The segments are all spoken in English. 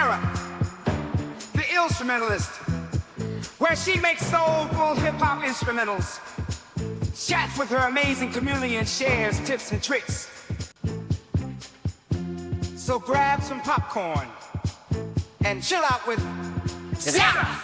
Sarah, the Illstrumentalist, where she makes soulful hip-hop instrumentals, chats with her amazing community and shares tips and tricks. So grab some popcorn and chill out with Sarah.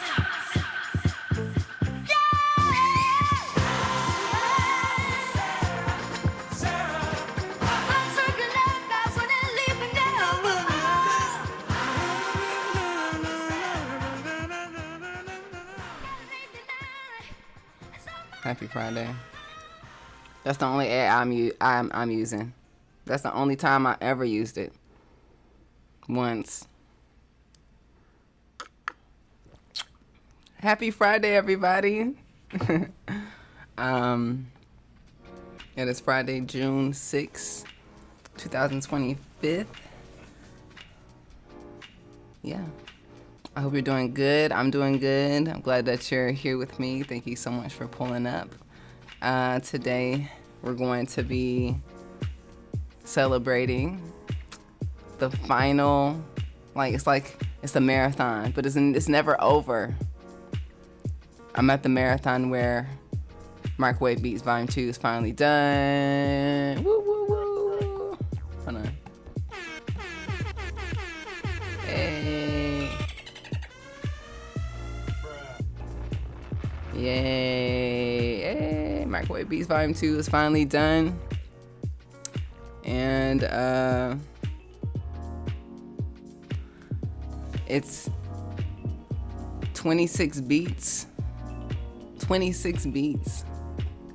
Happy Friday. That's the only AI I'm using. That's the only time I ever used it. Once. Happy Friday, everybody. It is Friday, June 6th, 2025. Yeah. I hope you're doing good. I'm doing good. I'm glad that you're here with me. Thank you so much for pulling up. Today, we're going to be celebrating the final, it's a marathon, but it's never over. I'm at the marathon where Microwave Beats Volume 2 is finally done. Woo, woo, woo. Hold on. Hey. Yay. Hey. Microwave Beats Volume 2 is finally done. And it's 26 beats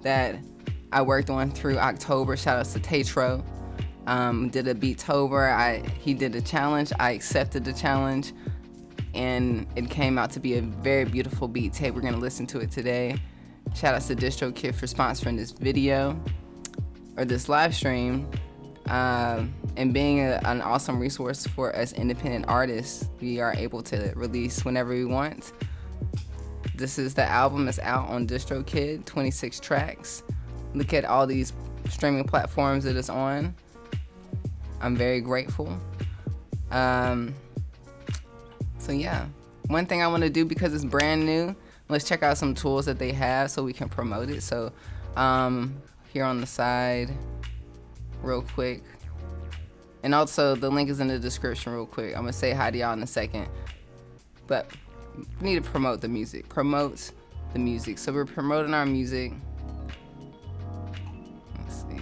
that I worked on through October. Shout outs to Tatro. Did a Beattober. He did a challenge. I accepted the challenge, and it came out to be a very beautiful beat tape. We're gonna listen to it today. Shout outs to DistroKid for sponsoring this video or this live stream, and being an awesome resource for us independent artists. We are able to release whenever we want. This is the album. It's out on DistroKid, 26 tracks. Look at all these streaming platforms that it's on. I'm very grateful. So yeah, one thing I want to do, because it's brand new, let's check out some tools that they have so we can promote it. So here on the side, real quick, and also the link is in the description real quick. I'm gonna say hi to y'all in a second, but we need to promote the music. Promote the music. So we're promoting our music. Let's see.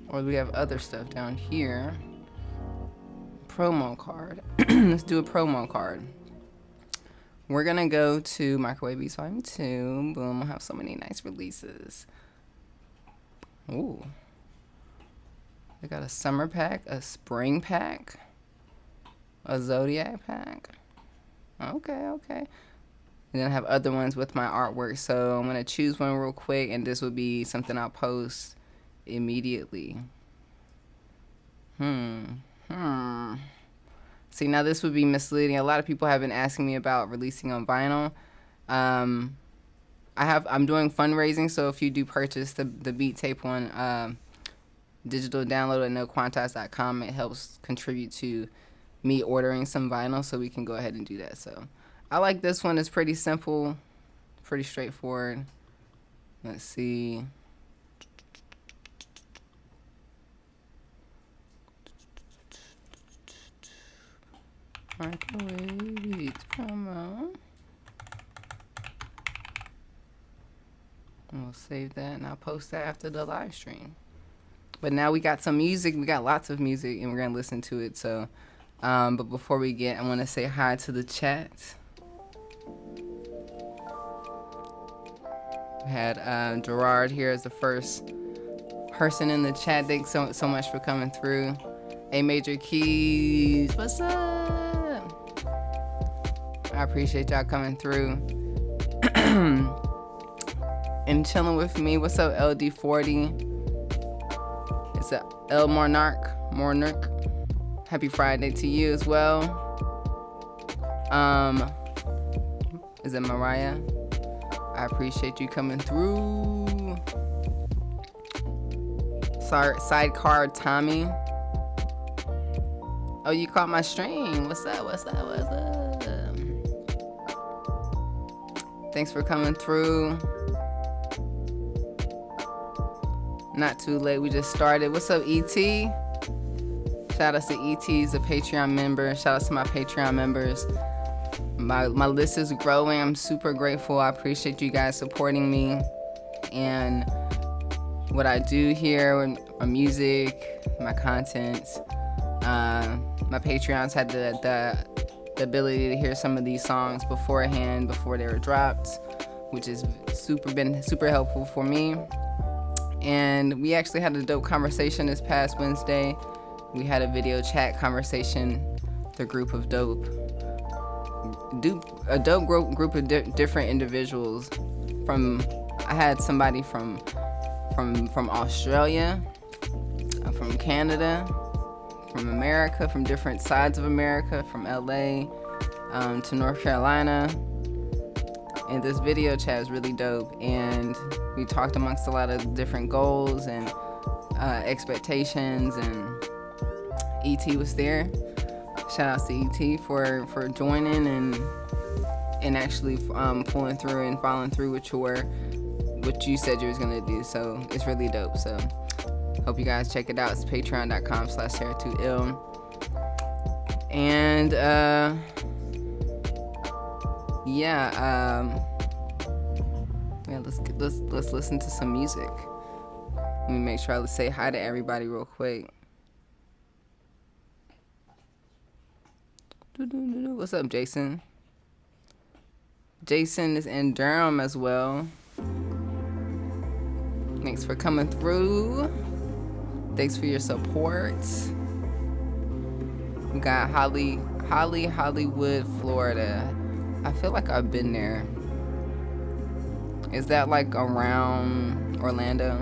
Or we have other stuff down here. Promo card. Let's do a promo card. We're gonna go to Microwave Beats Volume 2. Boom, we'll have so many nice releases. Ooh. They got a summer pack, a spring pack, a zodiac pack. Okay. And then I have other ones with my artwork. So I'm gonna choose one real quick, and this will be something I'll post immediately. See, now this would be misleading. A lot of people have been asking me about releasing on vinyl. I'm doing fundraising, so if you do purchase the beat tape on digital download at Quantize.com, it helps contribute to me ordering some vinyl, so we can go ahead and do that. So I like this one. It's pretty simple, pretty straightforward. Let's see. Microwave Beats promo. And we'll save that, and I'll post that after the live stream. But now we got some music. We got lots of music, and we're going to listen to it. So, but before we get, I want to say hi to the chat. We had Gerard here as the first person in the chat. Thanks so much for coming through. A Major Keys, what's up? I appreciate y'all coming through and chilling with me. What's up, LD40? It's a El Monarch. Happy Friday to you as well. Is it Mariah? I appreciate you coming through. Sidecar Tommy. Oh, you caught my stream. What's up? Thanks for coming through. Not too late. We just started. What's up, ET? Shout out to ET. He's a Patreon member. Shout out to my Patreon members. My list is growing. I'm super grateful. I appreciate you guys supporting me and what I do here, my music, my content. My Patreons had the ability to hear some of these songs beforehand, before they were dropped, which has been super helpful for me. And we actually had a dope conversation this past Wednesday. We had a video chat conversation, the group of dope group of different individuals. I had somebody from Australia, from Canada, from America, from different sides of America, from LA to North Carolina. And this video chat is really dope, and we talked amongst a lot of different goals and expectations, and ET was there. Shout out to ET for joining and actually pulling through and following through with what you said you was gonna do. So it's really dope. So hope you guys check it out. It's patreon.com/Sarah2ill. And let's listen to some music. Let me make sure I say hi to everybody real quick. What's up, Jason? Jason is in Durham as well. Thanks for coming through. Thanks for your support. We got Hollywood, Florida. I feel like I've been there. Is that like around Orlando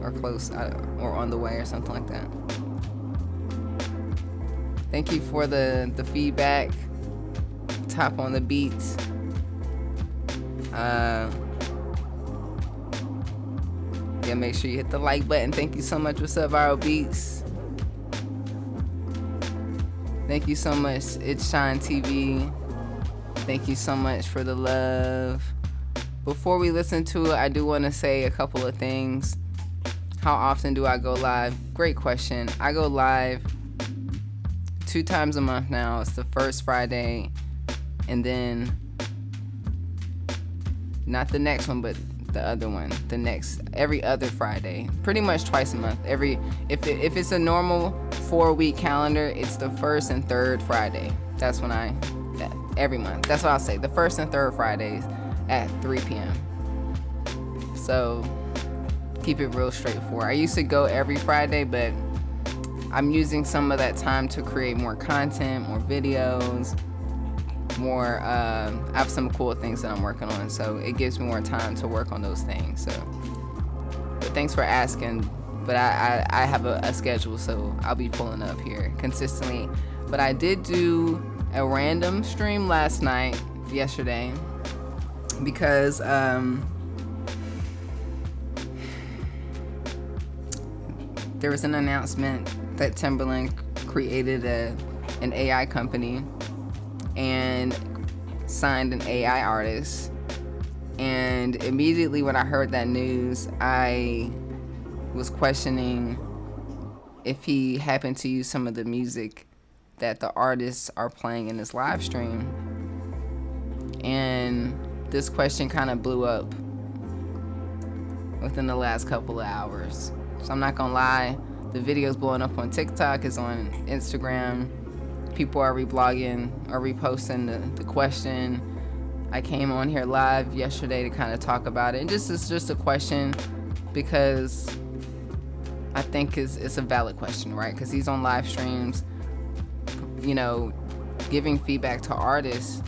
or close or on the way or something like that? Thank you for the feedback. Top on the beats. Make sure you hit the like button. Thank you so much. What's up, Viral Beats? Thank you so much, It's Shine TV. Thank you so much for the love. Before we listen to it, I do want to say a couple of things. How often do I go live? Great question. I go live 2 times a month now. It's the first Friday, and then not the next one, but the other one, every other Friday, pretty much twice a month. If it's a normal 4-week calendar, it's the first and third Friday. That's when every month. That's what I'll say. The first and third Fridays at 3 p.m. So keep it real straightforward. I used to go every Friday, but I'm using some of that time to create more content, more videos, I have some cool things that I'm working on, so it gives me more time to work on those things. So, but thanks for asking. But I have a schedule, so I'll be pulling up here consistently. But I did do a random stream yesterday, because there was an announcement that Timbaland created an AI company and signed an AI artist. And immediately when I heard that news, I was questioning if he happened to use some of the music that the artists are playing in this live stream. And this question kind of blew up within the last couple of hours. So I'm not gonna lie, the video's blowing up on TikTok, it's on Instagram. People are reblogging or reposting the question. I came on here live yesterday to kind of talk about it. And it's just a question, because I think it's a valid question, right? Because he's on live streams, giving feedback to artists,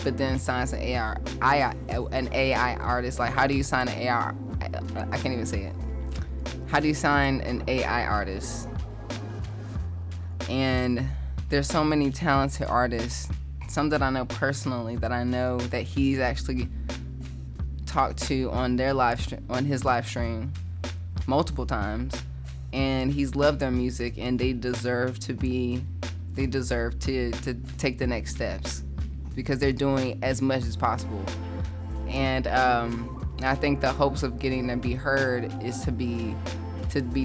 but then signs an AI artist. Like, how do you sign an AI? I can't even say it. How do you sign an AI artist? And there's so many talented artists, some that I know personally, that I know that he's actually talked to on his live stream multiple times, and he's loved their music, and they deserve to take the next steps because they're doing as much as possible. And I think the hopes of getting to be heard is to be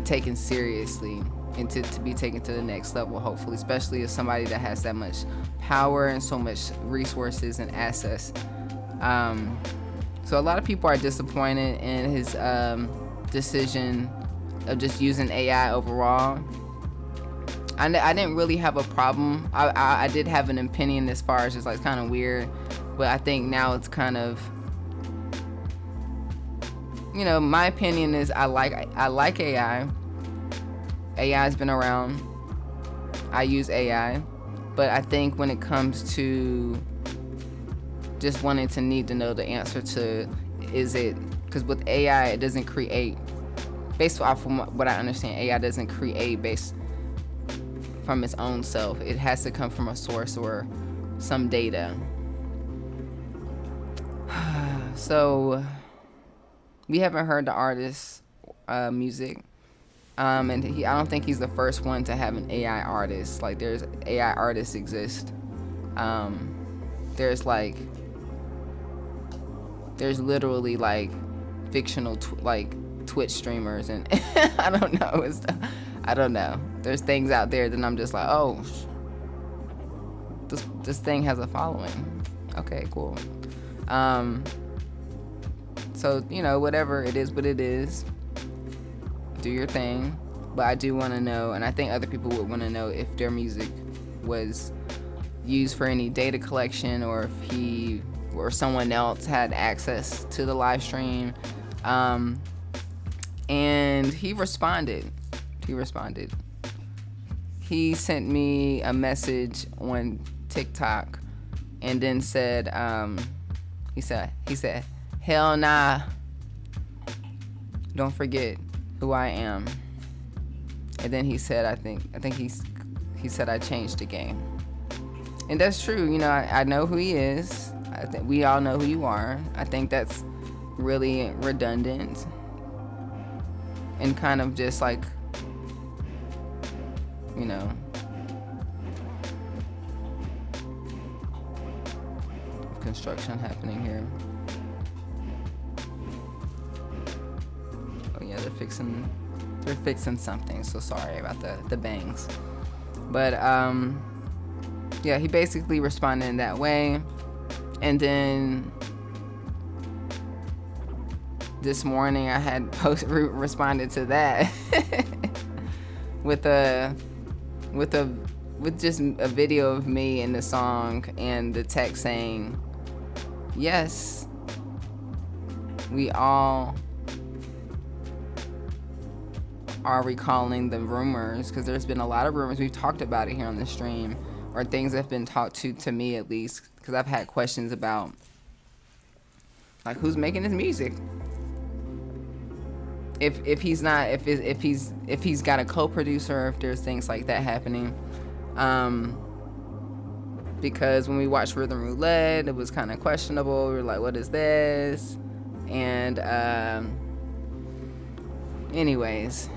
taken seriously and to be taken to the next level, hopefully, especially as somebody that has that much power and so much resources and access. So a lot of people are disappointed in his decision of just using AI overall. I didn't really have a problem. I did have an opinion as far as just like kind of weird, but I think now it's kind of, you know, my opinion is I like AI. AI's been around. I use AI, but I think when it comes to just wanting to need to know the answer to, is it, because with AI it doesn't create, based off of what I understand, AI doesn't create based from its own self. It has to come from a source or some data. So we haven't heard the artist's music, and I don't think he's the first one to have an AI artist. Like, there's AI artists exist. There's literally like fictional Twitch streamers, and I don't know. There's things out there that I'm just like, oh, this thing has a following. Okay, cool. So, you know, whatever it is, what it is, do your thing. But I do want to know, and I think other people would want to know, if their music was used for any data collection, or if he or someone else had access to the live stream. And he responded. He sent me a message on TikTok and then said, he said, hell nah, don't forget who I am. And then he said, I think he said, I changed the game. And that's true. You know, I know who he is. I think we all know who you are. I think that's really redundant and kind of just like, you know, construction happening here. Oh yeah, they're fixing something, so sorry about the bangs. But yeah, he basically responded in that way. And then this morning I had responded to that with just a video of me in the song and the text saying, yes, we all are recalling the rumors, because there's been a lot of rumors. We've talked about it here on the stream, or things that have been talked to me at least, because I've had questions about like who's making his music. If he's got a co-producer, if there's things like that happening. Because when we watched Rhythm Roulette, it was kind of questionable. We were like, what is this? And anyways,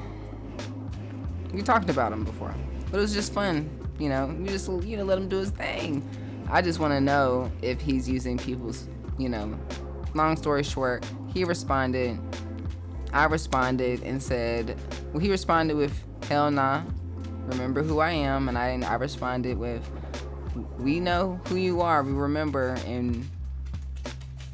we talked about him before, but it was just fun. You know, we just, you know, let him do his thing. I just want to know if he's using people's, you know, long story short, he responded. I responded and said, well, he responded with, hell nah, remember who I am. And I responded with, we know who you are, we remember, and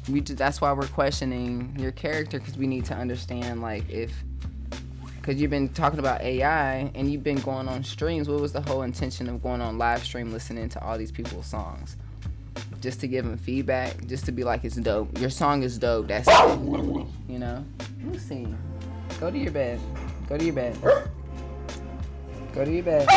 that's why we're questioning your character, because we need to understand, like, because you've been talking about AI and you've been going on streams. What was the whole intention of going on live stream listening to all these people's songs? Just to give them feedback, just to be like, it's dope, your song is dope, that's it, you know? Let's see. Go to your bed. Go to your bed. Go to your bed.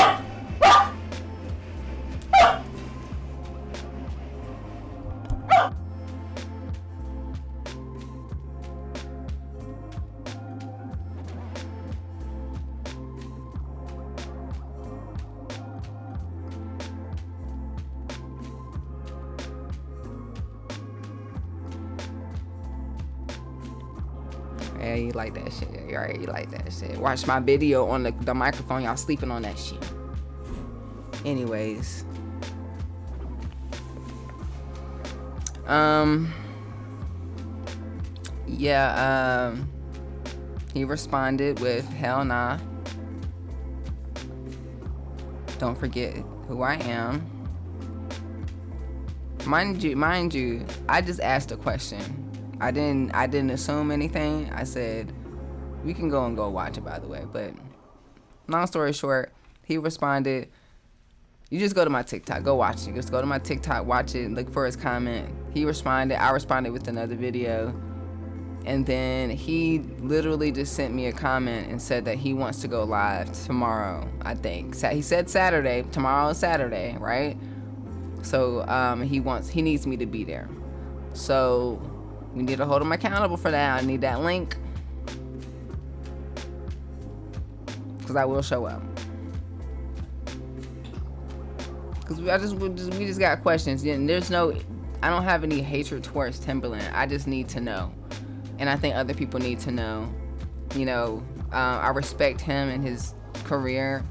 Yeah, you like that shit. You right, you like that shit. Watch my video on the microphone. Y'all sleeping on that shit. Anyways. Yeah, he responded with, hell nah. Don't forget who I am. Mind you, I just asked a question. I didn't assume anything. I said, we can go watch it, by the way. But long story short, he responded, you just go to my TikTok, go watch it. Just go to my TikTok, watch it, look for his comment. He responded, I responded with another video. And then he literally just sent me a comment and said that he wants to go live tomorrow, I think. He said Saturday, tomorrow is Saturday, right? So he needs me to be there. So we need to hold him accountable for that. I need that link, because I will show up. Because we just got questions. And I don't have any hatred towards Timbaland. I just need to know. And I think other people need to know. You know, I respect him and his career.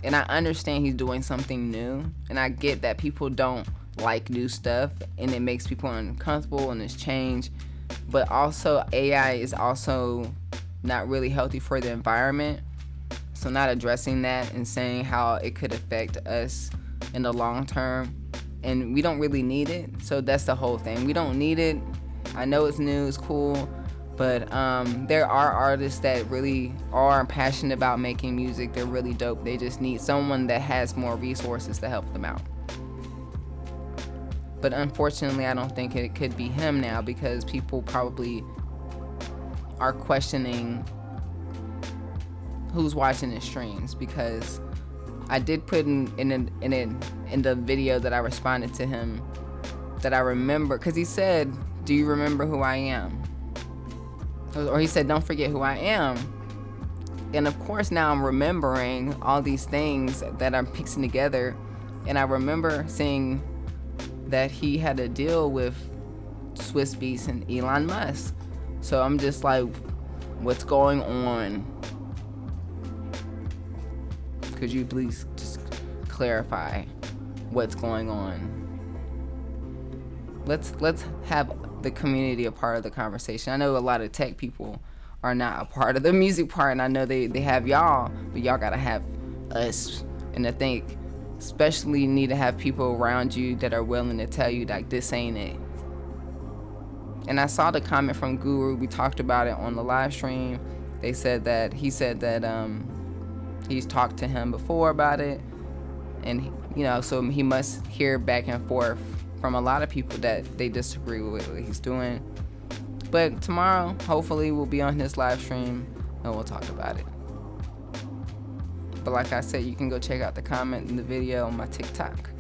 And I understand he's doing something new. And I get that people don't like new stuff. And it makes people uncomfortable and it's change. But also, AI is also not really healthy for the environment. So not addressing that and saying how it could affect us in the long term. And we don't really need it. So that's the whole thing. We don't need it. I know it's new, it's cool. But there are artists that really are passionate about making music. They're really dope. They just need someone that has more resources to help them out. But unfortunately, I don't think it could be him now, because people probably are questioning who's watching his streams. Because I did put in the video that I responded to him that I remember, because he said, do you remember who I am? Or he said, don't forget who I am. And of course, now I'm remembering all these things that I'm piecing together. And I remember seeing that he had a deal with Swiss Beats and Elon Musk. So I'm just like, what's going on? Could you please just clarify what's going on? Let's have the community a part of the conversation. I know a lot of tech people are not a part of the music part, and I know they have y'all, but y'all gotta have us. And I think especially need to have people around you that are willing to tell you, like, this ain't it. And I saw the comment from Guru. We talked about it on the live stream. He said that he's talked to him before about it, and so he must hear back and forth from a lot of people that they disagree with what he's doing. But tomorrow, hopefully, we'll be on his live stream and we'll talk about it. But like I said, you can go check out the comment in the video on my TikTok.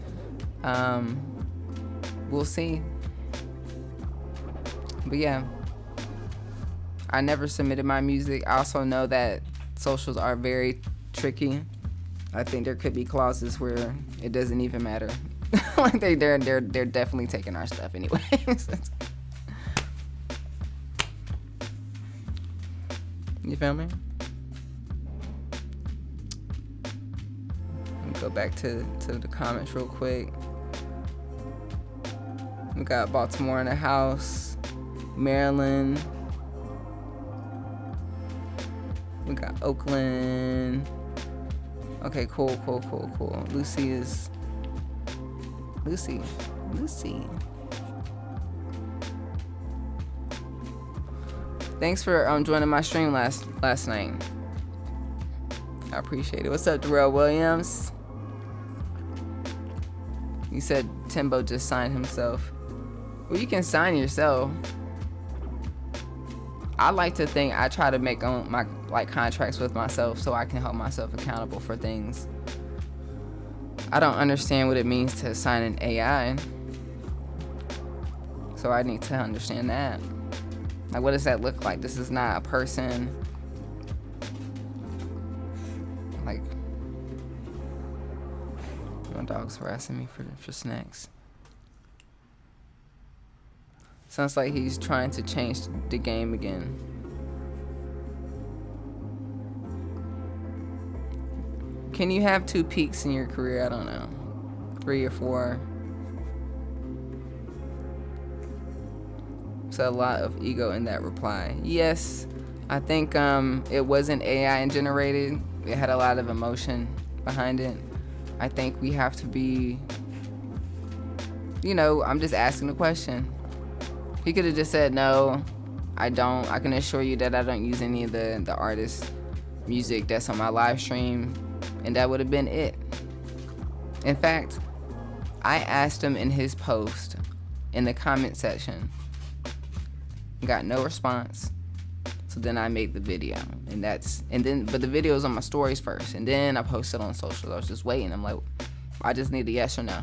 We'll see. But yeah, I never submitted my music. I also know that socials are very tricky. I think there could be clauses where it doesn't even matter. Like they're definitely taking our stuff anyway. You feel me? Let me go back to the comments real quick. We got Baltimore in the house, Maryland. We got Oakland. Okay, cool. Lucy. Thanks for joining my stream last night. I appreciate it. What's up, Darrell Williams? You said Timbo just signed himself. Well, you can sign yourself. I like to think I try to make my contracts with myself so I can hold myself accountable for things. I don't understand what it means to sign an AI. So I need to understand that. Like, what does that look like? This is not a person. Like, my dog's harassing me for snacks. Sounds like he's trying to change the game again. Can you have 2 peaks in your career? I don't know. 3 or 4. So a lot of ego in that reply. Yes, I think it wasn't AI generated. It had a lot of emotion behind it. I think we have to be, I'm just asking the question. He could have just said, no, I don't. I can assure you that I don't use any of the artist's music that's on my live stream. And that would have been it. In fact, I asked him in his post in the comment section. Got no response. So then I made the video. But the video was on my stories first. And then I posted on social. I was just waiting. I'm like, I just need a yes or no.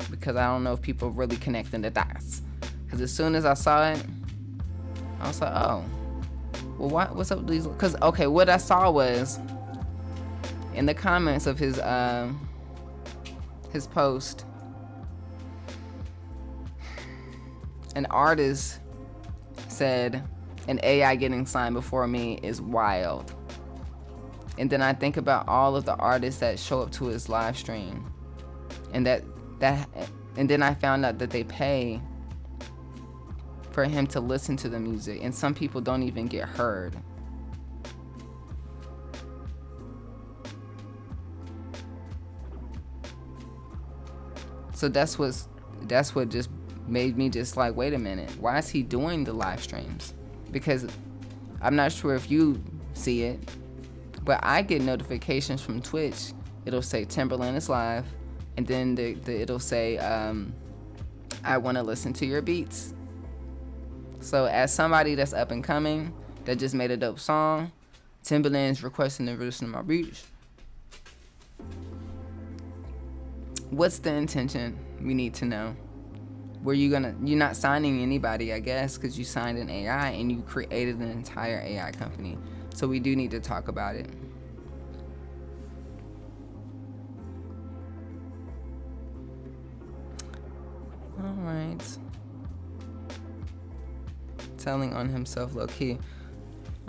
Because I don't know if people really connecting the dots. Because as soon as I saw it, I was like, oh. Well, what's up with these? Because, okay, what I saw was in the comments of his post, an artist said, an AI getting signed before me is wild. And then I think about all of the artists that show up to his live stream, and and then I found out that they pay for him to listen to the music, and some people don't even get heard. So that's what just made me just like, wait a minute, why is he doing the live streams? Because I'm not sure if you see it, but I get notifications from Twitch. It'll say Timbaland is live, and then it'll say I want to listen to your beats. So as somebody that's up and coming, that just made a dope song, Timbaland's requesting to listen to my beats. What's the intention? We need to know. You're not signing anybody, I guess, because you signed an AI and you created an entire AI company. So we do need to talk about it. All right. Telling on himself low key.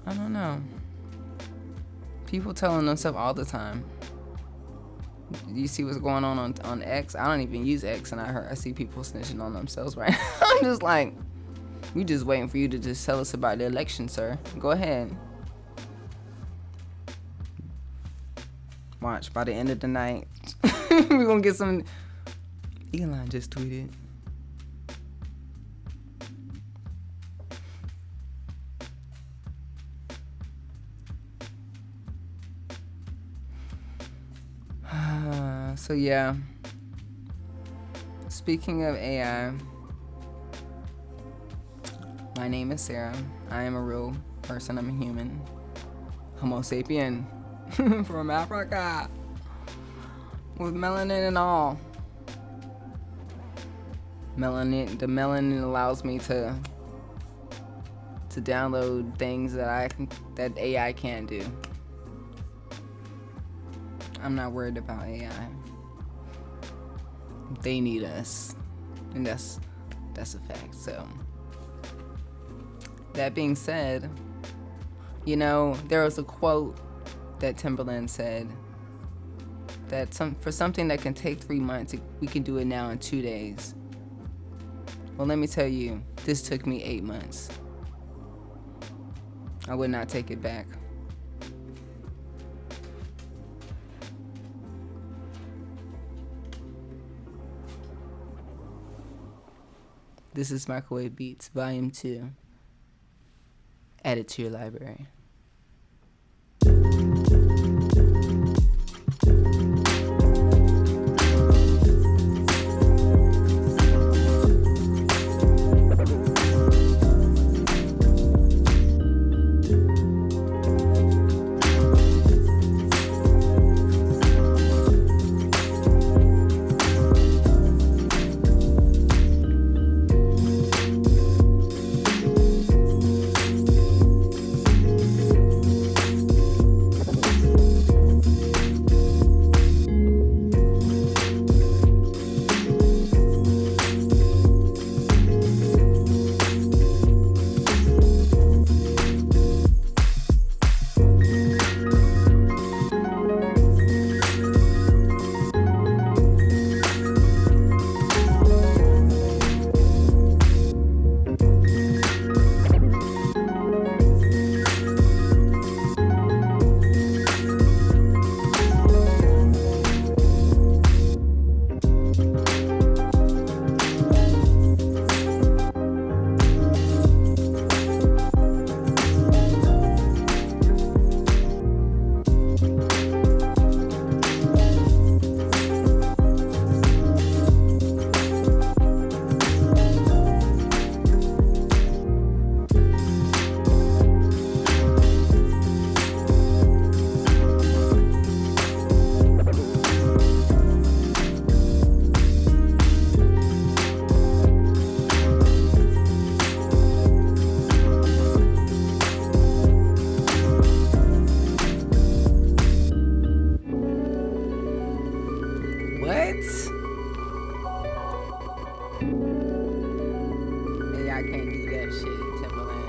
I don't know. People telling themselves all the time. You see what's going on X? I don't even use X, and I see people snitching on themselves right now. I'm just like, we just waiting for you to just tell us about the election, sir. Go ahead. Watch, by the end of the night, we're gonna get some. Elon just tweeted. So yeah, speaking of AI, my name is Sarah. I am a real person. I'm a human. Homo sapien from Africa with melanin and all. The melanin allows me to download things that AI can't do. I'm not worried about AI. They need us, and that's a fact. So that being said, there was a quote that Timbaland said that for something that can take 3 months, we can do it now in 2 days. Well, let me tell you, this took me 8 months. I would not take it back. This is Microwave Beats, Volume 2. Add it to your library. What? Yeah, I can't do that shit, Timbaland.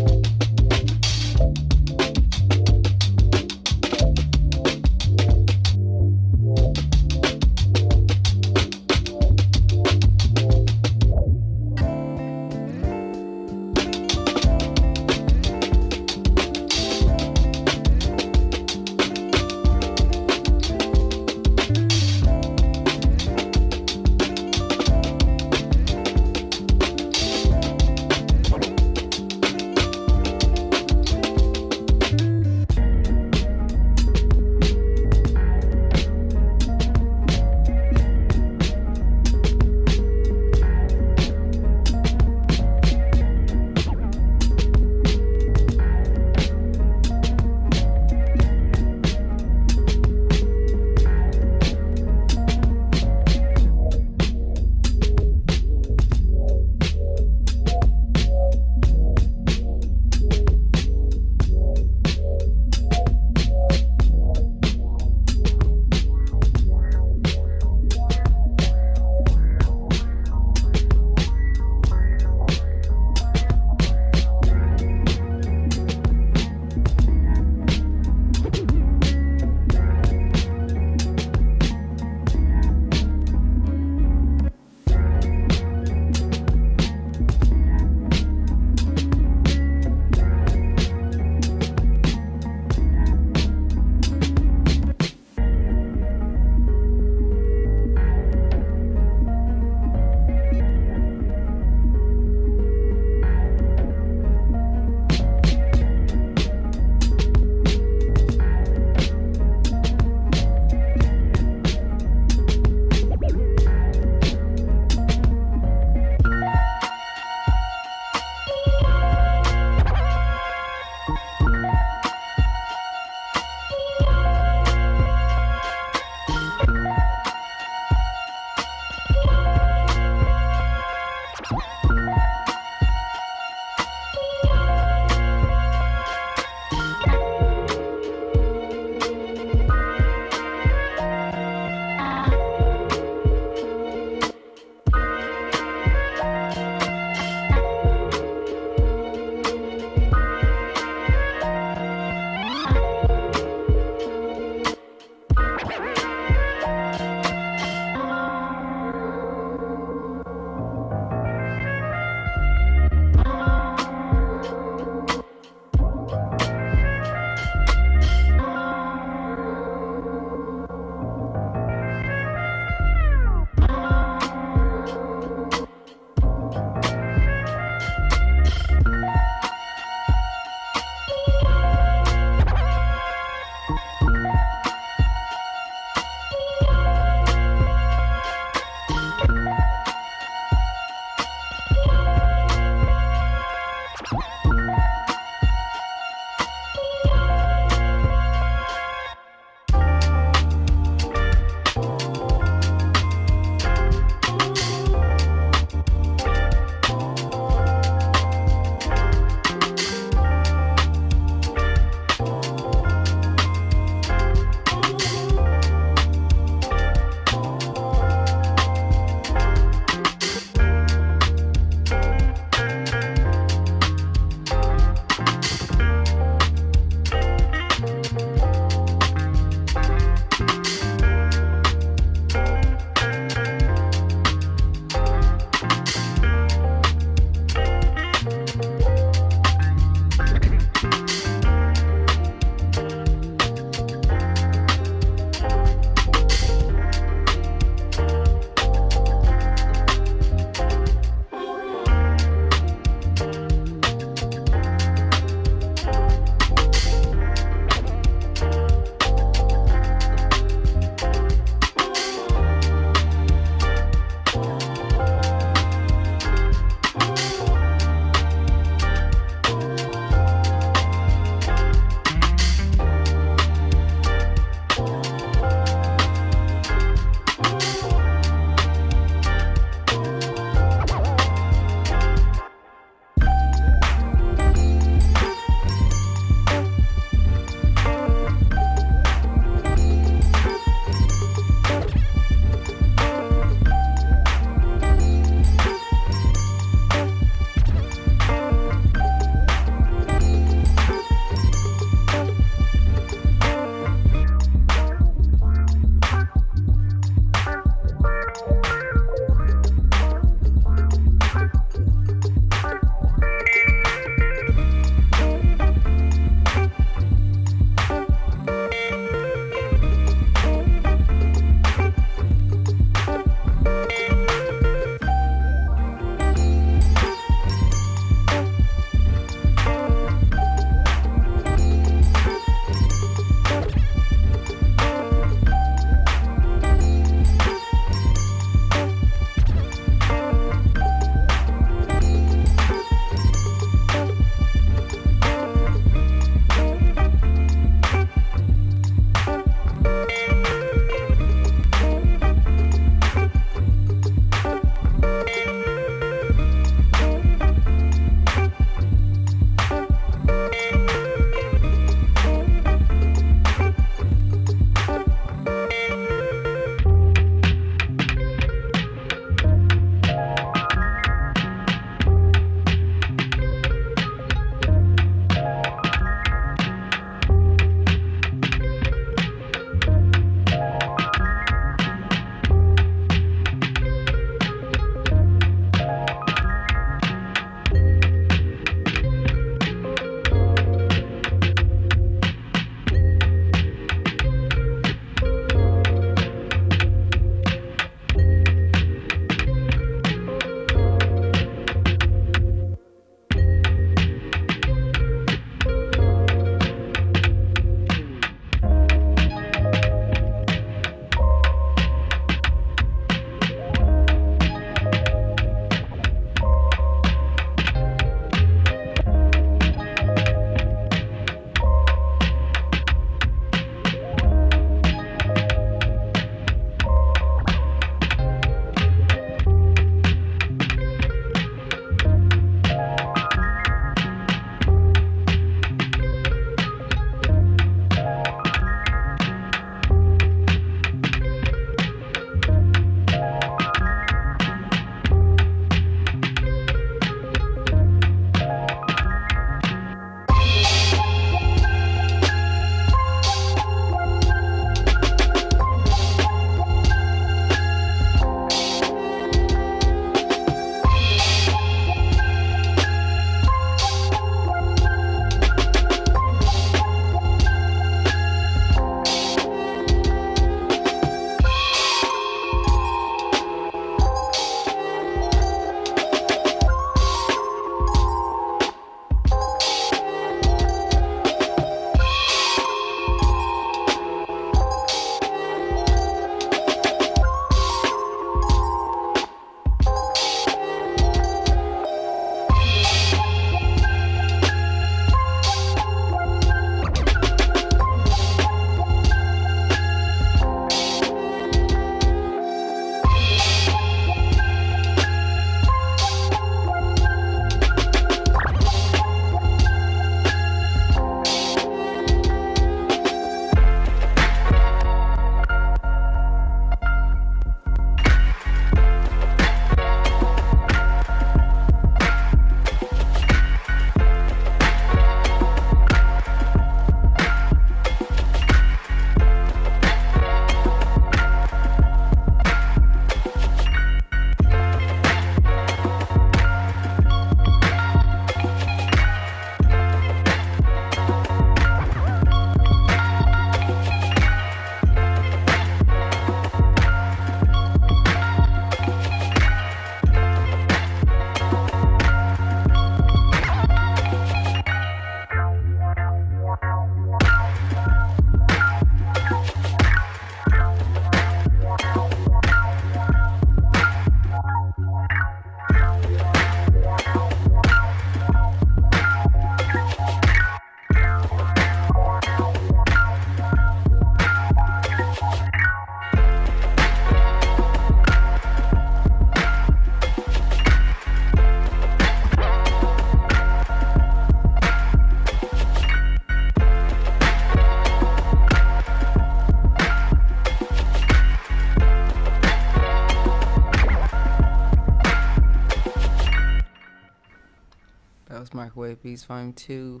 That was Microwave Beats Volume 2.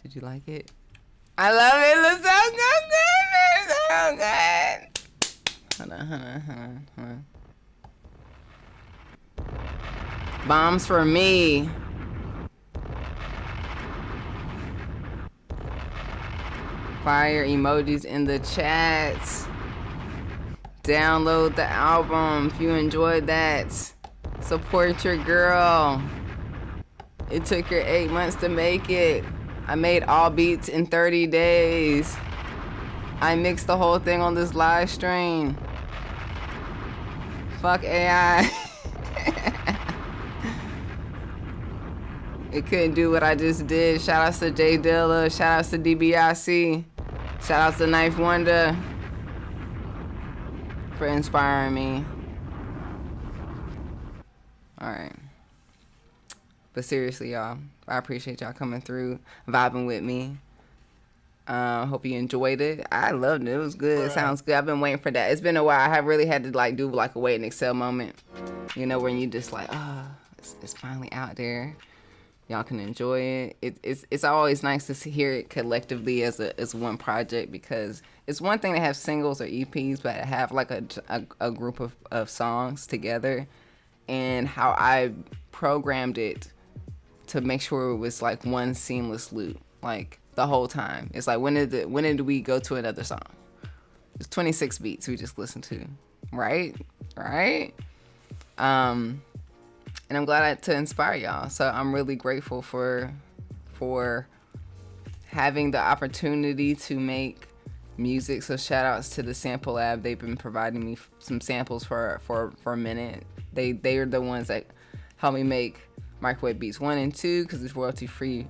Did you like it? I love it. It looks so good. It's so good. Hold on. Bombs for me. Fire emojis in the chats. Download the album if you enjoyed that. Support your girl. It took her 8 months to make it. I made all beats in 30 days. I mixed the whole thing on this live stream. Fuck AI. It couldn't do what I just did. Shout outs to J Dilla. Shout outs to DBIC. Shout outs to Knife Wonder for inspiring me. Alright. But seriously, y'all, I appreciate y'all coming through, vibing with me. Hope you enjoyed it. I loved it. It was good. It sounds good. I've been waiting for that. It's been a while. I have really had to like do like a wait and excel moment. You know, when you just like, oh, it's finally out there. Y'all can enjoy it. It's always nice to hear it collectively as one project, because it's one thing to have singles or EPs, but to have like a group of songs together, and how I programmed it to make sure it was like one seamless loop, like the whole time. It's like when did we go to another song? It's 26 beats we just listened to, right? And I'm glad to inspire y'all. So I'm really grateful for having the opportunity to make music. So shout outs to the Sample Lab. They've been providing me some samples for a minute. They are the ones that helped me make Microwave Beats 1 and 2, because it's royalty free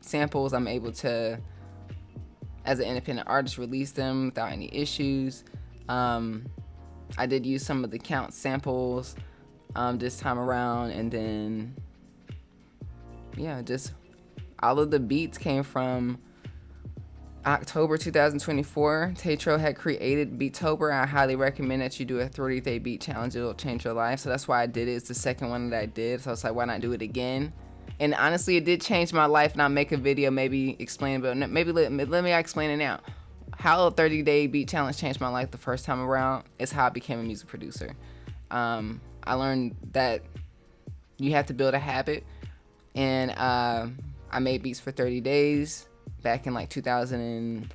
samples. I'm able to, as an independent artist, release them without any issues. I did use some of the Count samples this time around, and then yeah, just all of the beats came from October 2024. Tetro had created Beattober. I highly recommend that you do a 30-day beat challenge. It'll change your life. So that's why I did it. It's the second one that I did. So I was like, why not do it again? And honestly, it did change my life. And I'll make a video, maybe explain, but maybe let me explain it now. How a 30-day beat challenge changed my life the first time around is how I became a music producer. I learned that you have to build a habit, and I made beats for 30 days back in like 2000 and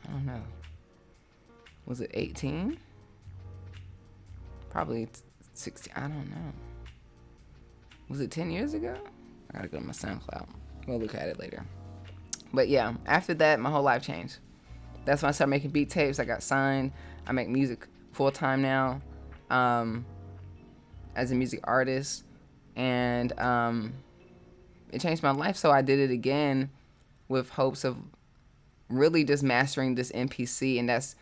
I don't know, was it 18? Probably 16, I don't know. Was it 10 years ago? I gotta go to my SoundCloud. We'll look at it later. But yeah, after that, my whole life changed. That's when I started making beat tapes. I got signed. I make music full time now, as a music artist, and it changed my life. So I did it again with hopes of really just mastering this MPC, and that's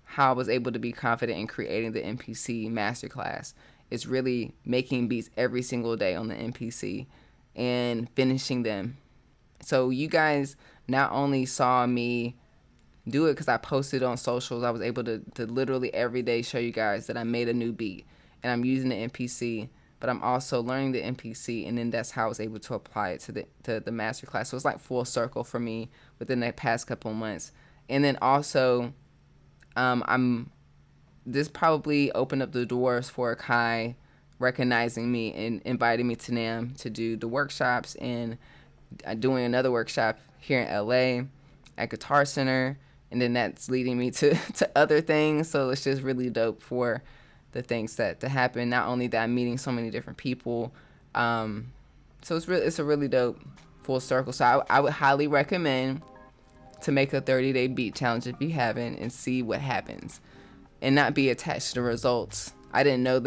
how I was able to be confident in creating the MPC masterclass. It's really making beats every single day on the MPC and finishing them. So you guys not only saw me do it because I posted on socials, I was able to literally every day show you guys that I made a new beat and I'm using the MPC, but I'm also learning the MPC, and then that's how I was able to apply it to the masterclass. So it's like full circle for me within the past couple of months. And then also, this probably opened up the doors for Kai recognizing me and inviting me to NAMM to do the workshops, and doing another workshop here in LA at Guitar Center, and then that's leading me to other things. So it's just really dope for the things that to happen. Not only that, I'm meeting so many different people, so it's a really dope full circle. So I would highly recommend to make a 30-day beat challenge if you haven't, and see what happens, and not be attached to the results. I didn't know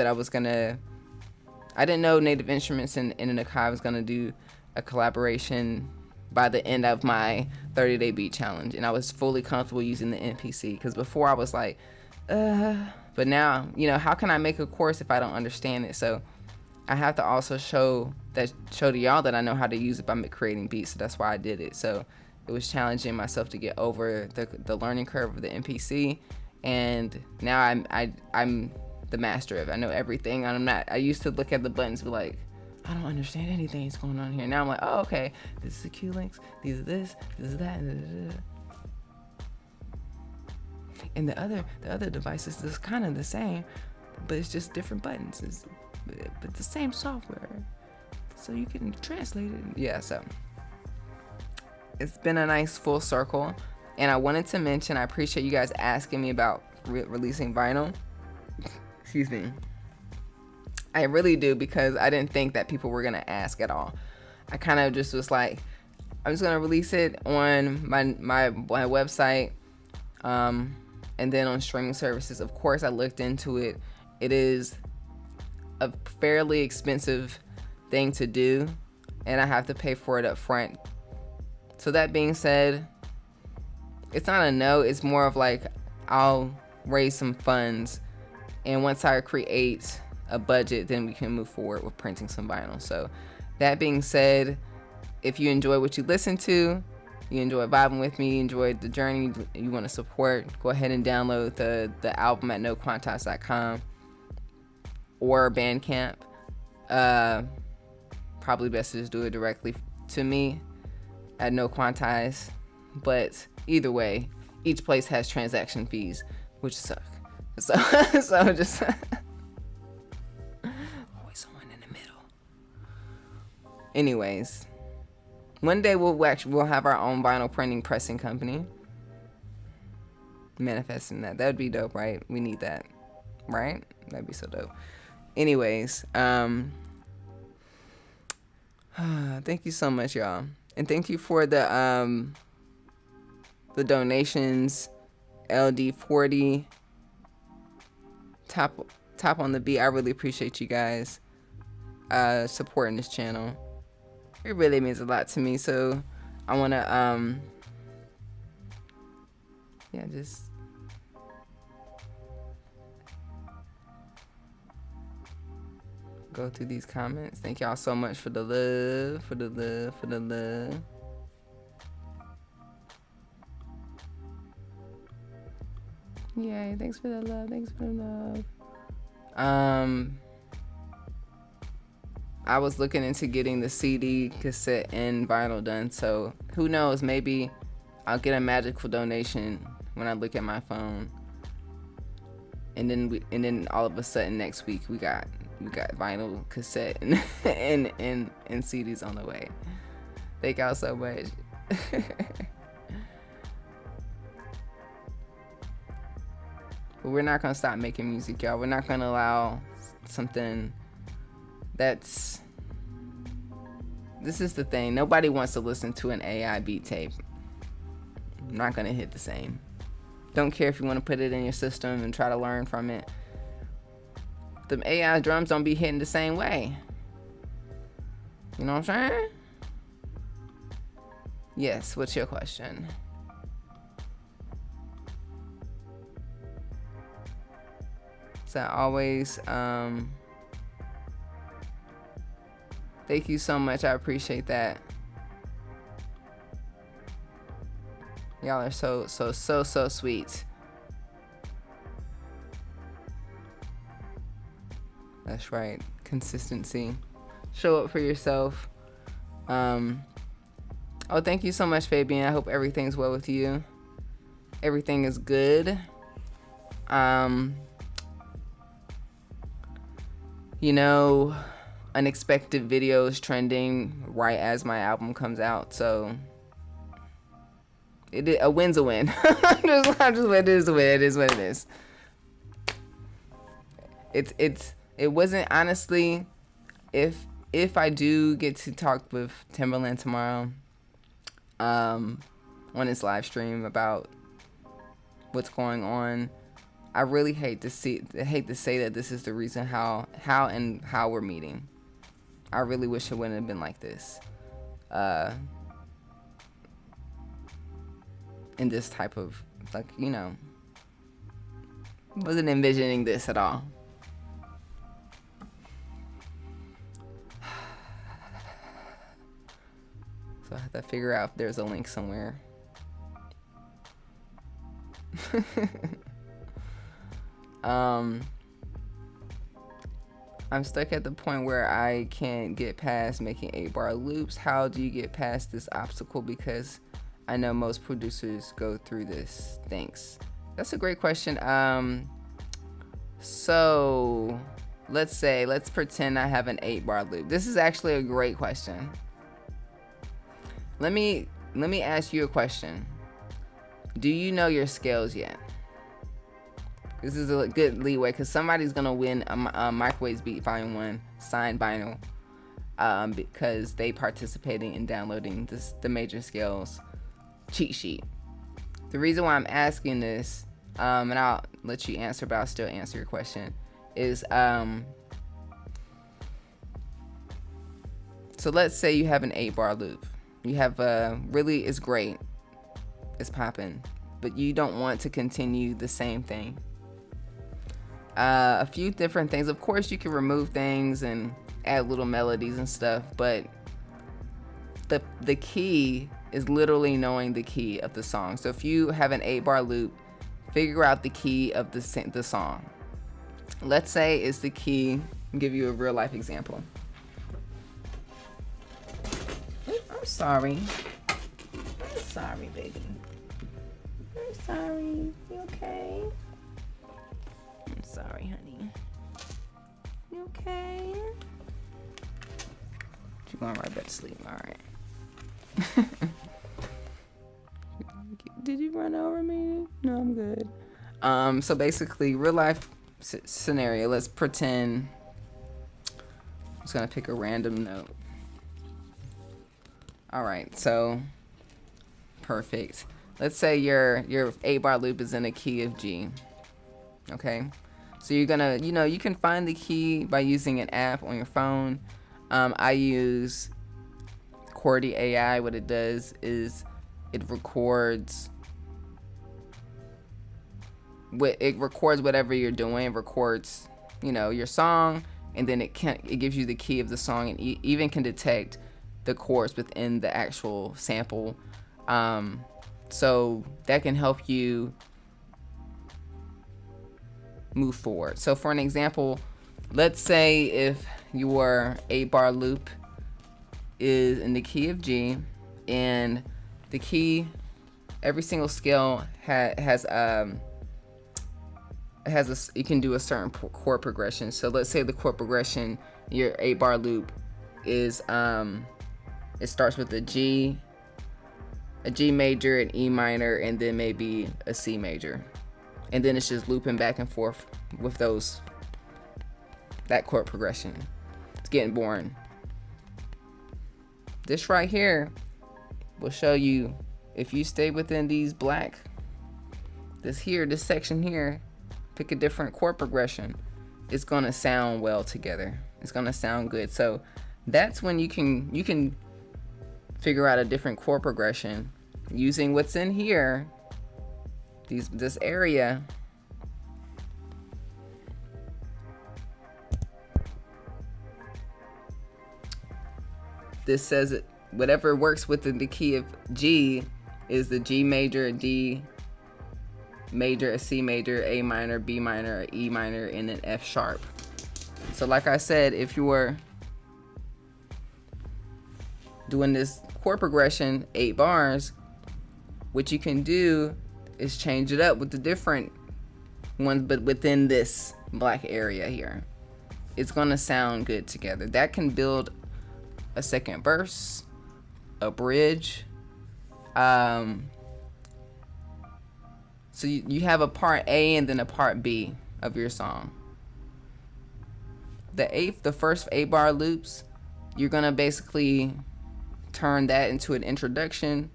Native Instruments and Nakai was gonna do a collaboration by the end of my 30-day beat challenge, and I was fully comfortable using the MPC, because before I was like, but now, you know, how can I make a course if I don't understand it? So I have to also show to y'all that I know how to use it by creating beats. So that's why I did it. So it was challenging myself to get over the learning curve of the MPC, and now I'm the master of it. I know everything. I used to look at the buttons and be like, I don't understand anything that's going on here. Now I'm like, oh, okay, this is the Q links, these are this is that, and the other devices is kind of the same, but it's just different buttons. But the same software, so you can translate it. Yeah, so it's been a nice full circle, and I wanted to mention, I appreciate you guys asking me about releasing vinyl. Excuse me. I really do, because I didn't think that people were gonna ask at all. I kind of just was like, I'm just gonna release it on my website, and then on streaming services. Of course, I looked into it. It is a fairly expensive thing to do, and I have to pay for it up front. So that being said, it's not a no, it's more of like, I'll raise some funds, and once I create a budget, then we can move forward with printing some vinyl. So that being said, if you enjoy what you listen to, you enjoy vibing with me, you enjoyed the journey, you want to support, go ahead and download the album at noquantize.com or Bandcamp. Probably best to just do it directly to me at NoQuantize. But either way, each place has transaction fees, which suck. So just always someone in the middle. Anyways, one day we'll have our own vinyl printing pressing company. Manifesting that would be dope, right? We need that, right? That'd be so dope. Anyways, thank you so much, y'all, and thank you for the donations. LD40 top on the beat. I really appreciate you guys supporting this channel. It really means a lot to me. So I want to just go through these comments. Thank y'all so much for the love. Yay, thanks for the love. I was looking into getting the CD, cassette, and vinyl done, so who knows, maybe I'll get a magical donation when I look at my phone, and then all of a sudden next week we got vinyl, cassette, and CDs on the way. Thank y'all so much. But we're not gonna stop making music, y'all. We're not gonna allow something that's... This is the thing. Nobody wants to listen to an AI beat tape. Not gonna hit the same. Don't care if you want to put it in your system and try to learn from it. The AI drums don't be hitting the same way. You know what I'm saying? Yes, what's your question? So always, thank you so much. I appreciate that. Y'all are so sweet. That's right. Consistency. Show up for yourself. Oh, thank you so much, Fabian. I hope everything's well with you. Everything is good. You know, unexpected videos trending right as my album comes out, so a win's a win. It is a win. It is what it is. It wasn't, honestly, if I do get to talk with Timbaland tomorrow on his live stream about what's going on, I really hate to say that this is the reason how we're meeting. I really wish it wouldn't have been like this. In this type of, like, you know, wasn't envisioning this at all. So I have to figure out if there's a link somewhere. I'm stuck at the point where I can't get past making 8-bar loops. How do you get past this obstacle? Because I know most producers go through this. Thanks. That's a great question. So let's pretend I have an 8-bar loop. This is actually a great question. Let me ask you a question. Do you know your scales yet? This is a good leeway because somebody's gonna win a Microwaves Beat Volume 1 signed vinyl because they participating in downloading the major scales cheat sheet. The reason why I'm asking this, and I'll let you answer, but I'll still answer your question, is so let's say you have an 8-bar loop. You have really, it's great, it's popping, but you don't want to continue the same thing. A few different things. Of course, you can remove things and add little melodies and stuff, but the key is literally knowing the key of the song. So if you have an 8-bar loop, figure out the key of the song. Let's say it's the key. I'll give you a real life example. I'm sorry, baby. I'm sorry. You okay? I'm sorry, honey. You okay? You're going right back to sleep. All right. Did you run over me? No, I'm good. So basically, real life scenario. Let's pretend. I'm just gonna pick a random note. All right. So perfect. Let's say your 8-bar loop is in a key of G. Okay, so you're gonna, you can find the key by using an app on your phone. I use Quantize AI. What it does is it records whatever you're doing. It records, your song, and then it gives you the key of the song, and even can detect the chords within the actual sample. So that can help you move forward. So for an example, let's say if your 8-bar loop is in the key of G, and the key, every single scale you can do a certain chord progression. So let's say the chord progression, your 8-bar loop is it starts with a G major, an E minor, and then maybe a C major. And then it's just looping back and forth with that chord progression. It's getting boring. This right here will show you, if you stay within this section here, pick a different chord progression, it's gonna sound well together. It's gonna sound good. So that's when you can figure out a different chord progression using what's in here. This area. This says it, whatever works within the key of G is the G major, a D major, a C major, A minor, B minor, a E minor, and an F sharp. So like I said, if you were doing this chord progression, 8 bars, what you can do is change it up with the different ones, but within this black area here. It's gonna sound good together. That can build a second verse, a bridge. So you have a part A and then a part B of your song. The first 8-bar loops, you're gonna basically turn that into an introduction,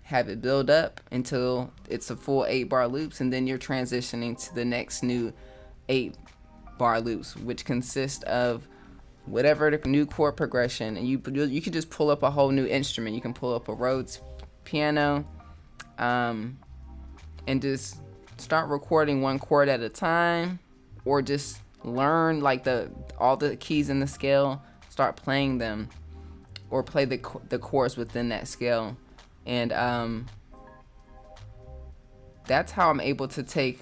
have it build up until it's a full 8-bar loops, and then you're transitioning to the next new 8-bar loops, which consist of whatever the new chord progression. And you can just pull up a whole new instrument. You can pull up a Rhodes piano, and just start recording one chord at a time, or just learn like all the keys in the scale, start playing them. or play the chords within that scale. And that's how I'm able to take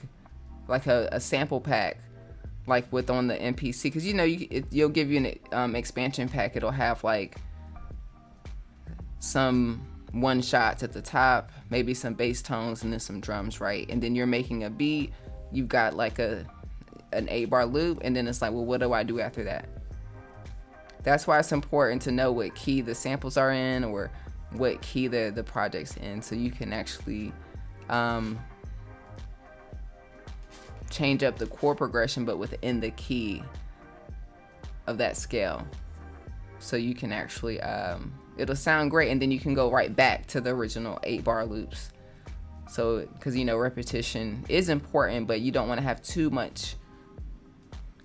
like a sample pack, like with on the MPC, because you know you'll give you an expansion pack. It'll have like some one shots at the top, maybe some bass tones, and then some drums, right? And then you're making a beat. You've got like an 8-bar loop, and then it's like, well, what do I do after that? That's why it's important to know what key the samples are in, or what key the project's in, so you can actually change up the chord progression, but within the key of that scale, so you can actually it'll sound great, and then you can go right back to the original 8-bar loops. So, because you know repetition is important, but you don't want to have too much.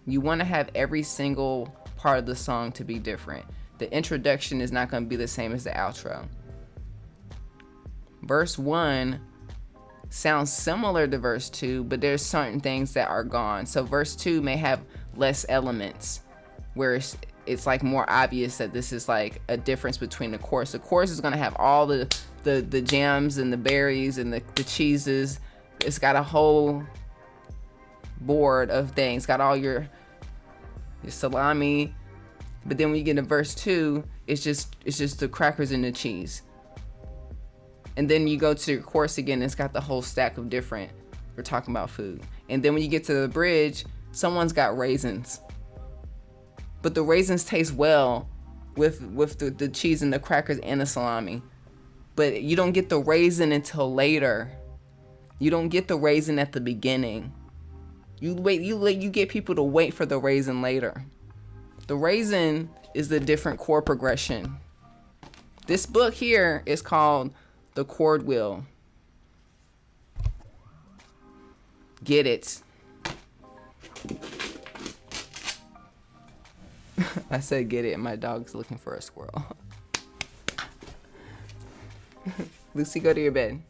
You want to have every single part of the song to be different. The introduction is not going to be the same as the outro. Verse 1 sounds similar to verse 2, but there's certain things that are gone. So verse 2 may have less elements, where it's like more obvious that this is like a difference between the chorus. The chorus is going to have all the jams and the berries and the cheeses. It's got a whole board of things. Got all your salami. But then when you get to verse 2, it's just the crackers and the cheese. And then you go to your chorus again, and it's got the whole stack of different, we're talking about food. And then when you get to the bridge, someone's got raisins. But the raisins taste well with the cheese and the crackers and the salami. But you don't get the raisin until later. You don't get the raisin at the beginning. You get people to wait for the raisin later. The raisin is the different chord progression. This book here is called The Chord Wheel. Get it. I said get it, and my dog's looking for a squirrel. Lucy, go to your bed.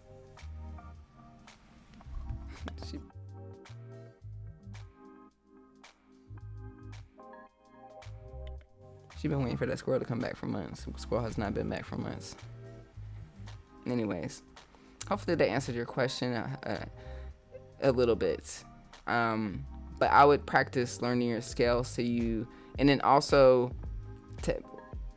She's been waiting for that squirrel to come back for months. The squirrel has not been back for months. Anyways, hopefully that answered your question a little bit. But I would practice learning your scales, so you, and then also to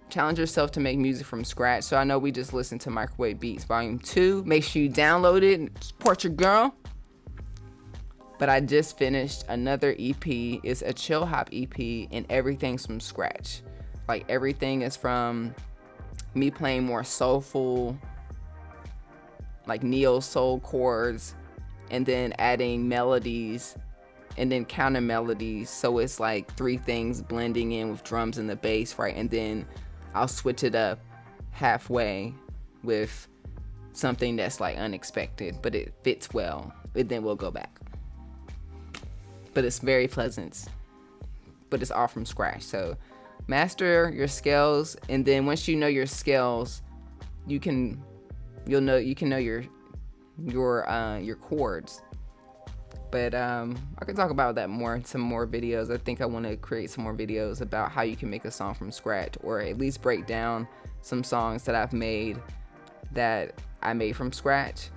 challenge yourself to make music from scratch. So I know we just listened to Microwave Beats Volume 2. Make sure you download it and support your girl. But I just finished another EP. It's a chill hop EP, and everything's from scratch. Like everything is from me playing more soulful, like neo soul chords, and then adding melodies and then counter melodies. So it's like 3 things blending in with drums and the bass, right? And then I'll switch it up halfway with something that's like unexpected, but it fits well. And then we'll go back. But it's very pleasant. But it's all from scratch. So master your scales, and then once you know your scales, you can know your chords. But I can talk about that more in some more videos. I think I want to create some more videos about how you can make a song from scratch, or at least break down some songs that I've made that I made from scratch,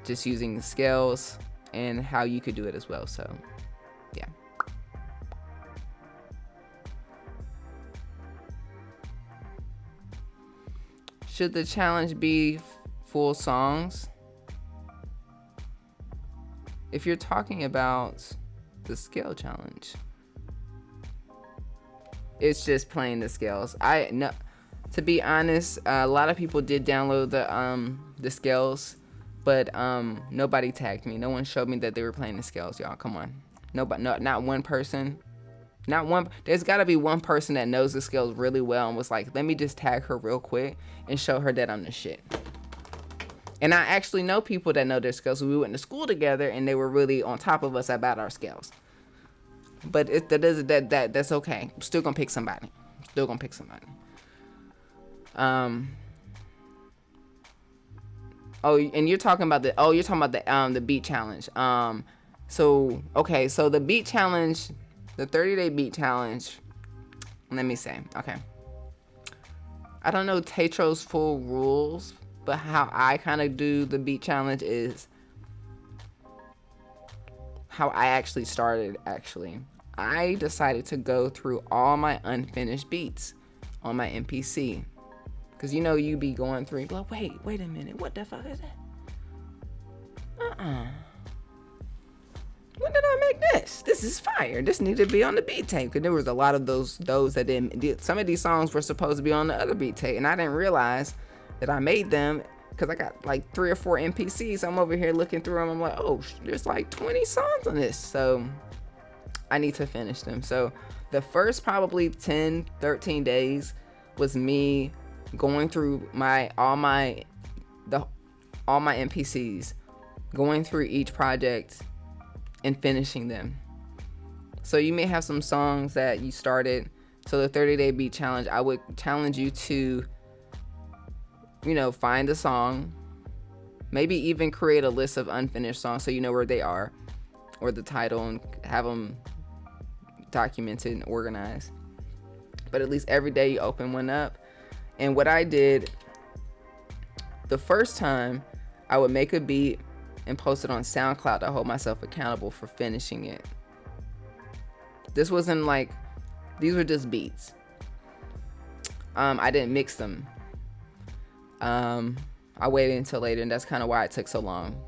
just using the scales, and how you could do it as well. So yeah. Should the challenge be full songs? If you're talking about the scale challenge, it's just playing the scales. To be honest, a lot of people did download the scales, but nobody tagged me. No one showed me that they were playing the scales, y'all. Come on. Nobody, not one person. Not one. There's got to be one person that knows the scales really well and was like, let me just tag her real quick and show her that I'm the shit. And I actually know people that know their scales. We went to school together, and they were really on top of us about our scales. But that's okay. I'm still gonna pick somebody. Oh, and you're talking about the beat challenge. So the beat challenge, the 30-day beat challenge. Let me say, okay. I don't know Tetro's full rules, but how I kind of do the beat challenge is how I actually started. I decided to go through all my unfinished beats on my MPC. Because you be going through and be like, wait a minute, what the fuck is that? When did I make this? This is fire. This needed to be on the beat tape. Because there was a lot of those that didn't. Some of these songs were supposed to be on the other beat tape. And I didn't realize that I made them because I got like 3 or 4 MPCs. I'm over here looking through them. I'm like, oh, there's like 20 songs on this. So I need to finish them. So the first probably 10, 13 days was me going through all my MPCs, going through each project and finishing them. So you may have some songs that you started. So the 30-day beat challenge, I would challenge you to, find a song, maybe even create a list of unfinished songs so you know where they are, or the title, and have them documented and organized. But at least every day you open one up. And what I did the first time, I would make a beat and post it on SoundCloud to hold myself accountable for finishing it. This wasn't like, these were just beats. I didn't mix them. I waited until later, and that's kind of why it took so long,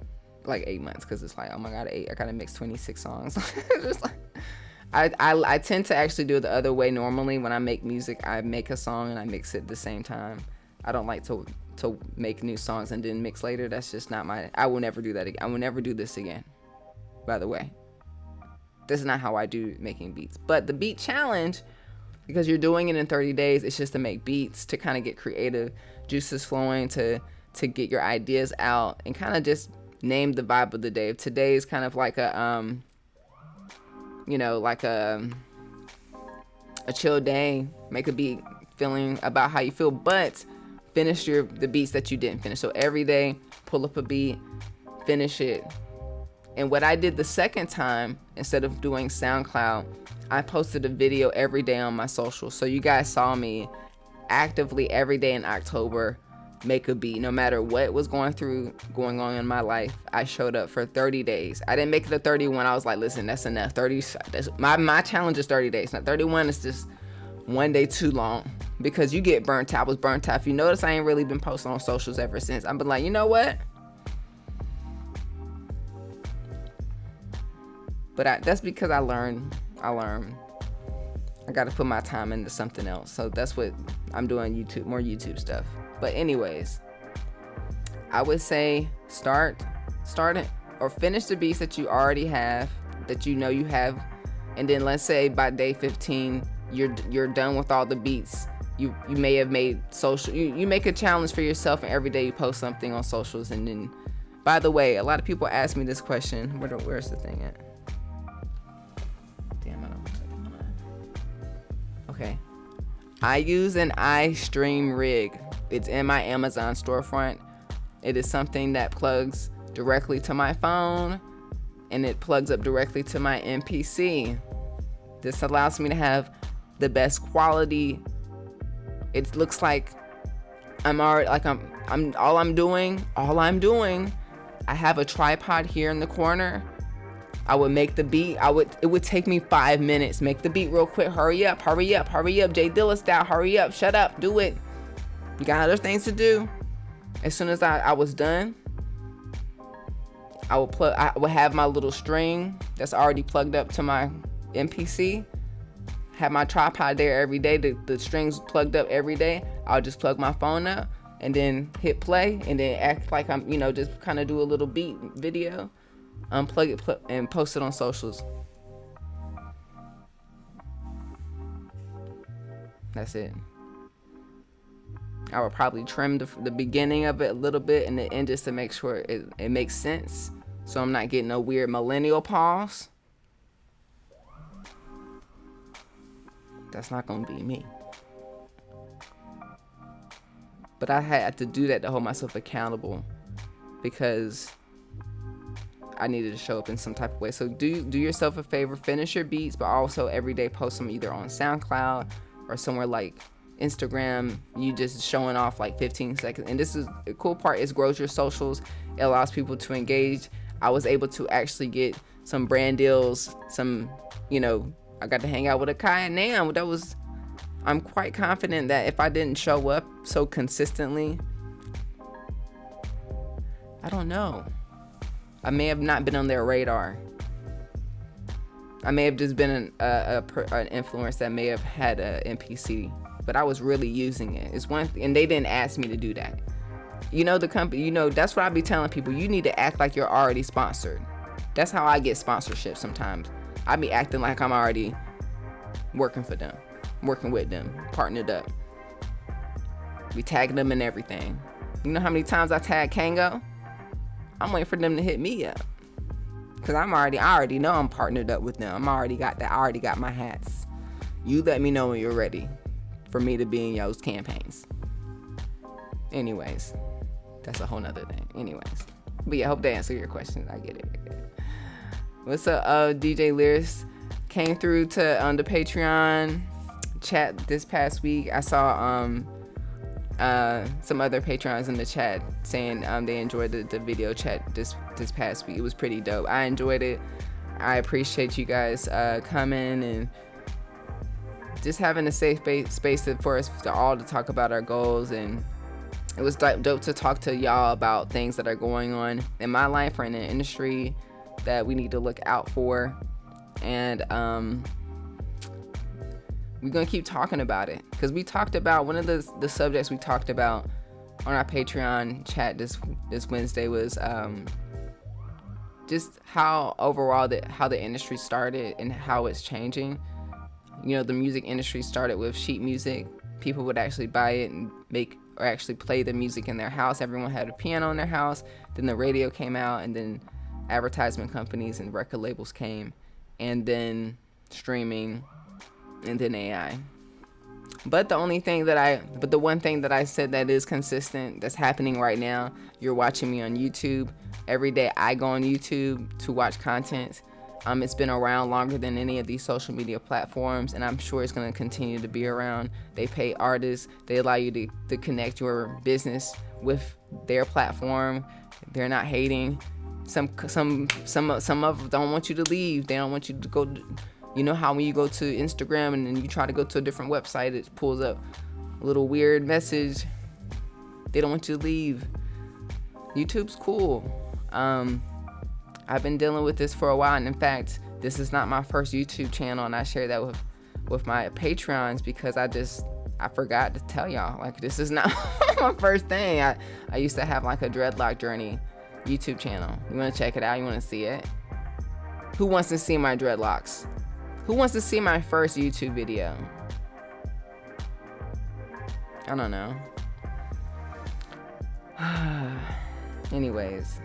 like 8 months, because it's like, oh my god, I gotta mix 26 songs. Just like, I tend to actually do it the other way. Normally when I make music, I make a song and I mix it at the same time. I don't like to make new songs and then mix later. That's just not I will never do that again. I will never do this again, by the way. This is not how I do making beats. But the beat challenge, because you're doing it in 30 days, it's just to make beats, to kind of get creative juices flowing, to get your ideas out, and kind of just name the vibe of the day. Today is kind of like a chill day. Make a beat feeling about how you feel, but finish the beats that you didn't finish. So every day, pull up a beat, finish it. And what I did the second time, instead of doing SoundCloud, I posted a video every day on my socials. So you guys saw me actively every day in October make a beat. No matter what was going on in my life, I showed up for 30 days. I didn't make it to 31. I was like, listen, that's enough. My challenge is 30 days. Now 31 is just one day too long, because you get burnt out. I was burnt out. If you notice, I ain't really been posting on socials ever since. I've been like, you know what? But that's because I learned. I got to put my time into something else. So that's what I'm doing, more YouTube stuff. But anyways, I would say start it, or finish the beats that you already have, that you have. And then let's say by day 15, you're done with all the beats. You may have made social, you make a challenge for yourself, and every day you post something on socials. And then, by the way, a lot of people ask me this question. Where's the thing at? Damn, I don't know. Okay. I use an iStream rig. It's in my Amazon storefront. It is something that plugs directly to my phone, and it plugs up directly to my MPC. This allows me to have the best quality. It looks like all I'm doing. I have a tripod here in the corner. I would make the beat. It would take me 5 minutes. Make the beat real quick. Hurry up. Jay Dilla style. Hurry up. Shut up. Do it. You got other things to do. As soon as I was done, I would have my little string that's already plugged up to my MPC. Have my tripod there every day. The strings plugged up every day. I'll just plug my phone up and then hit play, and then act like I'm, just kind of do a little beat video. Unplug it and post it on socials. That's it. I would probably trim the beginning of it a little bit and the end, just to make sure it makes sense, so I'm not getting no weird millennial pause. That's not gonna be me. But I had to do that to hold myself accountable, because I needed to show up in some type of way. So do yourself a favor, finish your beats, but also every day post them either on SoundCloud or somewhere like Instagram, you just showing off like 15 seconds. And this is the cool part, is grows your socials. It allows people to engage. I was able to actually get some brand deals, some, I got to hang out with Akai and Nam. I'm quite confident that if I didn't show up so consistently, I don't know, I may have not been on their radar. I may have just been an influencer that may have had a NPC, but I was really using it. It's one thing, and they didn't ask me to do that. The company, that's what I be telling people. You need to act like you're already sponsored. That's how I get sponsorship sometimes. I be acting like I'm already working for them, working with them, partnered up. We tagging them and everything. You know how many times I tag Kango? I'm waiting for them to hit me up. Cause I already know I'm partnered up with them. I already got my hats. You let me know when you're ready for me to be in those campaigns. Anyways, that's a whole nother thing. Anyways, but yeah, I hope that answered your question. I get it. What's up, DJ Lyris? Came through to the Patreon chat this past week. I saw some other Patreons in the chat saying they enjoyed the video chat this past week. It was pretty dope. I enjoyed it. I appreciate you guys coming and just having a safe space for us to all to talk about our goals. And it was dope to talk to y'all about things that are going on in my life or in the industry that we need to look out for. And we're gonna keep talking about it, because we talked about one of the subjects we talked about on our Patreon chat this Wednesday was just how overall how the industry started and how it's changing. The music industry started with sheet music. People would actually buy it and make or actually play the music in their house. Everyone had a piano in their house. Then the radio came out, and then advertisement companies and record labels came, and then streaming, and then AI. But the one thing that I said that is consistent, that's happening right now, you're watching me on YouTube. Every day I go on YouTube to watch content. It's been around longer than any of these social media platforms, and I'm sure it's going to continue to be around. They pay artists. They allow you to connect your business with their platform. They're not hating. Some of them don't want you to leave. They don't want you to go. You know how when you go to Instagram and then you try to go to a different website, it pulls up a little weird message. They don't want you to leave. YouTube's cool. I've been dealing with this for a while, and in fact, this is not my first YouTube channel, and I share that with my Patreons because I forgot to tell y'all, like, this is not my first thing. I used to have like a dreadlock journey YouTube channel. You want to check it out? You want to see it? Who wants to see my dreadlocks? Who wants to see my first YouTube video? I don't know. Anyways,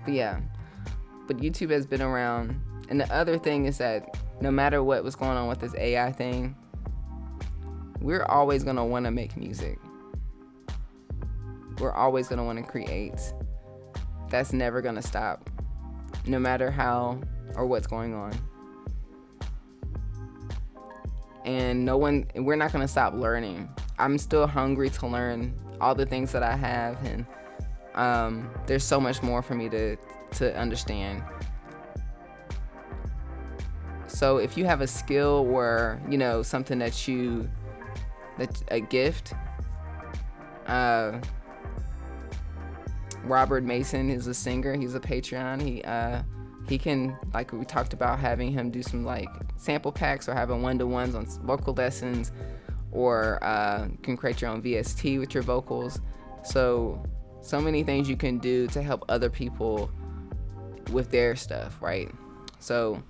but yeah. But YouTube has been around. And the other thing is that no matter what was going on with this AI thing, we're always going to want to make music. We're always going to want to create. That's never going to stop, no matter how or what's going on. And we're not going to stop learning. I'm still hungry to learn all the things that I have, and there's so much more for me to understand. So if you have a skill or something that's a gift, Robert Mason is a singer. He's a Patreon. He can, like we talked about, having him do some like sample packs or having one-to-ones on vocal lessons, or can create your own VST with your vocals. So many things you can do to help other people with their stuff, right? So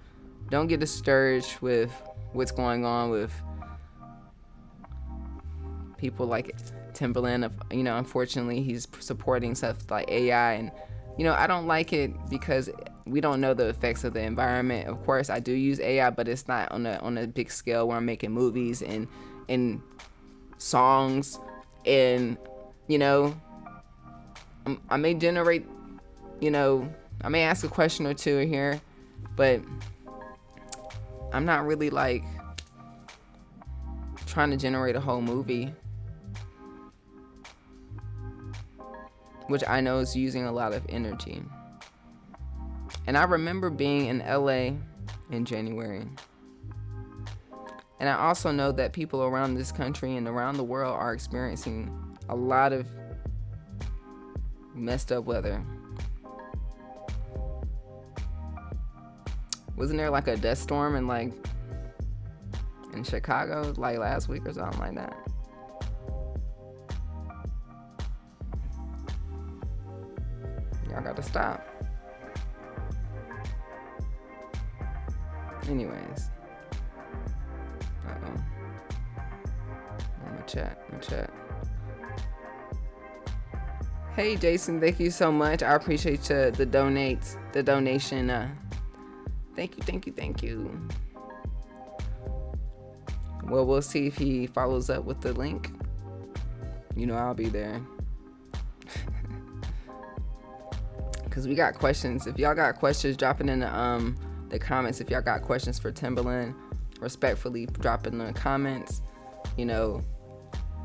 don't get discouraged with what's going on with people like Timbaland. Unfortunately, he's supporting stuff like AI, and I don't like it because we don't know the effects of the environment. Of course, I do use AI, but it's not on a big scale where I'm making movies and songs, and I may generate, I may ask a question or two here, but I'm not really like trying to generate a whole movie, which I know is using a lot of energy. And I remember being in LA in January. And I also know that people around this country and around the world are experiencing a lot of messed up weather. Wasn't there like a dust storm in Chicago like last week or something like that? Y'all got to stop. Anyways. Uh-oh. I'm gonna chat. Hey Jason, thank you so much. I appreciate the donation. Thank you. Well, we'll see if he follows up with the link. You know I'll be there. Cause we got questions. If y'all got questions, drop it in the comments. If y'all got questions for Timbaland, respectfully drop it in the comments. You know,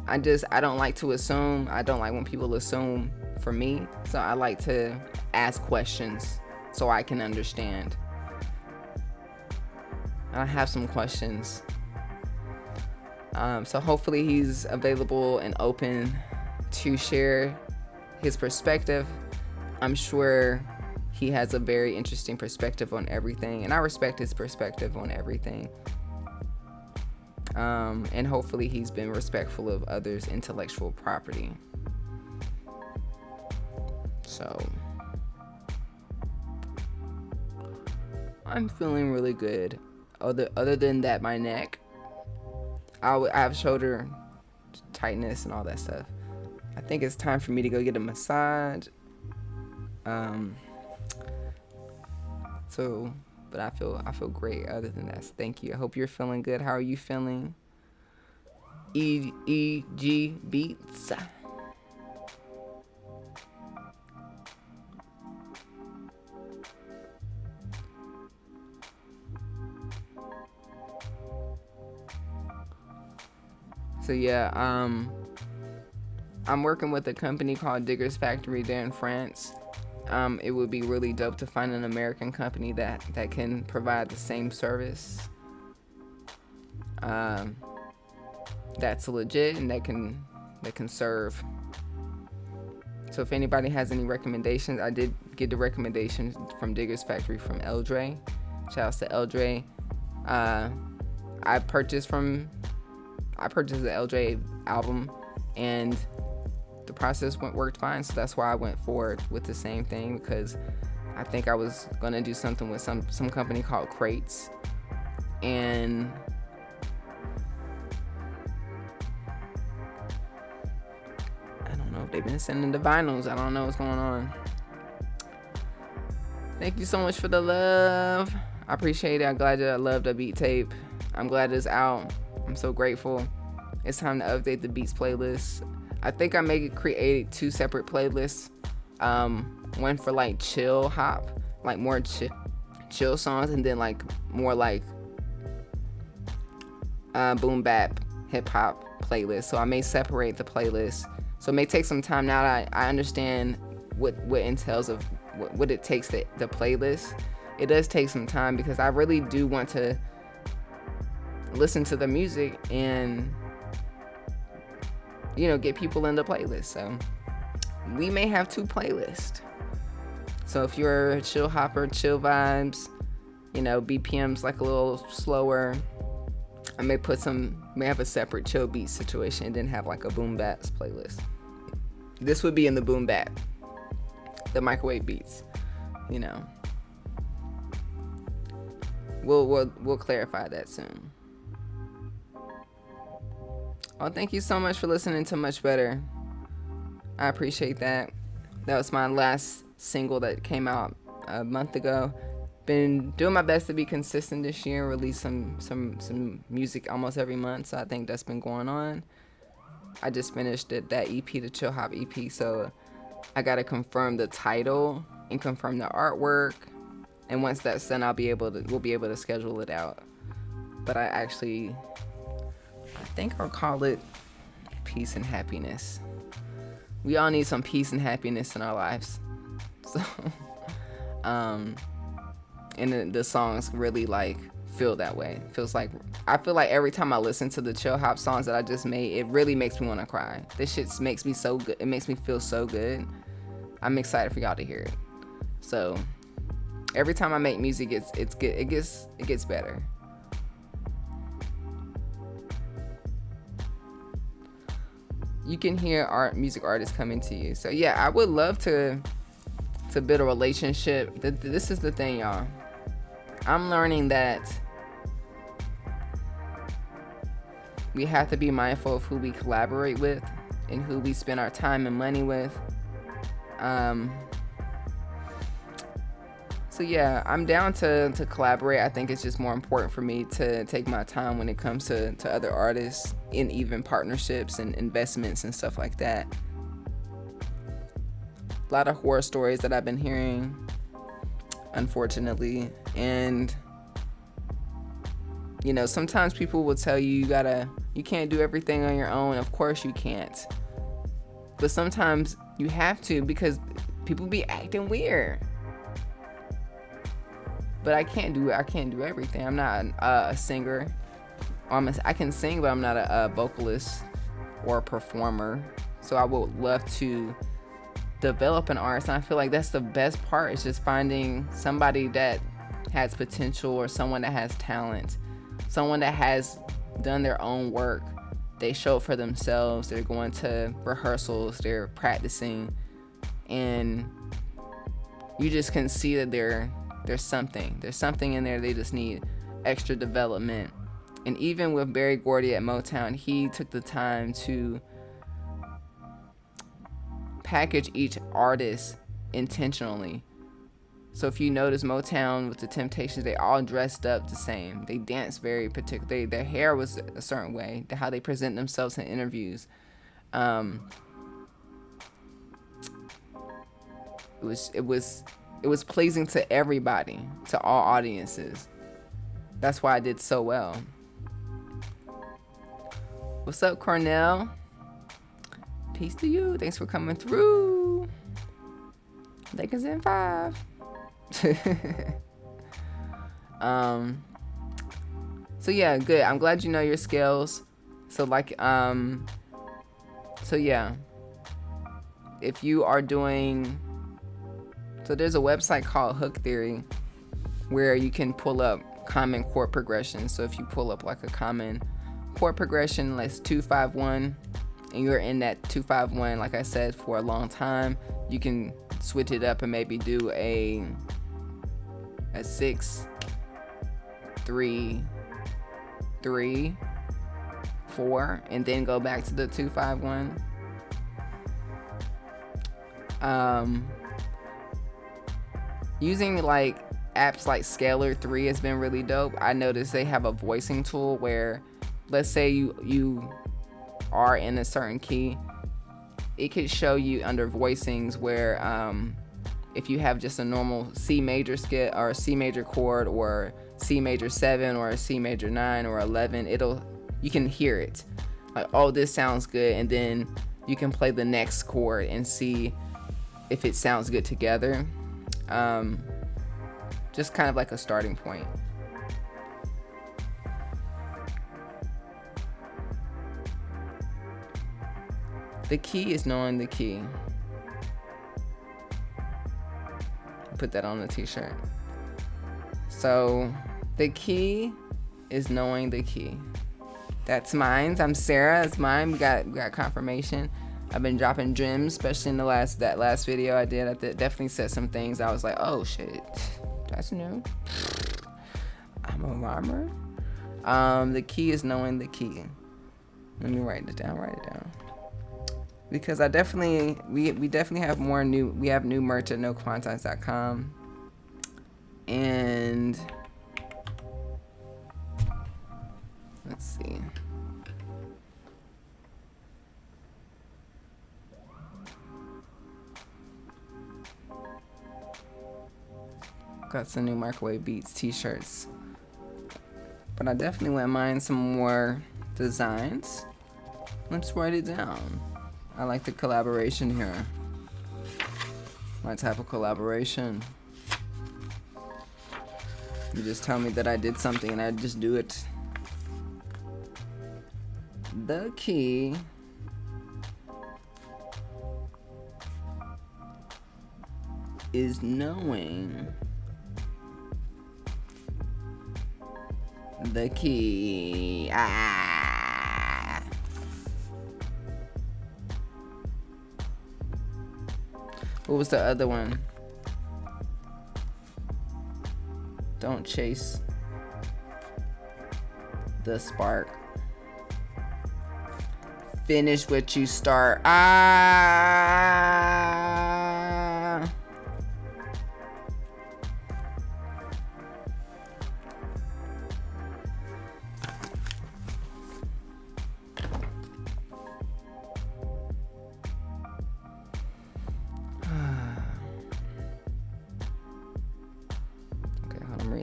I don't like to assume. I don't like when people assume for me. So I like to ask questions so I can understand. I have some questions. So hopefully he's available and open to share his perspective. I'm sure he has a very interesting perspective on everything, and I respect his perspective on everything. And hopefully he's been respectful of others' intellectual property. So I'm feeling really good. Other than that, my neck, I have shoulder tightness and all that stuff. I think it's time for me to go get a massage. But I feel great. Other than that, thank you. I hope you're feeling good. How are you feeling? EG Beats. So yeah, I'm working with a company called Digger's Factory there in France. It would be really dope to find an American company that can provide the same service. That's legit and that can serve. So if anybody has any recommendations, I did get the recommendation from Digger's Factory from Eldre. Shouts to Eldre. I purchased the Eldre album, and the process worked fine, so that's why I went forward with the same thing, because I think I was gonna do something with some company called Crates, and I don't know if they've been sending the vinyls. I don't know what's going on. Thank you so much for the love. I appreciate it. I'm glad that I loved the beat tape. I'm glad it's out. I'm so grateful. It's time to update the beats playlist. I think I may create 2 separate playlists. One for like chill hop, like more chill songs, and then like more like boom bap hip hop playlist. So I may separate the playlist. So it may take some time now that I understand what entails of what it takes the playlist. It does take some time because I really do want to listen to the music and, you know, get people in the playlist. So we may have 2 playlists. So if you're a chill hopper, chill vibes, you know, BPM's like a little slower, I may have a separate chill beat situation and then have like a boom baps playlist. This would be in the boom bap, the microwave beats, you know. We'll clarify that soon. Oh, thank you so much for listening to Much Better. I appreciate that. That was my last single that came out a month ago. Been doing my best to be consistent this year, release some music almost every month, so I think that's been going on. I just finished that EP, the Chill Hop EP, so I gotta confirm the title and confirm the artwork, and once that's done, we'll be able to schedule it out. But I think I'll call it peace and happiness. We all need some peace and happiness in our lives. So, and the songs really like feel that way. I feel like every time I listen to the chill hop songs that I just made, it really makes me want to cry. This shit makes me so good. It makes me feel so good. I'm excited for y'all to hear it. So every time I make music, it's good. It gets better. You can hear music artists coming to you. So yeah, I would love to build a relationship. This is the thing, y'all. I'm learning that we have to be mindful of who we collaborate with and who we spend our time and money with. So yeah, I'm down to collaborate. I think it's just more important for me to take my time when it comes to other artists, in even partnerships and investments and stuff like that. A lot of horror stories that I've been hearing, unfortunately. And you know, sometimes people will tell you you can't do everything on your own. Of course you can't. But sometimes you have to, because people be acting weird. But I can't do everything. I'm not a singer. I can sing, but I'm not a vocalist or a performer. So I would love to develop an artist. And I feel like that's the best part, is just finding somebody that has potential, or someone that has talent, someone that has done their own work. They show it for themselves. They're going to rehearsals. They're practicing. And you just can see that there's something in there. They just need extra development. And even with Berry Gordy at Motown, he took the time to package each artist intentionally. So if you notice, Motown with the Temptations, they all dressed up the same. They danced very particular. Their hair was a certain way, how they present themselves in interviews. It was pleasing to everybody, to all audiences. That's why I did so well. What's up, Cornell? Peace to you. Thanks for coming through. Lakers in 5. So yeah, good. I'm glad you know your skills. So yeah, if you are doing, so there's a website called Hook Theory where you can pull up common chord progressions. So if you pull up like a common chord progression, like 2-5-1, and you're in that 2-5-1, like I said, for a long time, you can switch it up and maybe do a 6-3-3-4, and then go back to the 2-5-1. Using like apps like Scalar 3 has been really dope. I noticed they have a voicing tool where, let's say you are in a certain key, it could show you under voicings where if you have just a normal C major scale or a C major chord, or C major 7 or a C major 9 or 11, you can hear it like, oh, this sounds good, and then you can play the next chord and see if it sounds good together. Just kind of like a starting point. The key is knowing the key. Put that on the t-shirt. So the key is knowing the key. That's mine. I'm Sarah. It's mine. We got confirmation. I've been dropping gems, especially in that last video I did. I definitely said some things. I was like, oh shit, that's new. I'm a rhymer. The key is knowing the key. Let me write it down. Because we definitely have we have new merch at noquantize.com. And let's see. Got some new Microwave Beats t-shirts. But I definitely wouldn't mind some more designs. Let's write it down. I like the collaboration here. My type of collaboration. You just tell me that I did something and I just do it. The key is knowing the key. What was the other one? Don't chase the spark. Finish what you start.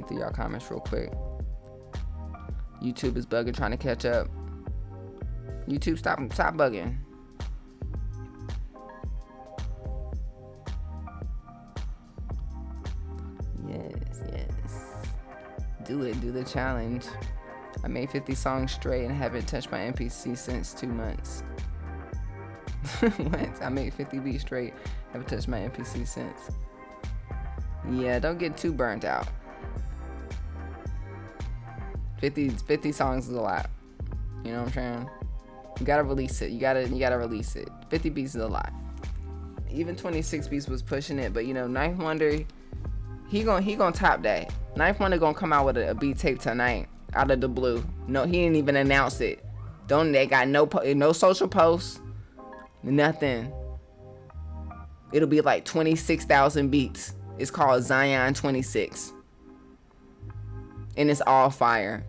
Through y'all comments real quick. YouTube is bugging, trying to catch up. YouTube, stop bugging. Yes. Do it, do the challenge. I made 50 songs straight and haven't touched my MPC since 2 months. What? I made 50 beats straight, haven't touched my MPC since. Yeah, don't get too burnt out. 50 songs is a lot. You know what I'm saying? You gotta release it. You gotta release it. 50 beats is a lot. Even 26 beats was pushing it, but you know, Ninth Wonder, he gonna top that. Ninth Wonder gonna come out with a beat tape tonight out of the blue. No, he didn't even announce it. They got no social posts, nothing. It'll be like 26,000 beats. It's called Zion 26, and it's all fire.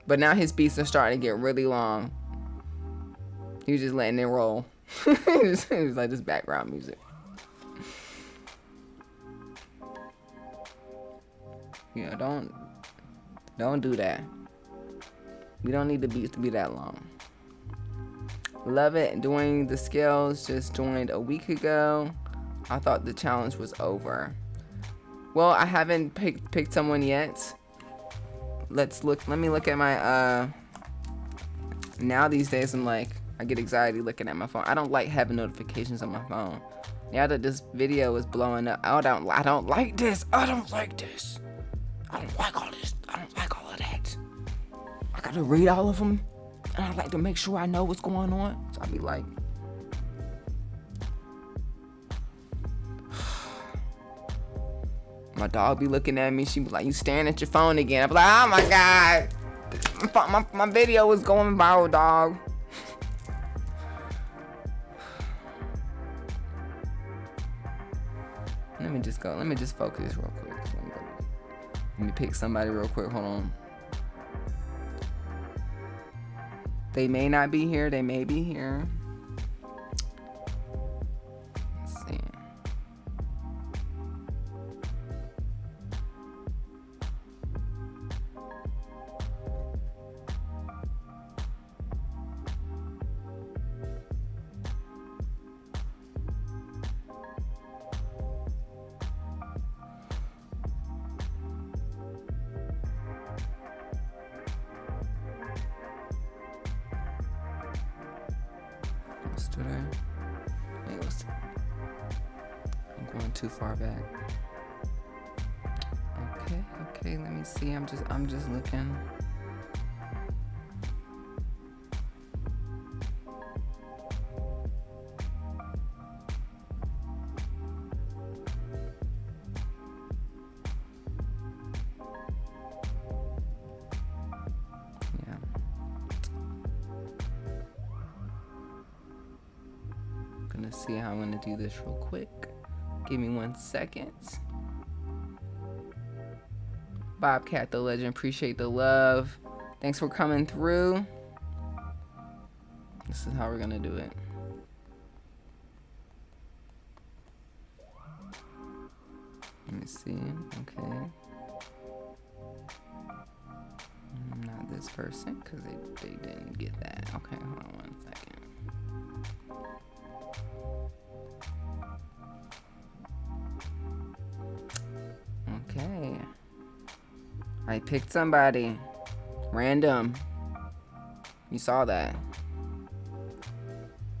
But now his beats are starting to get really long. He was just letting it roll. It was like this background music. Yeah, don't do that. We don't need the beats to be that long. Love it. Doing the scales, just joined a week ago. I thought the challenge was over. Well, I haven't picked someone yet. Let me look at my now these days I get anxiety looking at my phone. I don't like having notifications on my phone. Now that this video is blowing up, I don't like this. I don't like this. I don't like all this. I don't like all of that. I gotta read all of them, and I like to make sure I know what's going on. So I be like, my dog be looking at me. She be like, "You staring at your phone again?" I be like, "Oh my god, my video was going viral, dog." Let me just focus real quick. Let me pick somebody real quick. Hold on. They may not be here. They may be here. Let's see. Today. Hey, I'm going too far back. Okay, let me see. I'm just looking. Gonna see how I'm gonna do this real quick. Give me 1 second. Bobcat the legend, appreciate the love. Thanks for coming through. This is how we're gonna do it. Let me see. Okay. Not this this person because they didn't get that. Okay, hold on 1 second. Okay. I picked somebody. Random. You saw that.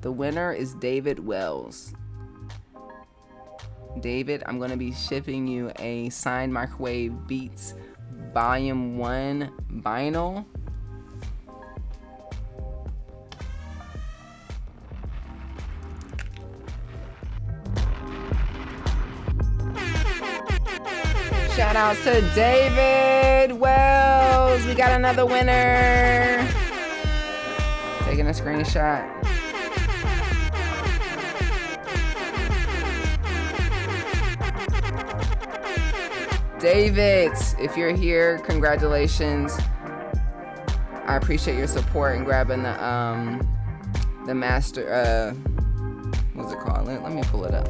The winner is David Wells. David, I'm going to be shipping you a signed Microwave Beats Volume 1 vinyl. Shout out to David Wells. We got another winner. Taking a screenshot. David, if you're here, congratulations. I appreciate your support and grabbing the master, what's it called? Let me pull it up.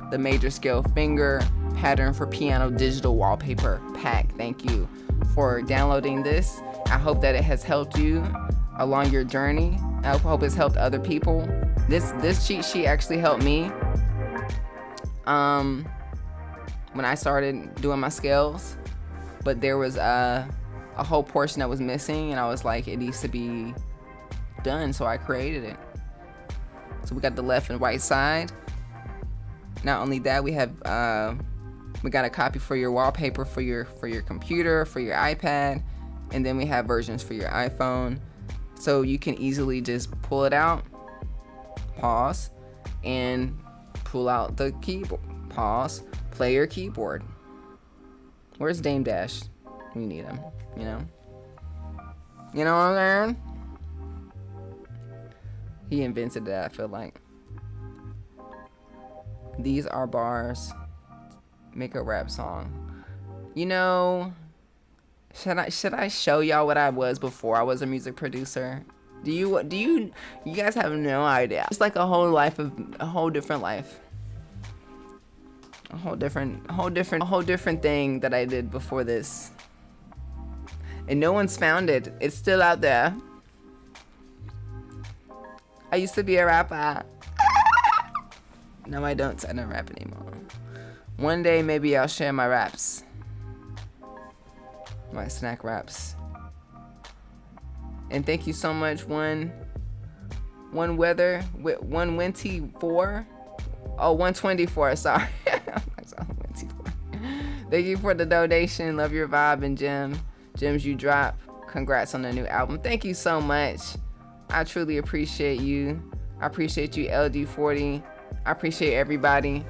The major scale finger pattern for piano digital wallpaper pack. Thank you for downloading this. I hope that it has helped you along your journey. I hope it's helped other people. This cheat sheet actually helped me when I started doing my scales, but there was a whole portion that was missing, and I was like, it needs to be done, so I created it. So we got the left and right side. Not only that, we have we got a copy for your wallpaper for your computer, for your iPad, and then we have versions for your iPhone. So you can easily just pull it out, pause, and pull out the keyboard. Pause, play your keyboard. Where's Dame Dash? We need him, you know? You know what I'm saying? He invented that, I feel like. These are bars. Make a rap song. You know, should I show y'all what I was before I was a music producer? You guys have no idea. It's like a whole different life. A whole different thing that I did before this. And no one's found it. It's still out there. I used to be a rapper. No, I don't rap anymore. One day, maybe I'll share my raps. My snack raps. And thank you so much, one weather, 124. Oh, 124, sorry. 124. Thank you for the donation. Love your vibe and gems you drop. Congrats on the new album. Thank you so much. I truly appreciate you. I appreciate you, LD40. I appreciate everybody.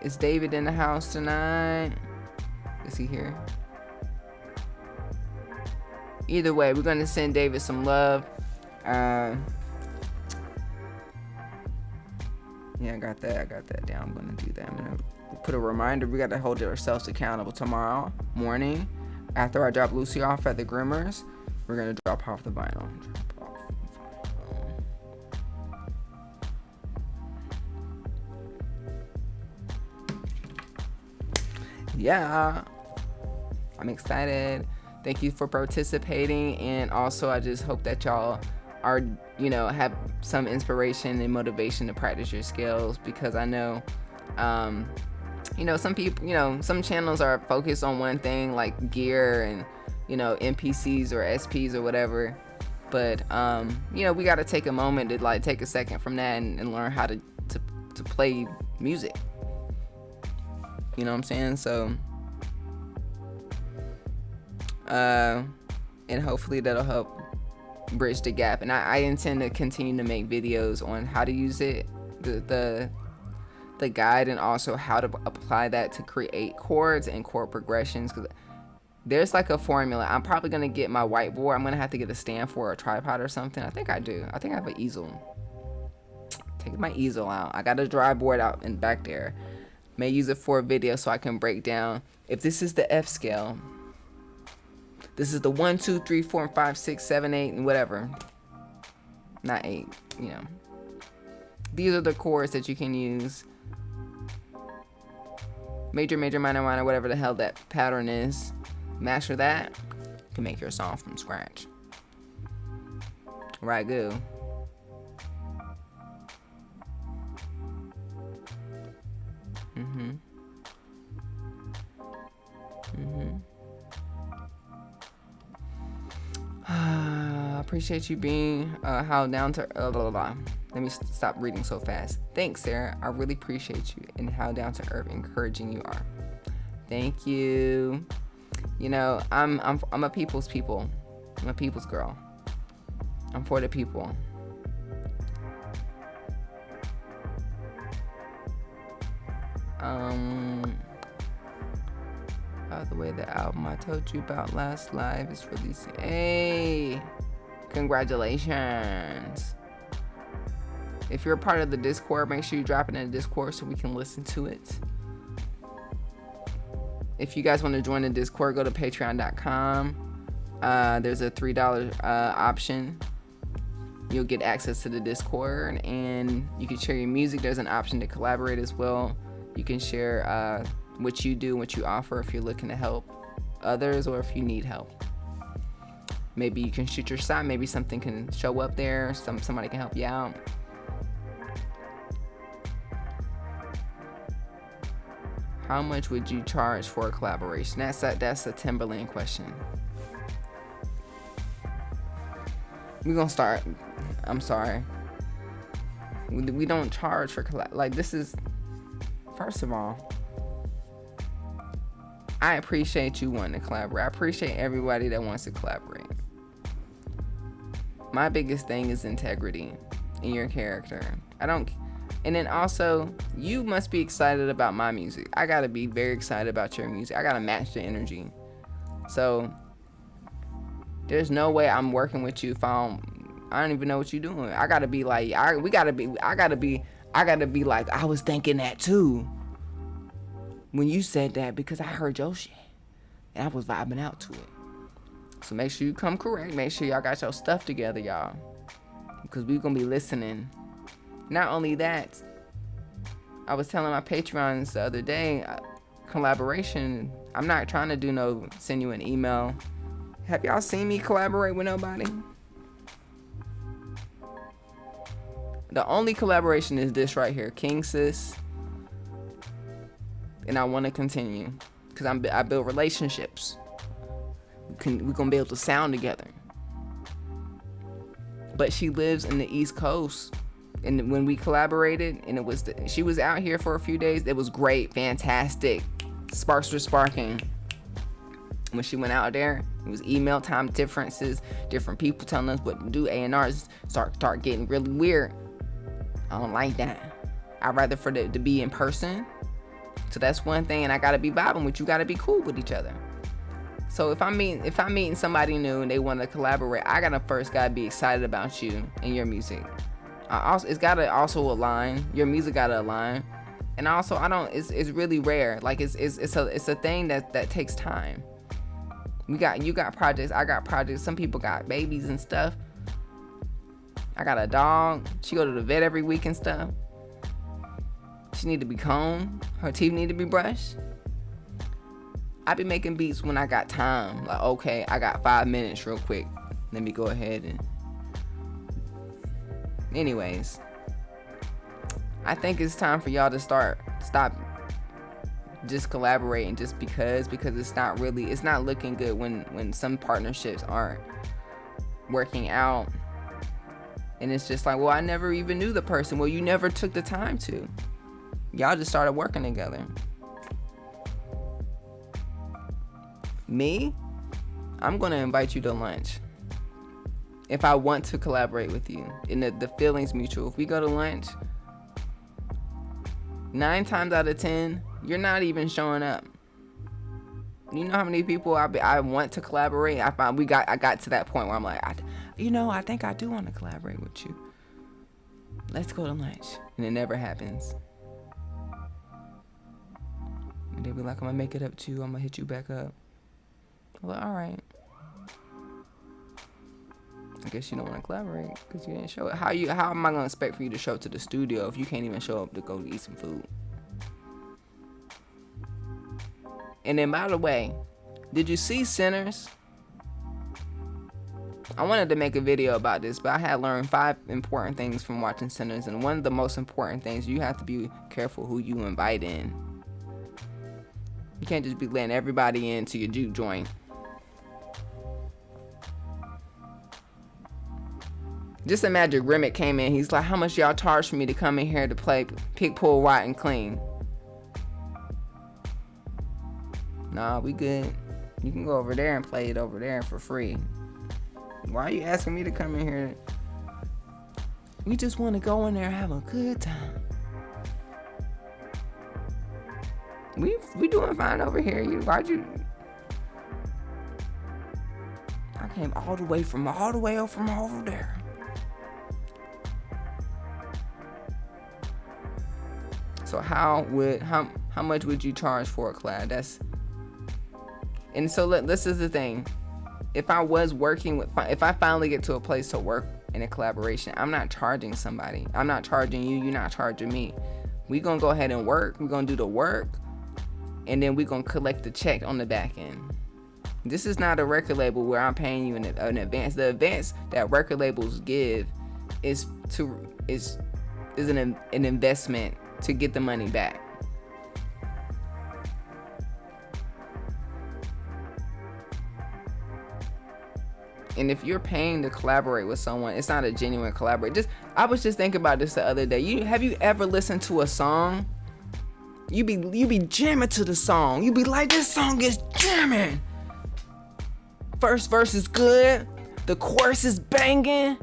Is David in the house tonight? Is he here? Either way, we're gonna send David some love. Yeah, I got that down. I'm gonna do that. I'm gonna put a reminder. We gotta hold ourselves accountable tomorrow morning. After I drop Lucy off at the Groomers, we're gonna drop off the vinyl. Yeah, I'm excited. Thank you for participating, and also I just hope that y'all are, have some inspiration and motivation to practice your skills, because I know, some people, some channels are focused on one thing, like gear and, NPCs or SPs or whatever, but we got to take a moment to take a second from that and learn how to play music. You know what I'm saying? So, and hopefully that'll help bridge the gap. And I intend to continue to make videos on how to use it, the guide, and also how to apply that to create chords and chord progressions. Because there's like a formula. I'm probably gonna get my whiteboard. I'm gonna have to get a stand for a tripod or something. I think I do. I think I have an easel. Take my easel out. I got a dry board out and back there. May use it for a video so I can break down. If this is the F scale, this is the 1, 2, 3, 4, 5, 6, 7, 8, and whatever. not 8, you know. These are the chords that you can use. Major, major, minor, minor, whatever the hell that pattern is. Master that, you can make your song from scratch. Right, good. Appreciate you being how down to let me stop reading so fast. Thanks, Sarah. I really appreciate you and how down to earth encouraging you are. Thank you. You know, I'm a people's people. I'm a people's girl. I'm for the people. By the way, the album I told you about last live is releasing. Hey, congratulations. If you're a part of the Discord, make sure you drop it in the Discord so we can listen to it. If you guys want to join the Discord, go to patreon.com. There's a $3 option. You'll get access to the Discord and you can share your music. There's an option to collaborate as well. You can share what you do, what you offer if you're looking to help others or if you need help. Maybe you can shoot your shot. Maybe something can show up there. Somebody can help you out. How much would you charge for a collaboration? That's a Timbaland question. We're gonna start. I'm sorry. We don't charge for like this is. First of all, I appreciate you wanting to collaborate. I appreciate everybody that wants to collaborate. My biggest thing is integrity in your character. And then also, you must be excited about my music. I gotta be very excited about your music. I gotta match the energy. So there's no way I'm working with you if I don't even know what you're doing. I gotta be like, I gotta be like, I was thinking that too when you said that because I heard your shit and I was vibing out to it. So make sure you come correct. Make sure y'all got your stuff together, y'all, because we gonna be listening. Not only that, I was telling my Patreons the other day, collaboration, I'm not trying to send you an email. Have y'all seen me collaborate with nobody? The only collaboration is this right here, King Sis. And I want to continue because I build relationships. We're gonna be able to sound together. But she lives in the East Coast, and when we collaborated, and she was out here for a few days. It was great, fantastic. Sparks were sparking. When she went out there, it was email time differences, different people telling us what to do. A&Rs start getting really weird. I don't like that. I'd rather for it to be in person. So that's one thing, and I gotta be vibing with you. Gotta be cool with each other. So if I'm meeting somebody new and they want to collaborate, I gotta be excited about you and your music. It's gotta also align. Your music gotta align, and also it's really rare. Like it's a thing that takes time. You got projects. I got projects. Some people got babies and stuff. I got a dog. She go to the vet every week and stuff. She need to be combed. Her teeth need to be brushed. I be making beats when I got time. Like, okay, I got 5 minutes real quick. Let me go ahead and... Anyways. I think it's time for y'all to stop just collaborating just because it's not looking good when some partnerships aren't working out. And it's just like, well, I never even knew the person. Well, you never took the time to. Y'all just started working together. Me, I'm gonna invite you to lunch if I want to collaborate with you, and the feeling's mutual. If we go to lunch, 9 times out of 10, you're not even showing up. You know how many people I want to collaborate? I got to that point where I'm like, I think I do want to collaborate with you. Let's go to lunch, and it never happens. And they be like, I'm gonna make it up to you. I'm gonna hit you back up. I'm like, all right. I guess you don't want to collaborate because you didn't show it. How am I gonna expect for you to show up to the studio if you can't even show up to go eat some food? And then, by the way, did you see Sinners? I wanted to make a video about this, but I had learned 5 important things from watching Sinners, and one of the most important things, you have to be careful who you invite in. You can't just be letting everybody into your juke joint. Just imagine Remick came in, he's like, how much y'all charge for me to come in here to play pick, pull, white, and clean? Nah, we good. You can go over there and play it over there for free. Why are you asking me to come in here? We just want to go in there and have a good time. We doing fine over here. Why'd you? I came all the way from over there. So how much would you charge for a collab? And so this is the thing. If I was working with, if I finally get to a place to work in a collaboration, I'm not charging somebody. I'm not charging you. You're not charging me. We gonna go ahead and work. We're gonna do the work, and then we gonna collect the check on the back end. This is not a record label where I'm paying you in advance. The advance that record labels give is an investment to get the money back. And if you're paying to collaborate with someone, it's not a genuine collaboration. I was just thinking about this the other day. Have you ever listened to a song? You be jamming to the song. You be like, this song is jamming. First verse is good. The chorus is banging.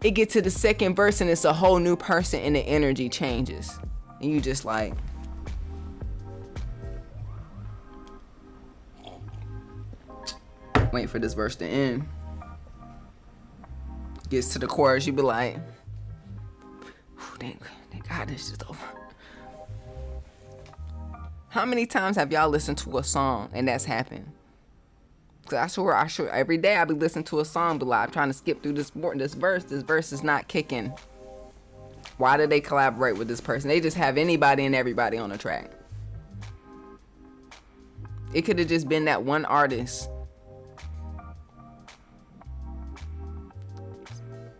It get to the second verse and it's a whole new person and the energy changes. And you just like, wait for this verse to end. Gets to the chorus, you be like, thank God this is over. How many times have y'all listened to a song and that's happened? Cause I swear, every day I be listening to a song, but like, I'm trying to skip through this verse. This verse is not kicking. Why did they collaborate with this person? They just have anybody and everybody on the track. It could have just been that one artist.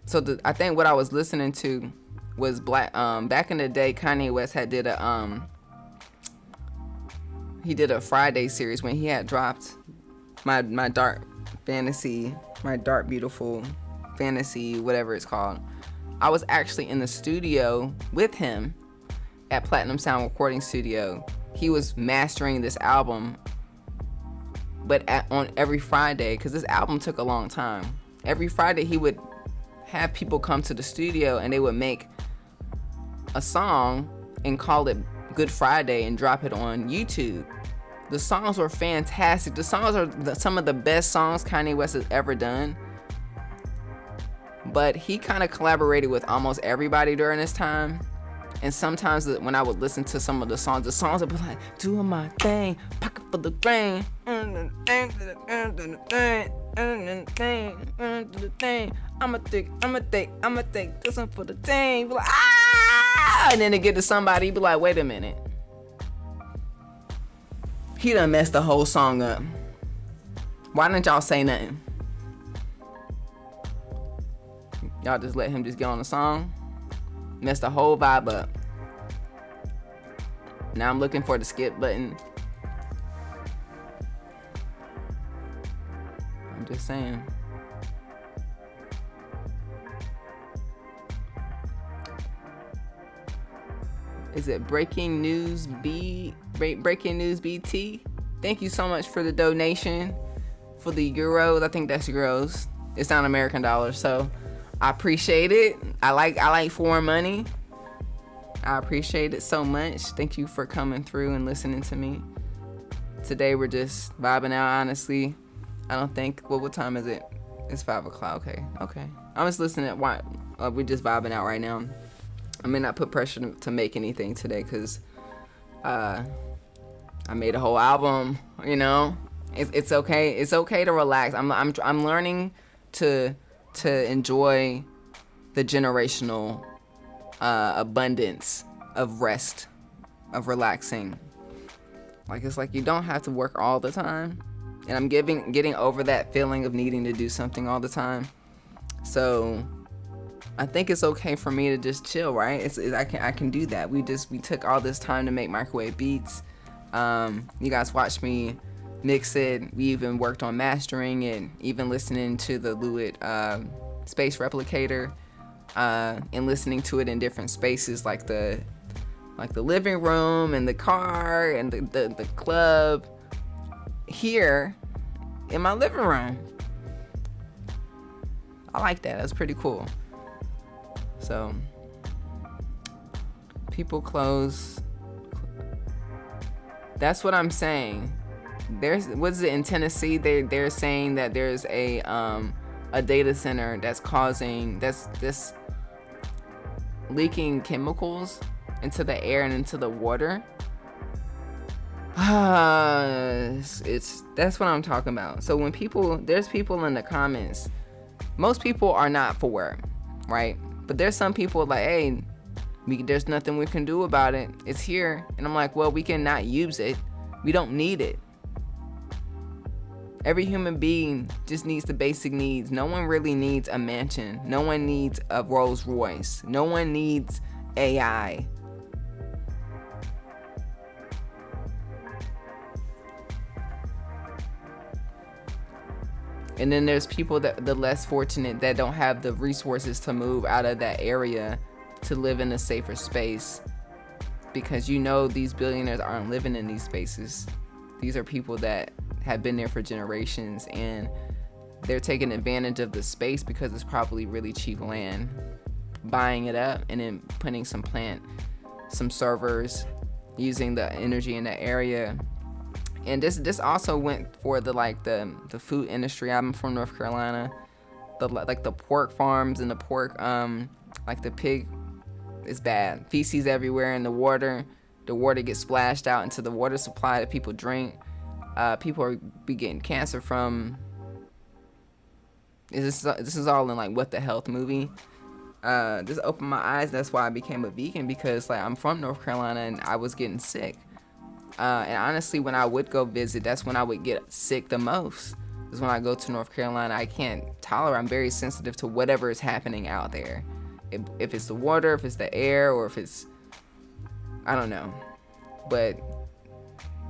So I think what I was listening to was back in the day, Kanye West did a Friday series when he had dropped my dark beautiful fantasy, whatever it's called. I was actually in the studio with him at Platinum Sound Recording Studio. He was mastering this album, but on every Friday, because this album took a long time, every Friday he would have people come to the studio and they would make a song and call it Good Friday and drop it on YouTube. The songs were fantastic. The songs are some of the best songs Kanye West has ever done. But he kind of collaborated with almost everybody during this time. And sometimes when I would listen to some of the songs would be like, doing my thing, pocket for the rain, I'ma take this one for the thing. Be like, ah! And then it get to somebody, be like, wait a minute. He done messed the whole song up. Why didn't y'all say nothing? Y'all just let him just get on the song. Messed the whole vibe up. Now I'm looking for the skip button. I'm just saying. Is it Breaking News Breaking News BT? Thank you so much for the donation. For the euros, I think that's euros. It's not American dollars, so I appreciate it. I like foreign money. I appreciate it so much. Thank you for coming through and listening to me. Today we're just vibing out, honestly. I don't think, what time is it? It's 5 o'clock, okay. I'm just listening at what, we're just vibing out right now. I may not put pressure to make anything today because I made a whole album, you know. It's okay. It's okay to relax. I'm learning to to enjoy the generational abundance of rest, of relaxing. Like, it's like you don't have to work all the time, and I'm getting over that feeling of needing to do something all the time. So I think it's okay for me to just chill, right? I can do that. We took all this time to make microwave beats. You guys watched me mix it. We even worked on mastering it, even listening to the Lewitt space replicator, and listening to it in different spaces, like the living room and the car and the club, here in my living room. I like that. That's pretty cool. So people close. That's what I'm saying. What's it in Tennessee? They're saying that there's a data center that's leaking chemicals into the air and into the water. That's what I'm talking about. So when there's people in the comments, most people are not for it, right? But there's some people like, hey, there's nothing we can do about it. It's here. And I'm like, well, we cannot use it. We don't need it. Every human being just needs the basic needs. No one really needs a mansion. No one needs a Rolls Royce. No one needs AI. And then there's people the less fortunate that don't have the resources to move out of that area to live in a safer space, because these billionaires aren't living in these spaces. These are people that have been there for generations, and they're taking advantage of the space because it's probably really cheap land, buying it up and then putting some servers, using the energy in that area. And this also went for the food industry. I'm from North Carolina. The pork farms and the pork, the pig, is bad. Feces everywhere in the water. The water gets splashed out into the water supply that people drink. People are getting cancer from. This is all in What the Health movie. This opened my eyes. That's why I became a vegan, because I'm from North Carolina and I was getting sick. And honestly, when I would go visit, that's when I would get sick the most. Is when I go to North Carolina. I can't tolerate. I'm very sensitive to whatever is happening out there. If it's the water, if it's the air, or if it's, I don't know. But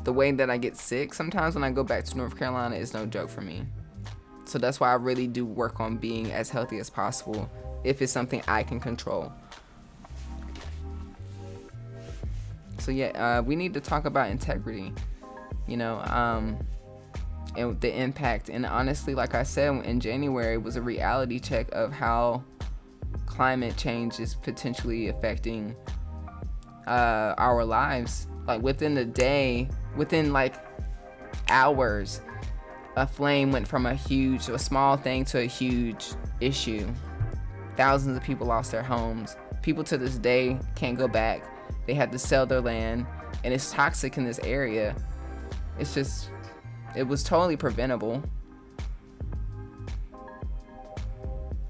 the way that I get sick sometimes when I go back to North Carolina is no joke for me. So that's why I really do work on being as healthy as possible if it's something I can control. So yeah, we need to talk about integrity, and the impact. And honestly, like I said, in January, it was a reality check of how climate change is potentially affecting our lives. Within the day, within hours, a flame went from a small thing to a huge issue. Thousands of people lost their homes. People to this day can't go back. They had to sell their land, and it's toxic in this area. It was totally preventable.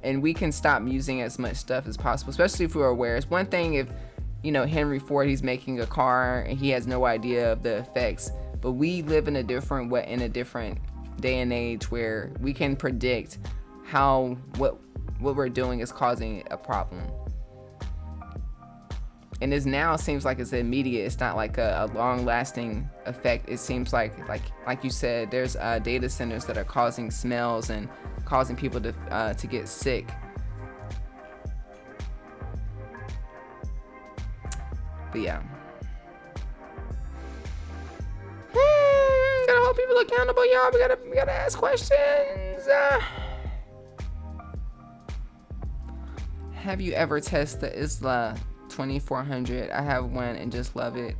And we can stop using as much stuff as possible, especially if we're aware. It's one thing if, Henry Ford, he's making a car and he has no idea of the effects. But we live in a different day and age where we can predict how what we're doing is causing a problem. And it now seems like it's immediate. It's not like a long-lasting effect. It seems like you said, there's data centers that are causing smells and causing people to get sick. But yeah, gotta hold people accountable, y'all. We gotta ask questions. Have you ever tested the Isla 2400? I have one and just love it.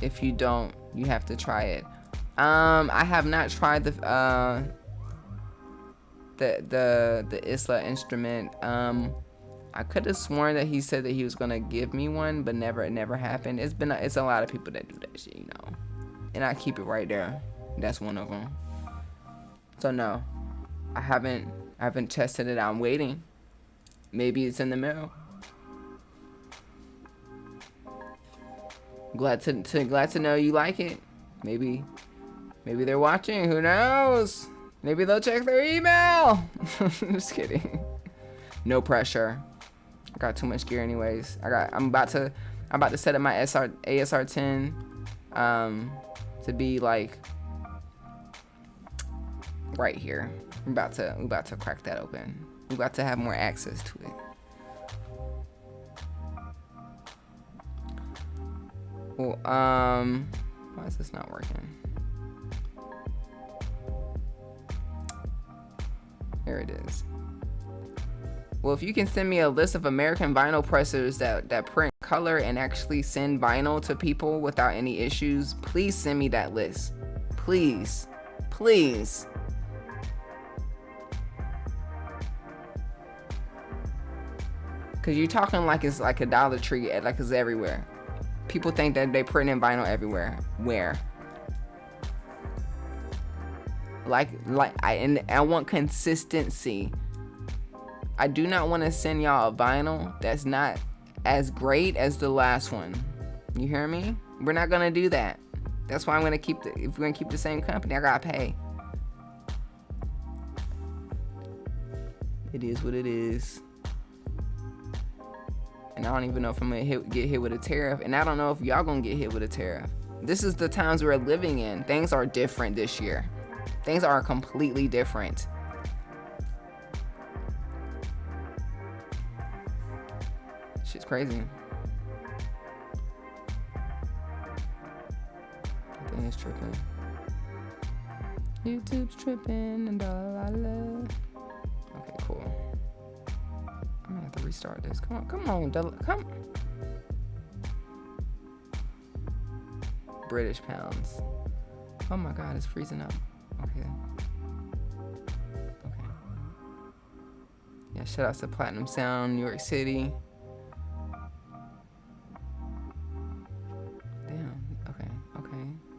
If you don't, you have to try it. I have not tried the Isla instrument. I could have sworn that he said that he was gonna give me one, but it never happened. It's a lot of people that do that shit, and I keep it right there. That's one of them. So no, I haven't I haven't tested it out. I'm waiting. Maybe it's in the mail. Glad to know you like it. Maybe they're watching. Who knows? Maybe they'll check their email. Just kidding. No pressure. I got too much gear anyways. I'm about to set up my ASR 10 to be like right here. We're about to crack that open. We're about to have more access to it. Well, why is this not working? Here it is. Well, if you can send me a list of American vinyl pressers that print color and actually send vinyl to people without any issues, please send me that list. Please. Please. Cause you're talking like it's like a Dollar Tree, like it's everywhere. People think that they print in vinyl everywhere. Where? I want consistency. I do not want to send y'all a vinyl that's not as great as the last one. You hear me? We're not gonna do that. That's why I'm gonna keep if we're gonna keep the same company, I gotta pay. It is what it is. And I don't even know if I'm gonna get hit with a tariff. And I don't know if y'all gonna get hit with a tariff. This is the times we're living in. Things are different this year. Things are completely different. Shit's crazy. I think it's tripping. YouTube's tripping and all I love. Okay, cool. I'm gonna have to restart this. Come on, come. British pounds. Oh my God, it's freezing up. Okay. Yeah, shout out to Platinum Sound, New York City. Damn. Okay.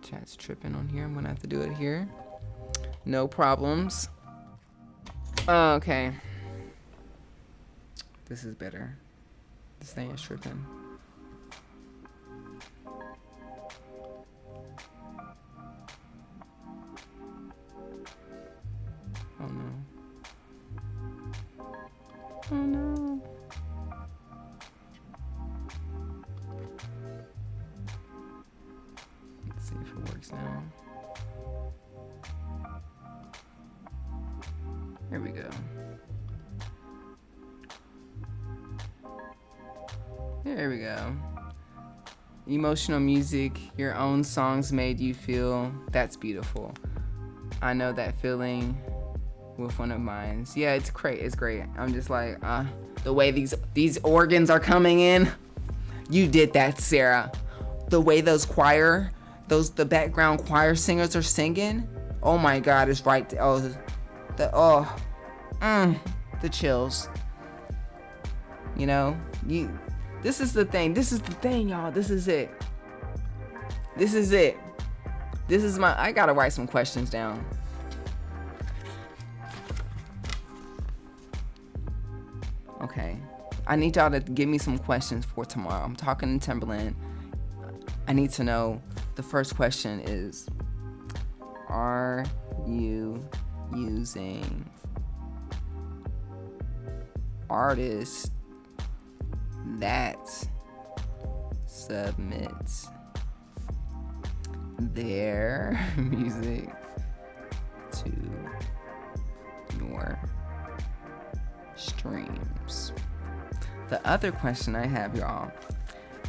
Chat's tripping on here. I'm gonna have to do it here. No problems. Okay. This is better. This thing is tripping. Oh no. Oh no. Let's see if it works now. Here we go. There we go. Emotional music, your own songs made you feel. That's beautiful. I know that feeling with one of mine. Yeah, it's great. It's great. I'm just like, the way these organs are coming in. You did that, Sarah. The way the background choir singers are singing. Oh my God, it's right. The chills. You know, This is the thing, y'all. This is it. I gotta write some questions down. Okay. I need y'all to give me some questions for tomorrow. I'm talking to Timbaland. I need to know, the first question is, are you using artists that submit their music to your streams? The other question I have, y'all,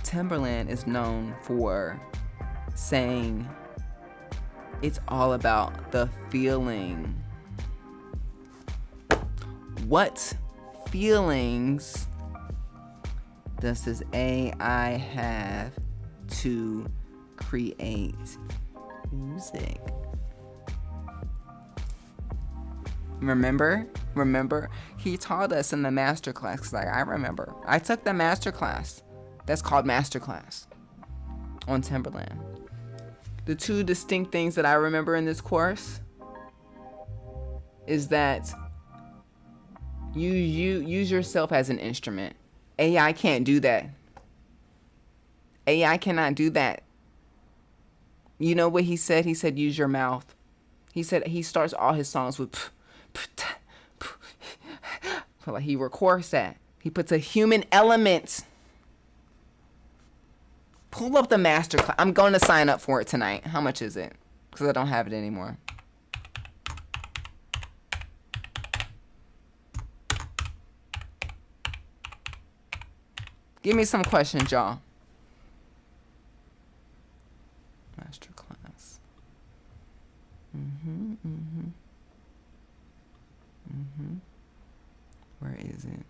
Timbaland is known for saying it's all about the feeling. What feelings does this AI have to create music? Remember? He taught us in the masterclass. Like, I remember. I took the masterclass. That's called masterclass on Timbaland. The two distinct things that I remember in this course is that Use yourself as an instrument. AI can't do that. AI cannot do that. You know what he said? He said, use your mouth. He said he starts all his songs with like he records that. He puts a human element. Pull up the master class. I'm going to sign up for it tonight. How much is it? Because I don't have it anymore. Give me some questions, y'all. Master class. Where is it?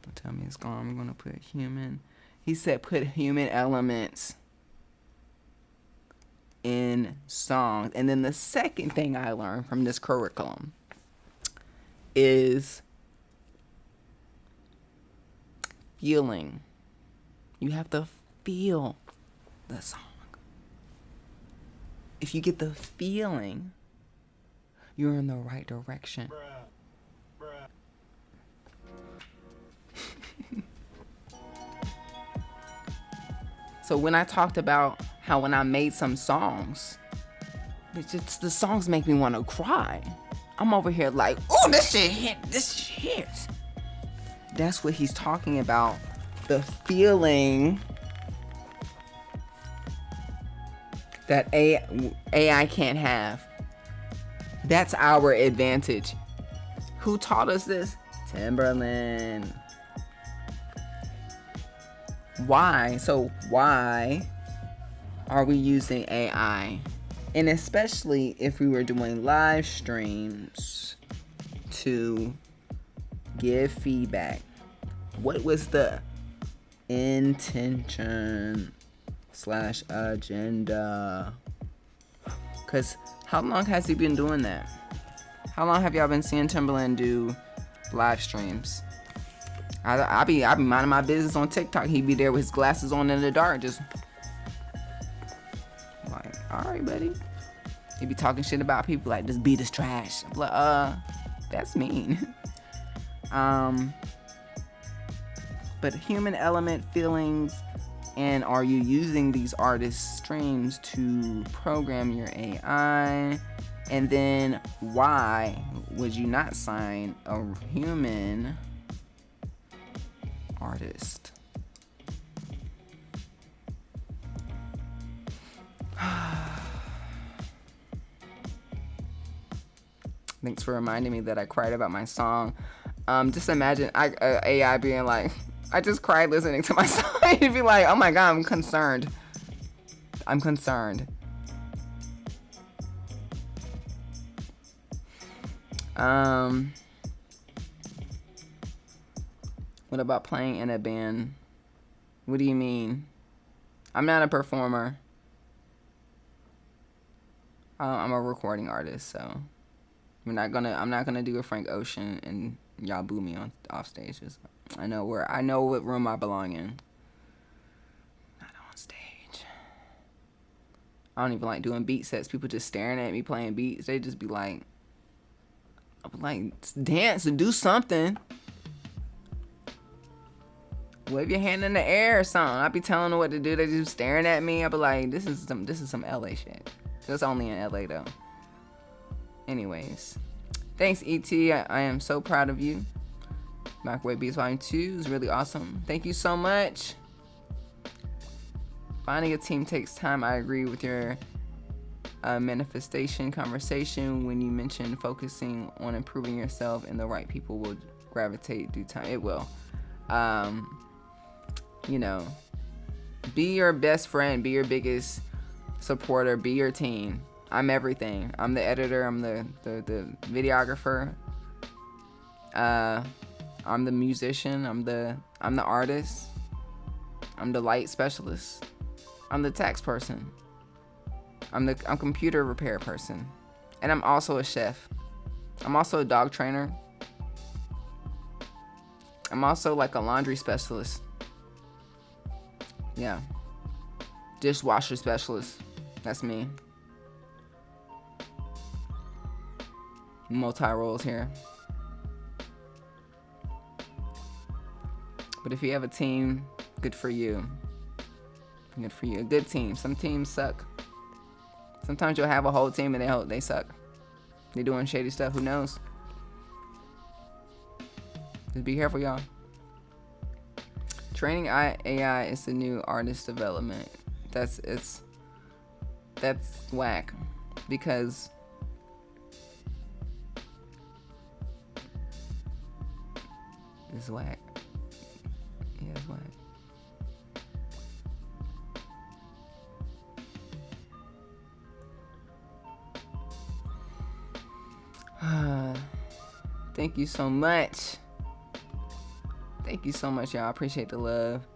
Don't tell me it's gone. I'm going to put human. He said put human elements in songs. And then the second thing I learned from this curriculum is feeling. You have to feel the song. If you get the feeling, you're in the right direction. So when I talked about how when I made some songs, the songs make me want to cry. I'm over here like, oh, this shit hit. This shit hits. That's what he's talking about. The feeling that AI can't have. That's our advantage. Who taught us this? Timbaland. Why? So why are we using AI? And especially if we were doing live streams to give feedback. What was the intention / agenda? Because how long has he been doing that? How long have y'all been seeing Timbaland do live streams? I be minding my business on TikTok. He'd be there with his glasses on in the dark, just like, all right, buddy. He'd be talking shit about people like, this beat is trash. I'm like, that's mean. But human element, feelings, and are you using these artist streams to program your AI? And then why would you not sign a human artist? Thanks for reminding me that I cried about my song. Just imagine AI being like, I just cried listening to my song. You'd be like, oh my God, I'm concerned. I'm concerned. What about playing in a band? What do you mean? I'm not a performer. I'm a recording artist, so I'm not gonna do a Frank Ocean and y'all boo me off stages. I know what room I belong in. Not on stage. I don't even like doing beat sets. People just staring at me playing beats. They just be like, dance and do something. Wave your hand in the air or something. I be telling them what to do. They just staring at me. I be like, this is some LA shit. It's only in LA though. Anyways, thanks ET. I am so proud of you. Microwave Beats Volume 2 is really awesome. Thank you so much. Finding a team takes time. I agree with your manifestation conversation when you mentioned focusing on improving yourself, and the right people will gravitate due time. It will. Be your best friend, be your biggest supporter, be your team. I'm everything. I'm the editor, I'm the videographer, I'm the musician, I'm the artist, I'm the light specialist, I'm the tax person, I'm computer repair person, and I'm also a chef. I'm also a dog trainer. I'm also like a laundry specialist. Yeah. Dishwasher specialist. That's me. Multi-roles here. But if you have a team, good for you. Good for you. A good team. Some teams suck. Sometimes you'll have a whole team and they suck. They're doing shady stuff. Who knows? Just be careful, y'all. Training AI is the new artist development. That's whack, because it's whack. Yeah, it's whack. Thank you so much. Thank you so much, y'all. I appreciate the love.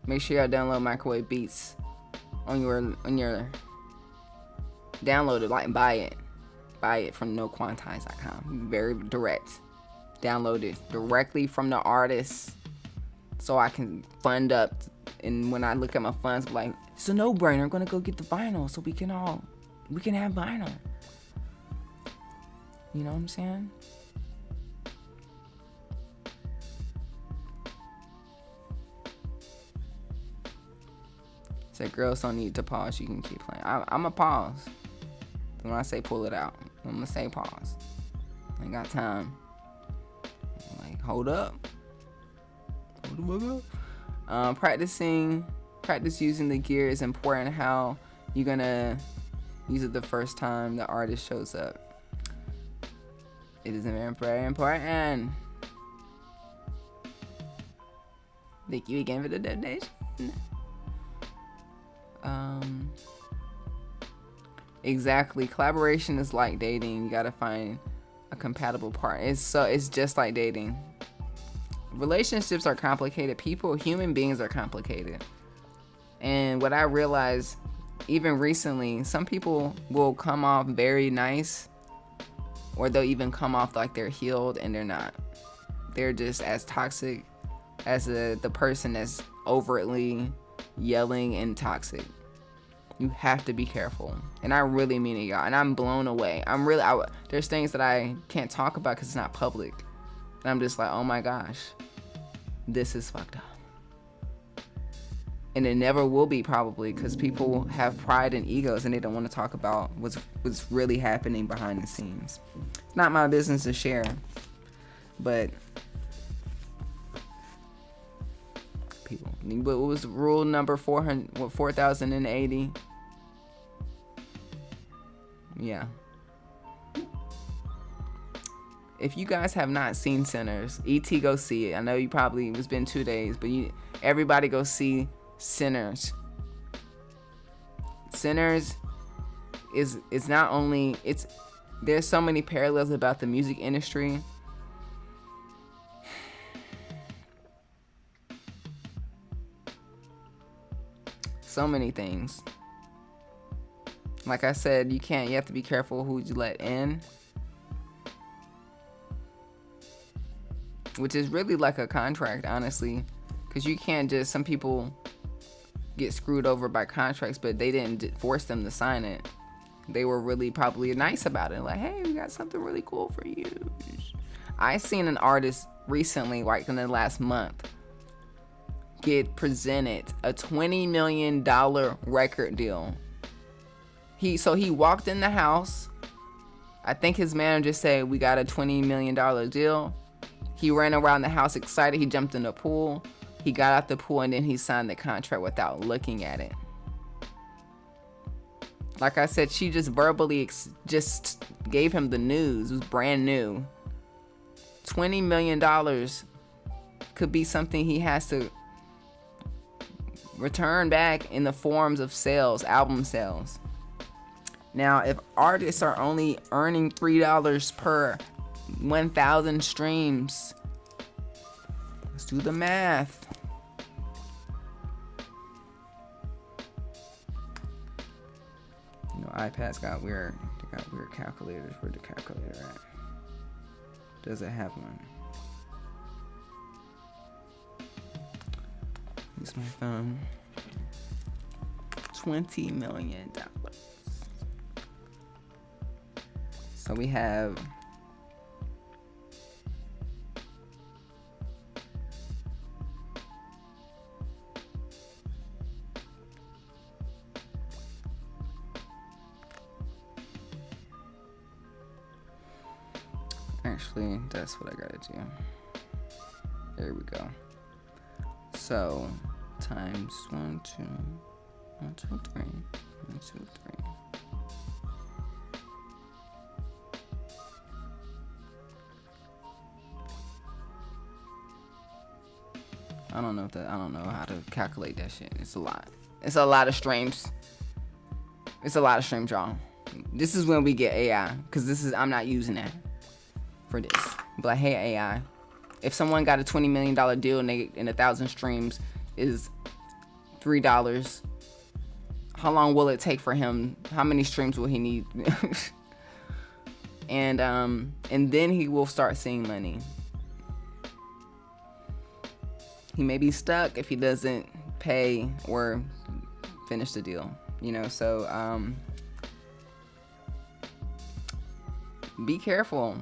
Make sure y'all download Microwave Beats on your download it, like buy it from noquantize.com. Very direct. Download it directly from the artist so I can fund up, and when I look at my funds, I'm like, it's a no-brainer. I'm gonna go get the vinyl so we can have vinyl. You know what I'm saying? Said girls don't need to pause. You can keep playing. I'm a pause. When I say pull it out, I'm gonna say pause. I ain't got time. I'm like, hold up. Practice using the gear is important. How you gonna use it the first time the artist shows up? It is very important. Thank you again for the donation. Exactly. Collaboration is like dating. You gotta find a compatible partner. It's just like dating. Relationships are complicated. Human beings are complicated. And what I realized, even recently, some people will come off very nice, or they'll even come off like they're healed, and they're not. They're just as toxic as the person that's overtly yelling and toxic. You have to be careful, and I really mean it, y'all. And I'm blown away. There's things that I can't talk about because it's not public, and I'm just like, oh my gosh, this is fucked up. And it never will be, probably, because people have pride and egos, and they don't want to talk about what's really happening behind the scenes. It's not my business to share, but people. What was rule number 4080? Yeah. If you guys have not seen Sinners, go see it. I know you probably, it's been 2 days, but everybody go see Sinners. Sinners is not only, there's so many parallels about the music industry. So many things. Like I said, you have to be careful who you let in. Which is really like a contract, honestly. Because you can't just, some people get screwed over by contracts, but they didn't force them to sign it. They were really probably nice about it. Like, hey, we got something really cool for you. I seen an artist recently, like in the last month, get presented a $20 million record deal. He walked in the house. I think his manager said, we got a $20 million deal. He ran around the house excited. He jumped in the pool. He got out the pool, and then he signed the contract without looking at it. Like I said, she just verbally just gave him the news. It was brand new. $20 million could be something he has to return back in the forms of sales, album sales. Now, if artists are only earning $3 per 1,000 streams, let's do the math. You know, iPads got weird. They got weird calculators. Where's the calculator at? Does it have one? Use my phone. $20 million. So we have Actually, that's what I gotta do. There we go. So times 1, 2, 1, 2, 3, 1, 2, 3. I don't know how to calculate that shit. It's a lot. It's a lot of streams. It's a lot of streams, y'all. This is when we get AI, because I'm not using that for this. But like, hey AI, if someone got a $20 million deal and 1,000 streams is $3, how long will it take for him? How many streams will he need? and then he will start seeing money. He may be stuck if he doesn't pay or finish the deal, so be careful,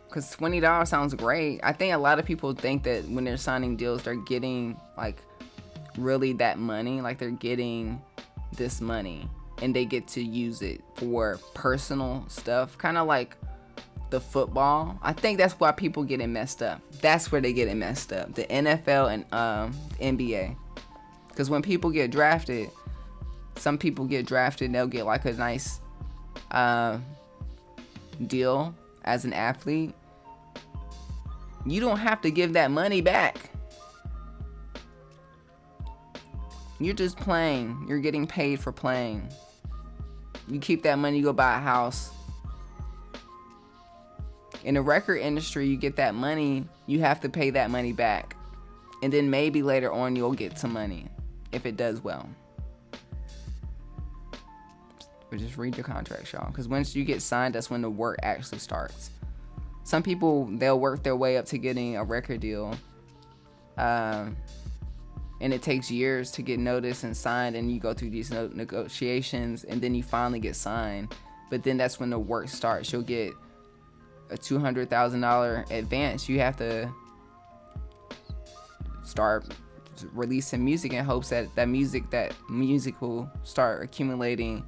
because $20 sounds great. I think a lot of people think that when they're signing deals, they're getting like really that money, like they're getting this money and they get to use it for personal stuff, kind of like the football. I think that's why people get it messed up. That's where they get it messed up. The NFL and NBA. Because when people get drafted, some people get drafted and they'll get like a nice deal as an athlete. You don't have to give that money back. You're just playing. You're getting paid for playing. You keep that money, you go buy a house. In the record industry, you get that money, you have to pay that money back. And then maybe later on you'll get some money if it does well. But just read your contracts, y'all. Because once you get signed, that's when the work actually starts. Some people, they'll work their way up to getting a record deal. And it takes years to get noticed and signed, and you go through these negotiations, and then you finally get signed. But then that's when the work starts. You'll get a $200,000 advance. You have to start releasing music in hopes that music will start accumulating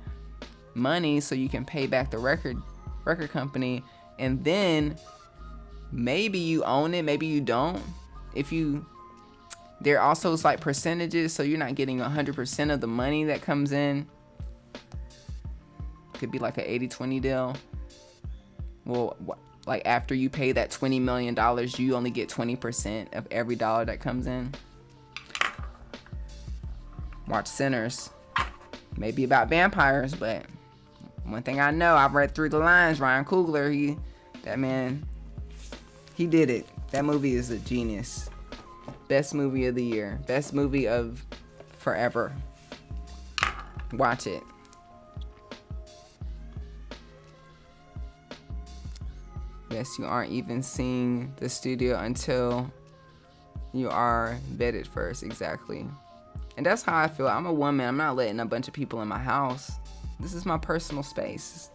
money so you can pay back the record company, and then maybe you own it, maybe you don't. There also is like percentages, so you're not getting 100% of the money that comes in. Could be like an 80-20 deal. Well, like after you pay that $20 million, you only get 20% of every dollar that comes in. Watch Sinners. Maybe about vampires, but one thing I know, I've read through the lines. Ryan Coogler, he did it. That movie is a genius. Best movie of the year. Best movie of forever. Watch it. Yes, you aren't even seeing the studio until you are vetted first. Exactly. And that's how I feel. I'm a woman. I'm not letting a bunch of people in my house. This is my personal space.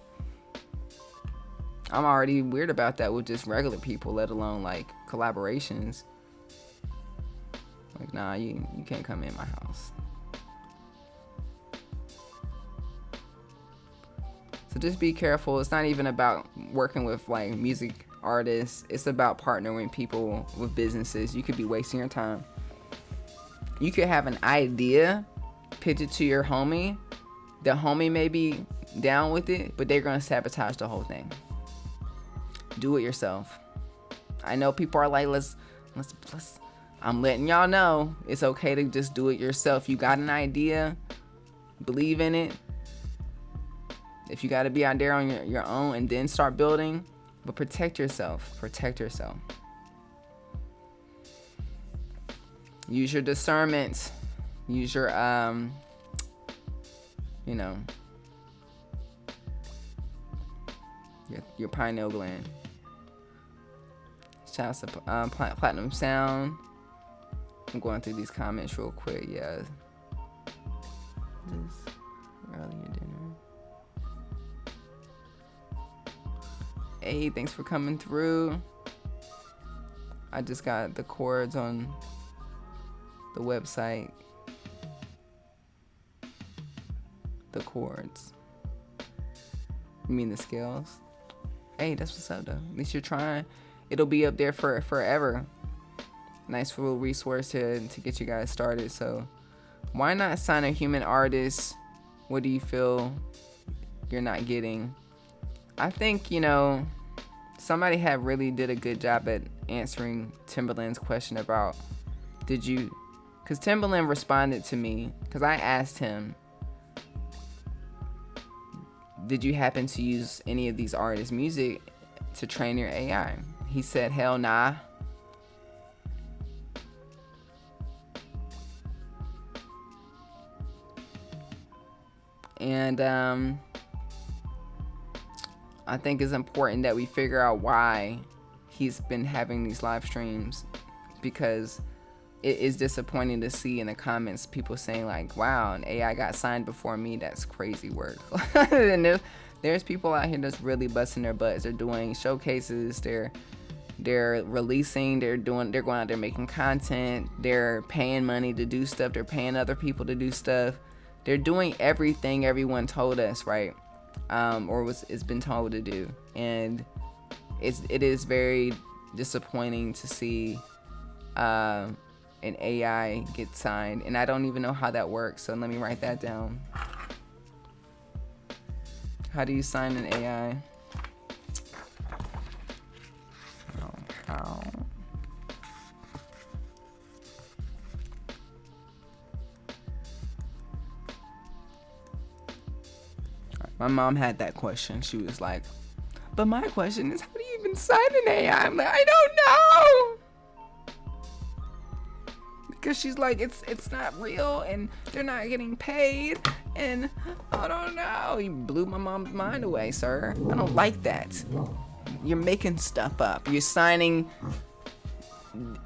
I'm already weird about that with just regular people, let alone like collaborations. Like, nah, you can't come in my house. So just be careful. It's not even about working with like music artists. It's about partnering people with businesses. You could be wasting your time. You could have an idea, pitch it to your homie. The homie may be down with it, but they're gonna sabotage the whole thing. Do it yourself. I know people are like, let's. I'm letting y'all know it's okay to just do it yourself. You got an idea, believe in it. If you got to be out there on your own and then start building, but protect yourself. Protect yourself. Use your discernment. Use your your pineal gland. Shout out to Platinum Sound. I'm going through these comments real quick. Yeah. Just earlier dinner. Hey, thanks for coming through. I just got the chords on the website. The chords. You mean the scales? hey, that's what's up though. At least you're trying. It'll be up there for forever. Nice little resource to get you guys started. So why not sign a human artist? What do you feel you're not getting? I think, somebody had really did a good job at answering Timbaland's question about because Timbaland responded to me, because I asked him, did you happen to use any of these artists' music to train your AI? He said, hell nah. And I think it's important that we figure out why he's been having these live streams, because it is disappointing to see in the comments people saying like, wow, an AI got signed before me. That's crazy work. And there's people out here that's really busting their butts. They're doing showcases, they're releasing, they're going out there making content, they're paying money to do stuff, they're paying other people to do stuff. They're doing everything everyone told us, right? It's been told to do. And it is very disappointing to see an AI get signed. And I don't even know how that works, so let me write that down. How do you sign an AI? How? My mom had that question. She was like, but my question is, how do you even sign an AI? I'm like, I don't know. Because she's like, it's not real and they're not getting paid. And I don't know. You blew my mom's mind away, sir. I don't like that. You're making stuff up. You're signing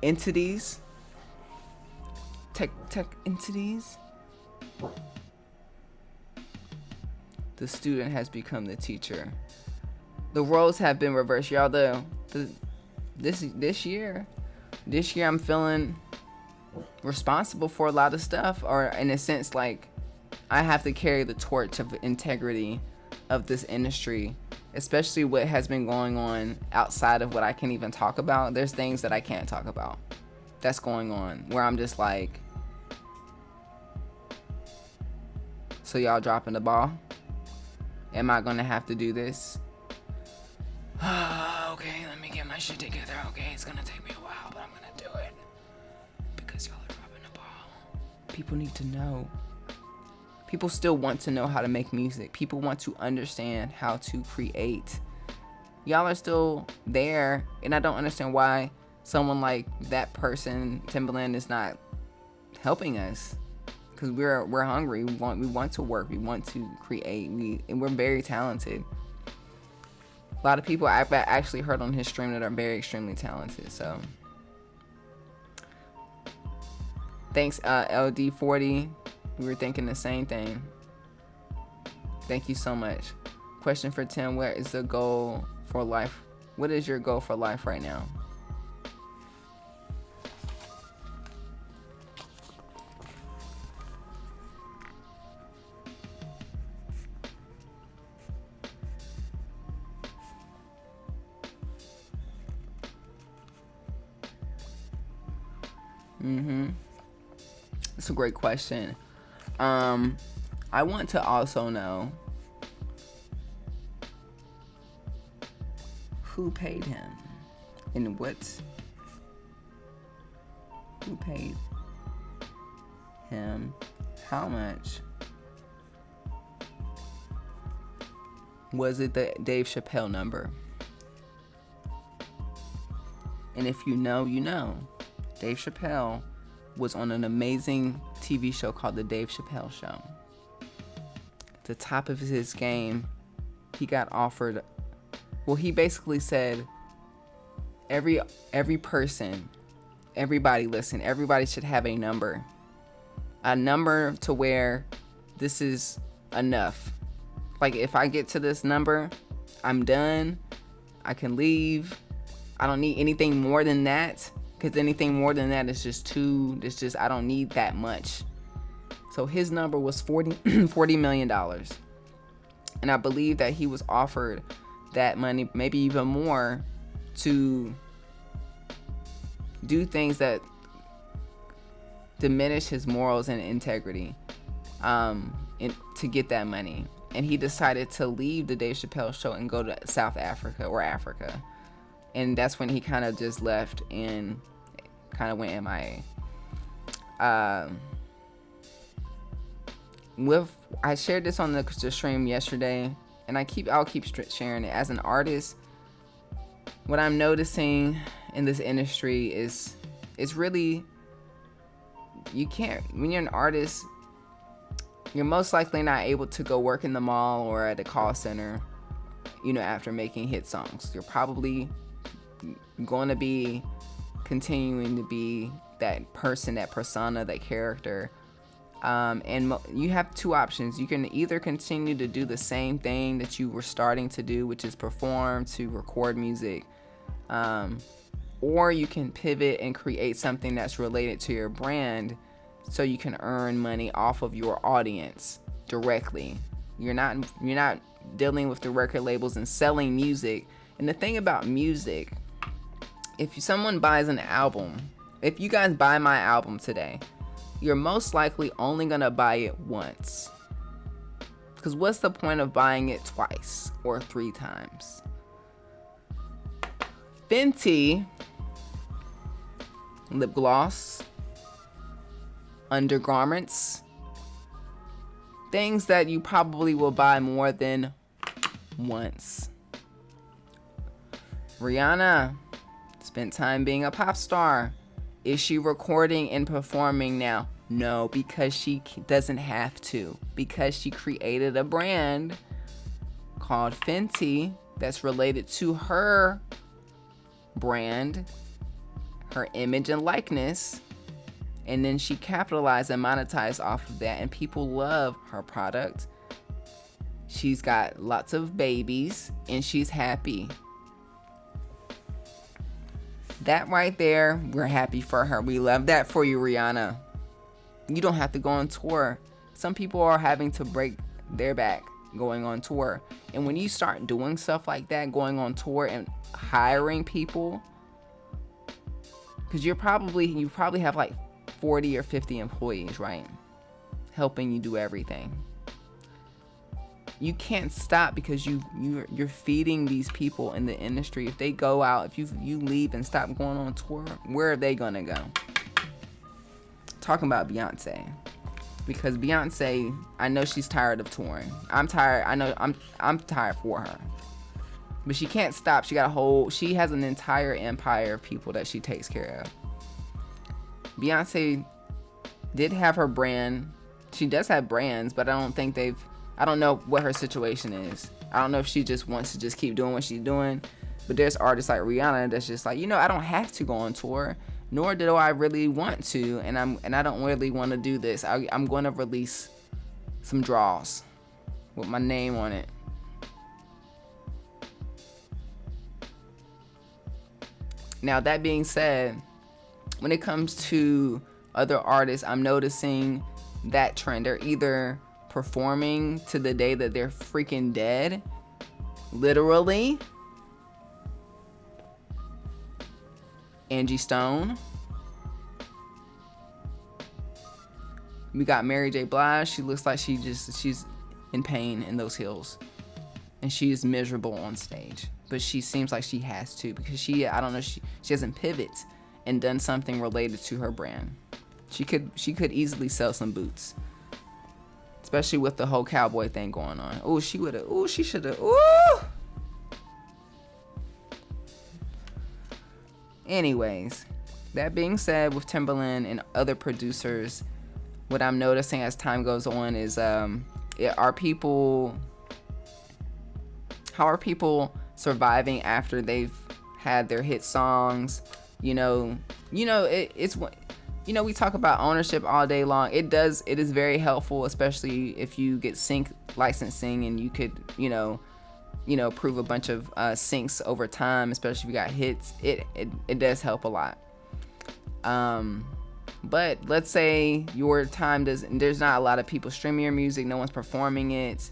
entities. Tech entities. The student has become the teacher. The roles have been reversed, y'all. This year I'm feeling responsible for a lot of stuff, or in a sense, like I have to carry the torch of integrity of this industry, especially what has been going on outside of what I can even talk about. There's things that I can't talk about that's going on where I'm just like, so y'all dropping the ball? Am I gonna have to do this? Okay, let me get my shit together. Okay, it's gonna take me a while, but I'm gonna do it. Because y'all are dropping the ball. People need to know. People still want to know how to make music. People want to understand how to create. Y'all are still there, and I don't understand why someone like that person, Timbaland, is not helping us. Because we're hungry. We want to work. We want to create. And we're very talented. A lot of people I've actually heard on his stream that are very extremely talented. So thanks, LD40. We were thinking the same thing. Thank you so much. Question for Tim: what is the goal for life? What is your goal for life right now? That's a great question. I want to also know who paid him and who paid him, how much. Was it the Dave Chappelle number? And if you know, you know. Dave Chappelle was on an amazing TV show called The Dave Chappelle Show. At the top of his game, he got offered, well, he basically said, every person, everybody listen, everybody should have a number to where this is enough. Like, if I get to this number, I'm done. I can leave. I don't need anything more than that. Because anything more than that is just I don't need that much. So his number was $40 million. And I believe that he was offered that money, maybe even more, to do things that diminish his morals and integrity, to get that money. And he decided to leave the Dave Chappelle show and go to South Africa or Africa. And that's when he kind of just left and kind of went MIA. I shared this on the stream yesterday, and I'll keep sharing it. As an artist, what I'm noticing in this industry is, it's really, you can't, when you're an artist, you're most likely not able to go work in the mall or at a call center, after making hit songs. You're probably going to be continuing to be that person, that persona, that character. And you have two options. You can either continue to do the same thing that you were starting to do, which is perform, to record music, or you can pivot and create something that's related to your brand, so you can earn money off of your audience directly. You're not dealing with the record labels and selling music. And the thing about music, if someone buys an album, if you guys buy my album today, you're most likely only gonna buy it once. Because what's the point of buying it twice or 3 times? Fenty lip gloss, undergarments, things that you probably will buy more than once. Rihanna spent time being a pop star. Is she recording and performing now? No, because she doesn't have to. Because she created a brand called Fenty that's related to her brand, her image and likeness, and then she capitalized and monetized off of that, and people love her product. She's got lots of babies and she's happy. That right there, we're happy for her. We love that for you, Rihanna. You don't have to go on tour. Some people are having to break their back going on tour. And when you start doing stuff like that, going on tour and hiring people, because you probably have like 40 or 50 employees, right? Helping you do everything. You can't stop, because you're feeding these people in the industry. If they go out, if you leave and stop going on tour, where are they gonna go? Talking about Beyonce, because Beyonce, I know she's tired of touring. I'm tired. I know I'm tired for her, but she can't stop. She has an entire empire of people that she takes care of. Beyonce did have her brand. She does have brands, but I don't know what her situation is. I don't know if she just wants to just keep doing what she's doing. But there's artists like Rihanna that's just like, I don't have to go on tour, nor do I really want to, and I don't really want to do this. I'm going to release some draws with my name on it. Now, that being said, when it comes to other artists, I'm noticing that trend. They're either performing to the day that they're freaking dead, literally. Angie Stone. We got Mary J. Blige. She looks like she's in pain in those heels, and she is miserable on stage. But she seems like she has to, because she hasn't pivoted and done something related to her brand. She could easily sell some boots, especially with the whole cowboy thing going on. Oh, she should have. Ooh. Anyways, that being said, with Timbaland and other producers, what I'm noticing as time goes on is, how are people surviving after they've had their hit songs? We talk about ownership all day long. It is very helpful, especially if you get sync licensing and you could, prove a bunch of syncs over time, especially if you got hits. It does help a lot. But let's say your time there's not a lot of people streaming your music, no one's performing it.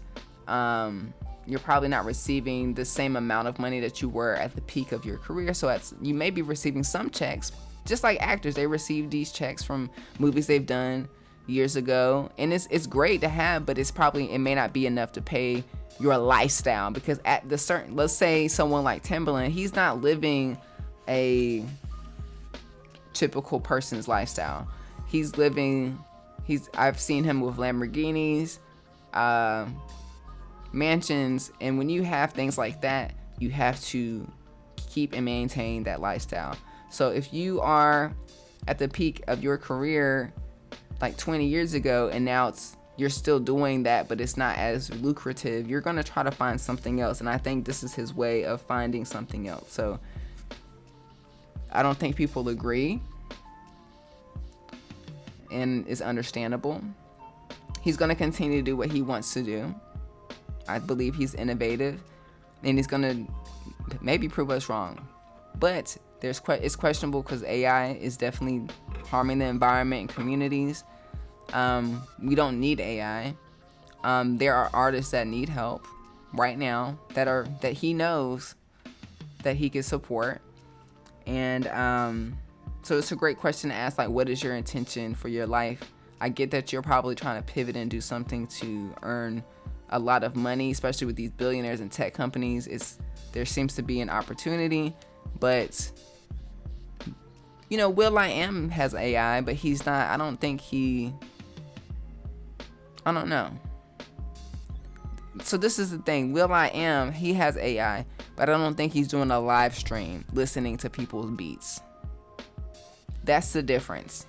you're probably not receiving the same amount of money that you were at the peak of your career. So you may be receiving some checks, just like actors. They receive these checks from movies they've done years ago, and it's great to have, but it may not be enough to pay your lifestyle, because at the certain, let's say someone like Timbaland, he's not living a typical person's lifestyle. I've seen him with Lamborghinis, mansions, and when you have things like that, you have to keep and maintain that lifestyle. So if you are at the peak of your career like 20 years ago, and now you're still doing that, but it's not as lucrative, you're going to try to find something else. And I think this is his way of finding something else. So I don't think people agree, and it's understandable. He's going to continue to do what he wants to do. I believe he's innovative, and he's going to maybe prove us wrong. But it's questionable, because AI is definitely harming the environment and communities. We don't need AI. There are artists that need help right now that he knows that he can support. And so it's a great question to ask, like, what is your intention for your life? I get that you're probably trying to pivot and do something to earn a lot of money, especially with these billionaires and tech companies. There seems to be an opportunity, but Will.i.am has AI, but he's not, I don't know. So this is the thing. Will.i.am, he has AI, but I don't think he's doing a live stream listening to people's beats. That's the difference.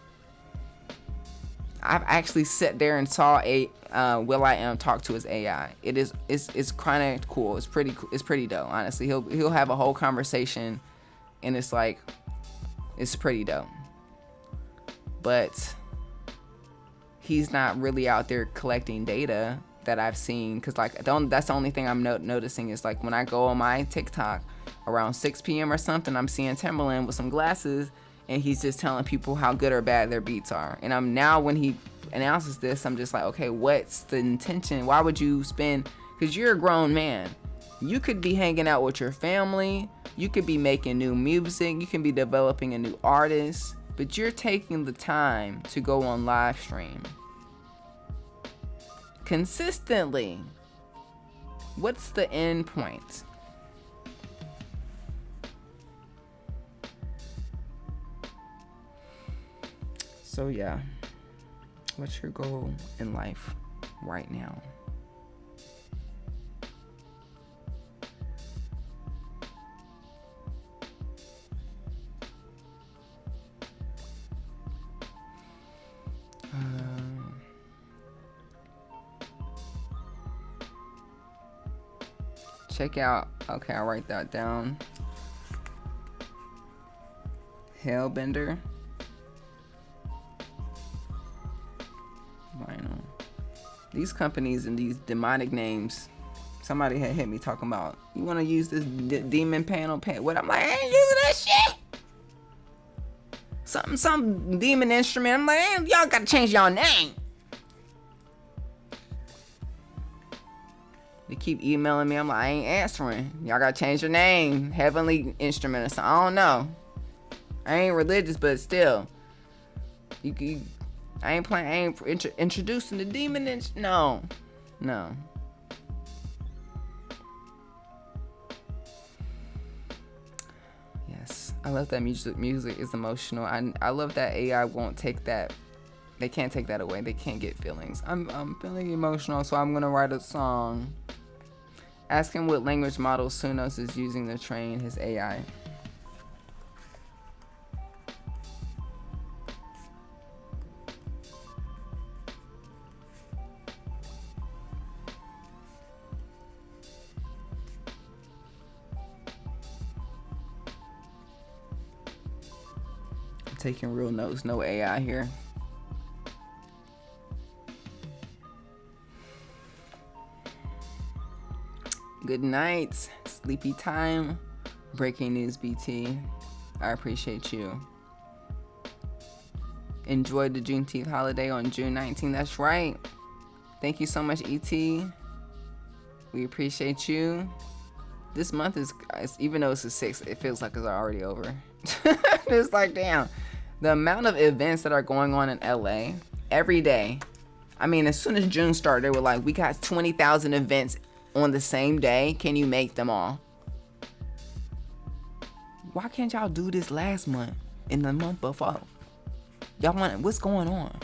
I've actually sat there and saw Will.i.am talk to his AI. It's kind of cool. It's pretty dope, honestly. He'll have a whole conversation, and it's pretty dope. But he's not really out there collecting data that I've seen, because that's the only thing I'm noticing is, like, when I go on my TikTok around 6 p.m. or something, I'm seeing Timbaland with some glasses, and he's just telling people how good or bad their beats are. And when he announces this, I'm just like, okay, what's the intention? Why would you spend? Because you're a grown man. You could be hanging out with your family. You could be making new music. You can be developing a new artist. But you're taking the time to go on live stream consistently. What's the end point? So yeah, what's your goal in life right now? Check out, okay, I'll write that down. Hellbender. Vinyl. These companies and these demonic names. Somebody had hit me talking about, you want to use this demon panel what? I'm like, I ain't using that shit. Some demon instrument. I'm like, hey, y'all gotta change y'all name. They keep emailing me. I'm like, I ain't answering. Y'all gotta change your name. Heavenly instrument or something. I don't know. I ain't religious, but still. I ain't introducing the demon. No. Yes, I love that music. Music is emotional. I love that AI won't take that. They can't take that away. They can't get feelings. I'm feeling emotional, so I'm gonna write a song. Ask him what language model Sunos is using to train his AI. I'm taking real notes. No AI here. Good night, sleepy time. Breaking news, BT. I appreciate you. Enjoy the Juneteenth holiday on June 19th. That's right. Thank you so much, ET. We appreciate you. This month is, even though it's the 6th, it feels like it's already over. It's like, damn. The amount of events that are going on in LA every day. I mean, as soon as June started, they were like, we got 20,000 events on the same day. Can you make them all? Why can't y'all do this last month and the month before? Y'all want, what's going on?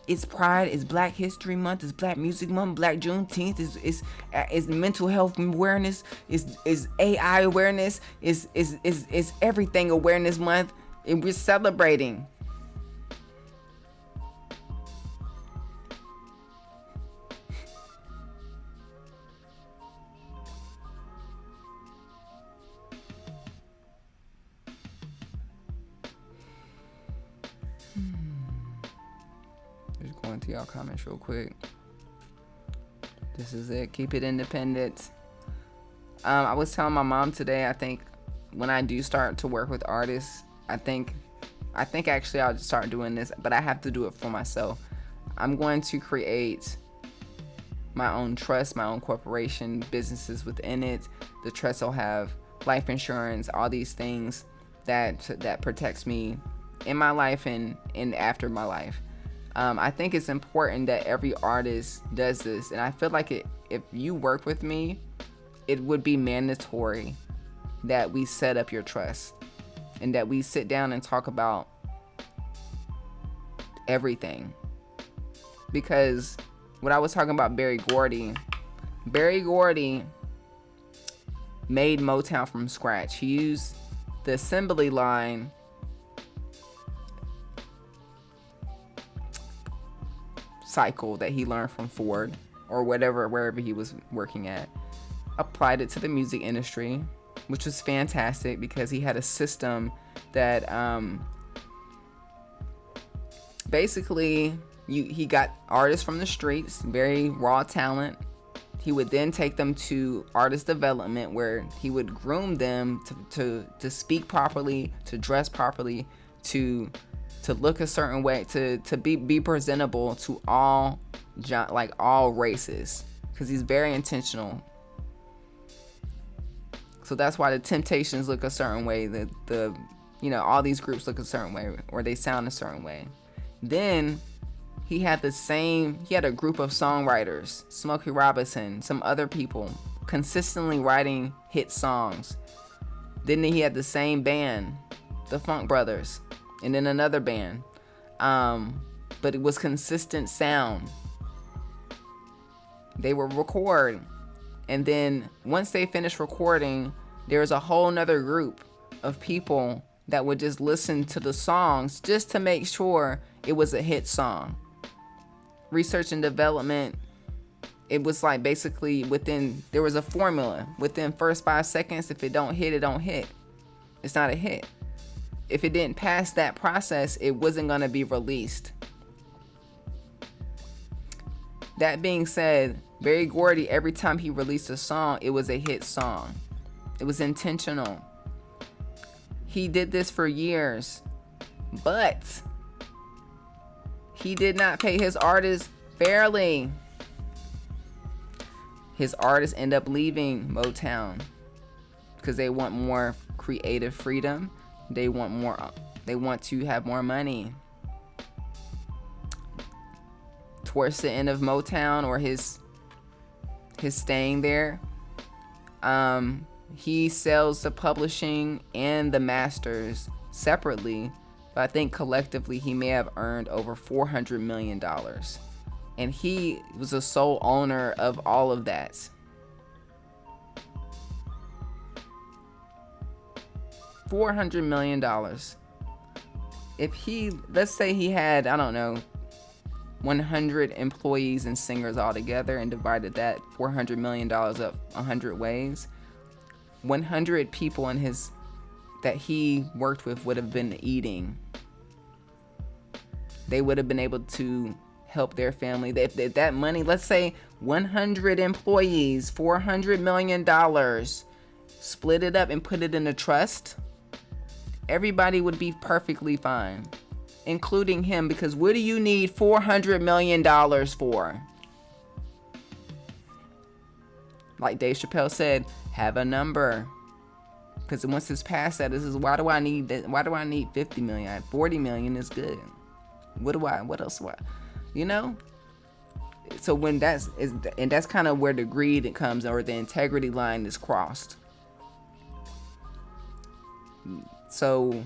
It's Pride, it's Black History Month, it's Black Music Month, Black Juneteenth, it's mental health awareness, is AI awareness, is everything awareness month, and we're celebrating. Just going to y'all comments real quick. This is it. Keep it independent. I was telling my mom today, I think when I do start to work with artists, I think actually I'll just start doing this, but I have to do it for myself. I'm going to create my own trust, my own corporation, businesses within it. The trust will have life insurance, all these things that protects me in my life and after my life. I think it's important that every artist does this, and I feel like if you work with me, it would be mandatory that we set up your trust and that we sit down and talk about everything. Because what I was talking about, Berry Gordy made Motown from scratch. He used the assembly line cycle that he learned from Ford or wherever he was working at, applied it to the music industry, which was fantastic because he had a system that basically he got artists from the streets, very raw talent. He would then take them to artist development where he would groom them to speak properly, to dress properly, to look a certain way, to be presentable to all races, because he's very intentional. So that's why the Temptations look a certain way, the all these groups look a certain way, or they sound a certain way. Then he had a group of songwriters, Smokey Robinson, some other people, consistently writing hit songs. Then he had the same band, the Funk Brothers, and then another band. But it was consistent sound. They would record, and then once they finished recording, there was a whole nother group of people that would just listen to the songs just to make sure it was a hit song. Research and development, it was like basically there was a formula. Within first 5 seconds, if it don't hit, it don't hit. It's not a hit. If it didn't pass that process, it wasn't gonna be released. That being said, Berry Gordy, every time he released a song, it was a hit song. It was intentional. He did this for years, but he did not pay his artists fairly. His artists end up leaving Motown because they want more creative freedom. They want to have more money. Towards the end of Motown, or his staying there, he sells the publishing and the masters separately, but I think collectively he may have earned over $400 million. And he was the sole owner of all of that. $400 million. Let's say he had, I don't know, 100 employees and singers all together and divided that $400 million up 100 ways. 100 people that he worked with would have been eating. They would have been able to help their family. If that money, let's say 100 employees, $400 million, split it up and put it in a trust, everybody would be perfectly fine, including him, because what do you need $400 million for? Like Dave Chappelle said, have a number. Because once it's past that, this is why do I need that? Why do I need 50 million? 40 million is good. What else do I, you know? So when that's kind of where the greed comes, or the integrity line is crossed. So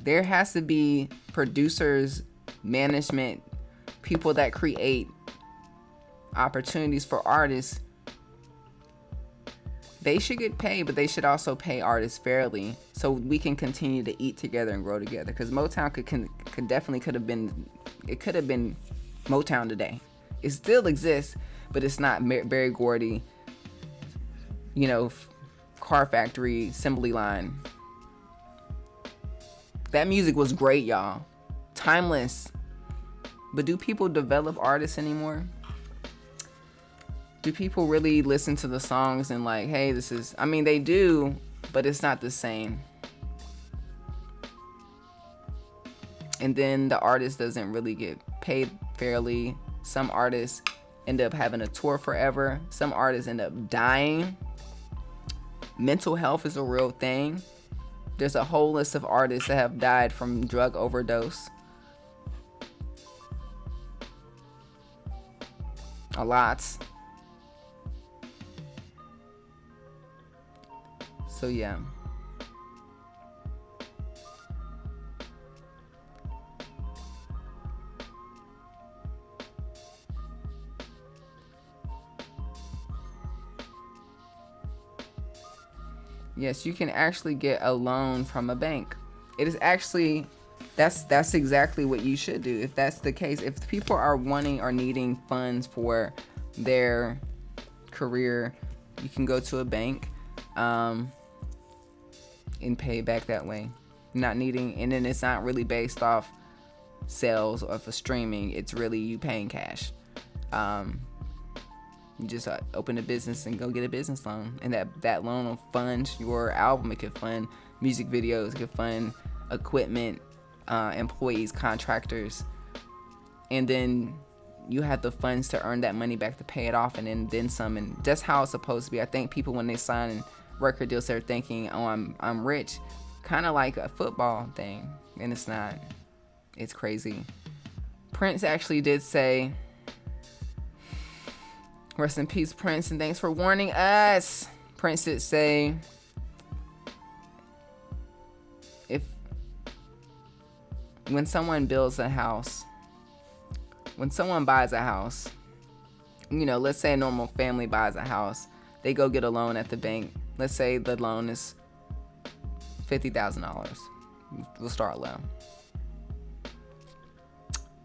there has to be producers, management, people that create opportunities for artists. They should get paid, but they should also pay artists fairly, so we can continue to eat together and grow together. Because Motown could have been Motown today. It still exists, but it's not Berry Gordy, car factory, assembly line. That music was great, y'all. Timeless. But do people develop artists anymore? Do people really listen to the songs and like, hey, they do, but it's not the same. And then the artist doesn't really get paid fairly. Some artists end up having a tour forever. Some artists end up dying. Mental health is a real thing. There's a whole list of artists that have died from drug overdose. A lot. So yeah. Yes, you can actually get a loan from a bank. It is actually, that's exactly what you should do. If that's the case, if people are wanting or needing funds for their career, you can go to a bank and pay back that way. Not needing, and then it's not really based off sales or for streaming. It's really you paying cash. You just open a business and go get a business loan, and that loan will fund your album. It could fund music videos. It could fund equipment, employees, contractors, and then you have the funds to earn that money back to pay it off, and then some. And that's how it's supposed to be. I think people, when they sign record deals, they're thinking, oh, I'm rich, kind of like a football thing, and it's not. It's crazy. Prince actually did say, rest in peace, Prince, and thanks for warning us. Prince did say, when someone builds a house, when someone buys a house, let's say a normal family buys a house, they go get a loan at the bank. Let's say the loan is $50,000. We'll start low.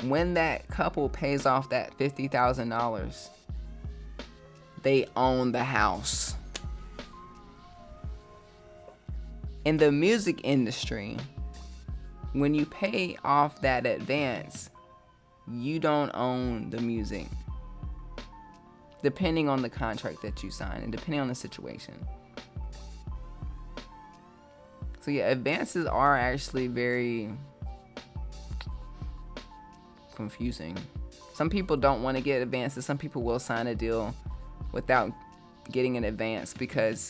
When that couple pays off that $50,000, they own the house. In the music industry, when you pay off that advance, you don't own the music. Depending on the contract that you sign and depending on the situation. So yeah, advances are actually very confusing. Some people don't want to get advances. Some people will sign a deal without getting an advance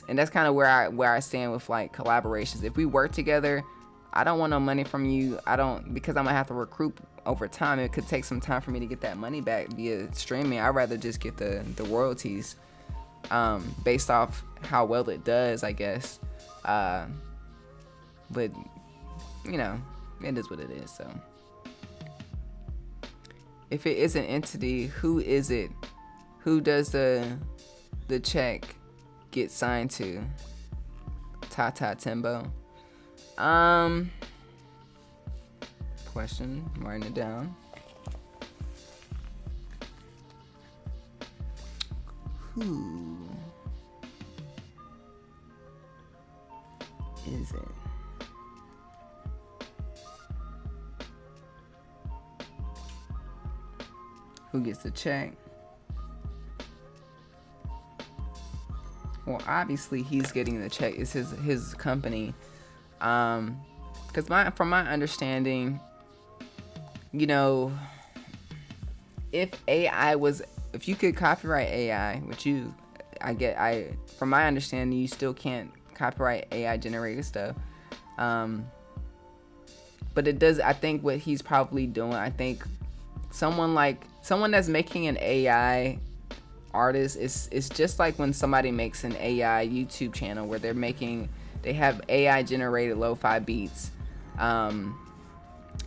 and that's kind of where I stand with like collaborations. If we work together, I don't want no money from you. Because I'm gonna have to recoup over time. It could take some time for me to get that money back via streaming. I'd rather just get the royalties based off how well it does, I guess. But it is what it is. So if it is an entity, who is it? Who does the check get signed to? Tata Timbo. Question, I'm writing it down. Who is it? Who gets the check? Well, obviously he's getting the check. It's his company. Because from my understanding, if you could copyright AI, which from my understanding, you still can't copyright AI generated stuff. But it does, I think what he's probably doing, I think someone that's making an AI artist is just like when somebody makes an AI YouTube channel where they have AI generated lo-fi beats,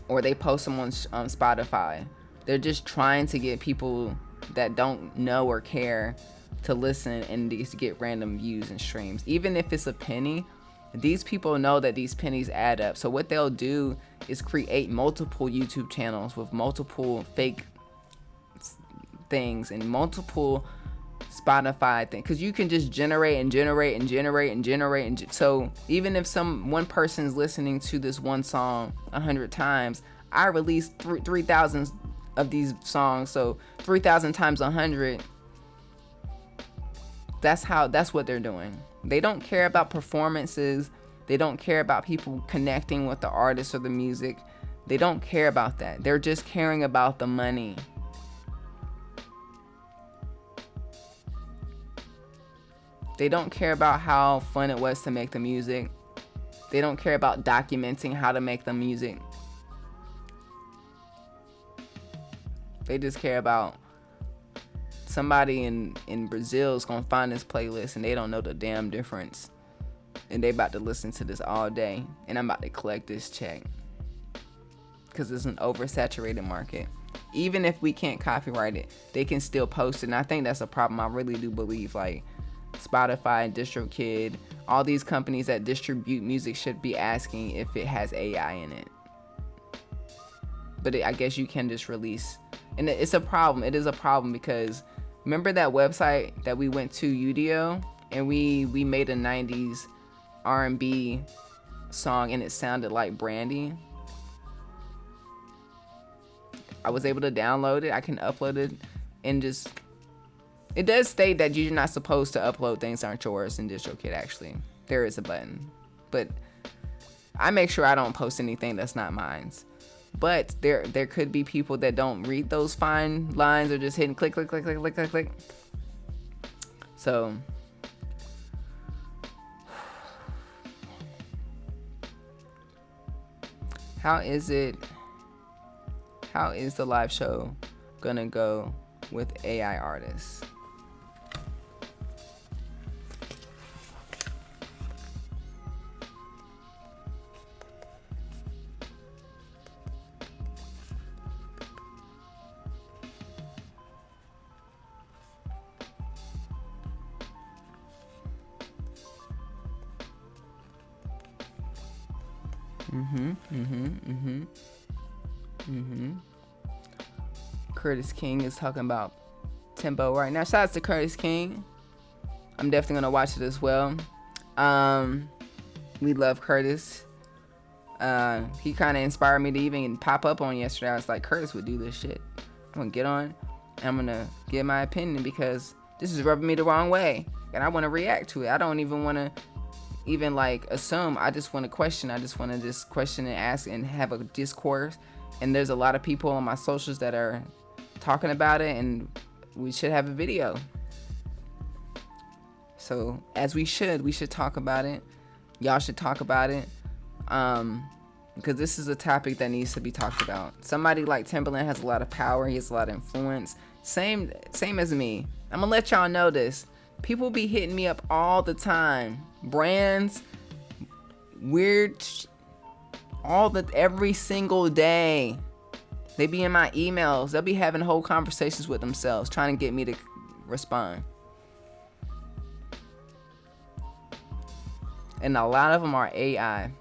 or they post them on Spotify. They're just trying to get people that don't know or care to listen and just get random views and streams. Even if it's a penny, these people know that these pennies add up. So what they'll do is create multiple YouTube channels with multiple fake things and multiple Spotify things, because you can just generate. So even if one person's listening to this one song 100 times, I release 3,000 of these songs, so 3,000 times 100. That's what they're doing. They don't care about performances. They don't care about people connecting with the artist or the music. They don't care about that. They're just caring about the money. They don't care about how fun it was to make the music. They don't care about documenting how to make the music. They just care about somebody in Brazil is gonna find this playlist and they don't know the damn difference, and they about to listen to this all day, and I'm about to collect this check because it's an oversaturated market. Even if we can't copyright it, they can still post it, and I think that's a problem. I really do believe like Spotify, DistroKid, all these companies that distribute music should be asking if it has AI in it. But I guess you can just release, and it's a problem. It is a problem because remember that website that we went to, Udio, and we made a 90s R&B song and it sounded like Brandy. I was able to download it. I can upload it, and just, it does state that you're not supposed to upload things that aren't yours in DistroKid. Actually, there is a button, but I make sure I don't post anything that's not mine. But there could be people that don't read those fine lines, or just hitting click. So how is the live show gonna go with AI artists? Curtis King is talking about Timbo right now. Shout out to Curtis King. I'm definitely gonna watch it as well. We love Curtis. He kind of inspired me to even pop up on yesterday. I was like, Curtis would do this shit. I'm gonna get on. I'm gonna give my opinion because this is rubbing me the wrong way, and I want to react to it. I don't even want to like assume. I just want to question. I just want to just question and ask and have a discourse. And there's a lot of people on my socials that are talking about it, and we should have a video. So as we should talk about it. Y'all should talk about it, because this is a topic that needs to be talked about. Somebody like Timbaland has a lot of power. He has a lot of influence. Same as me. I'm gonna let y'all know this. People be hitting me up all the time. Brands, weird, every single day. They be in my emails. They'll be having whole conversations with themselves, trying to get me to respond. And a lot of them are AI.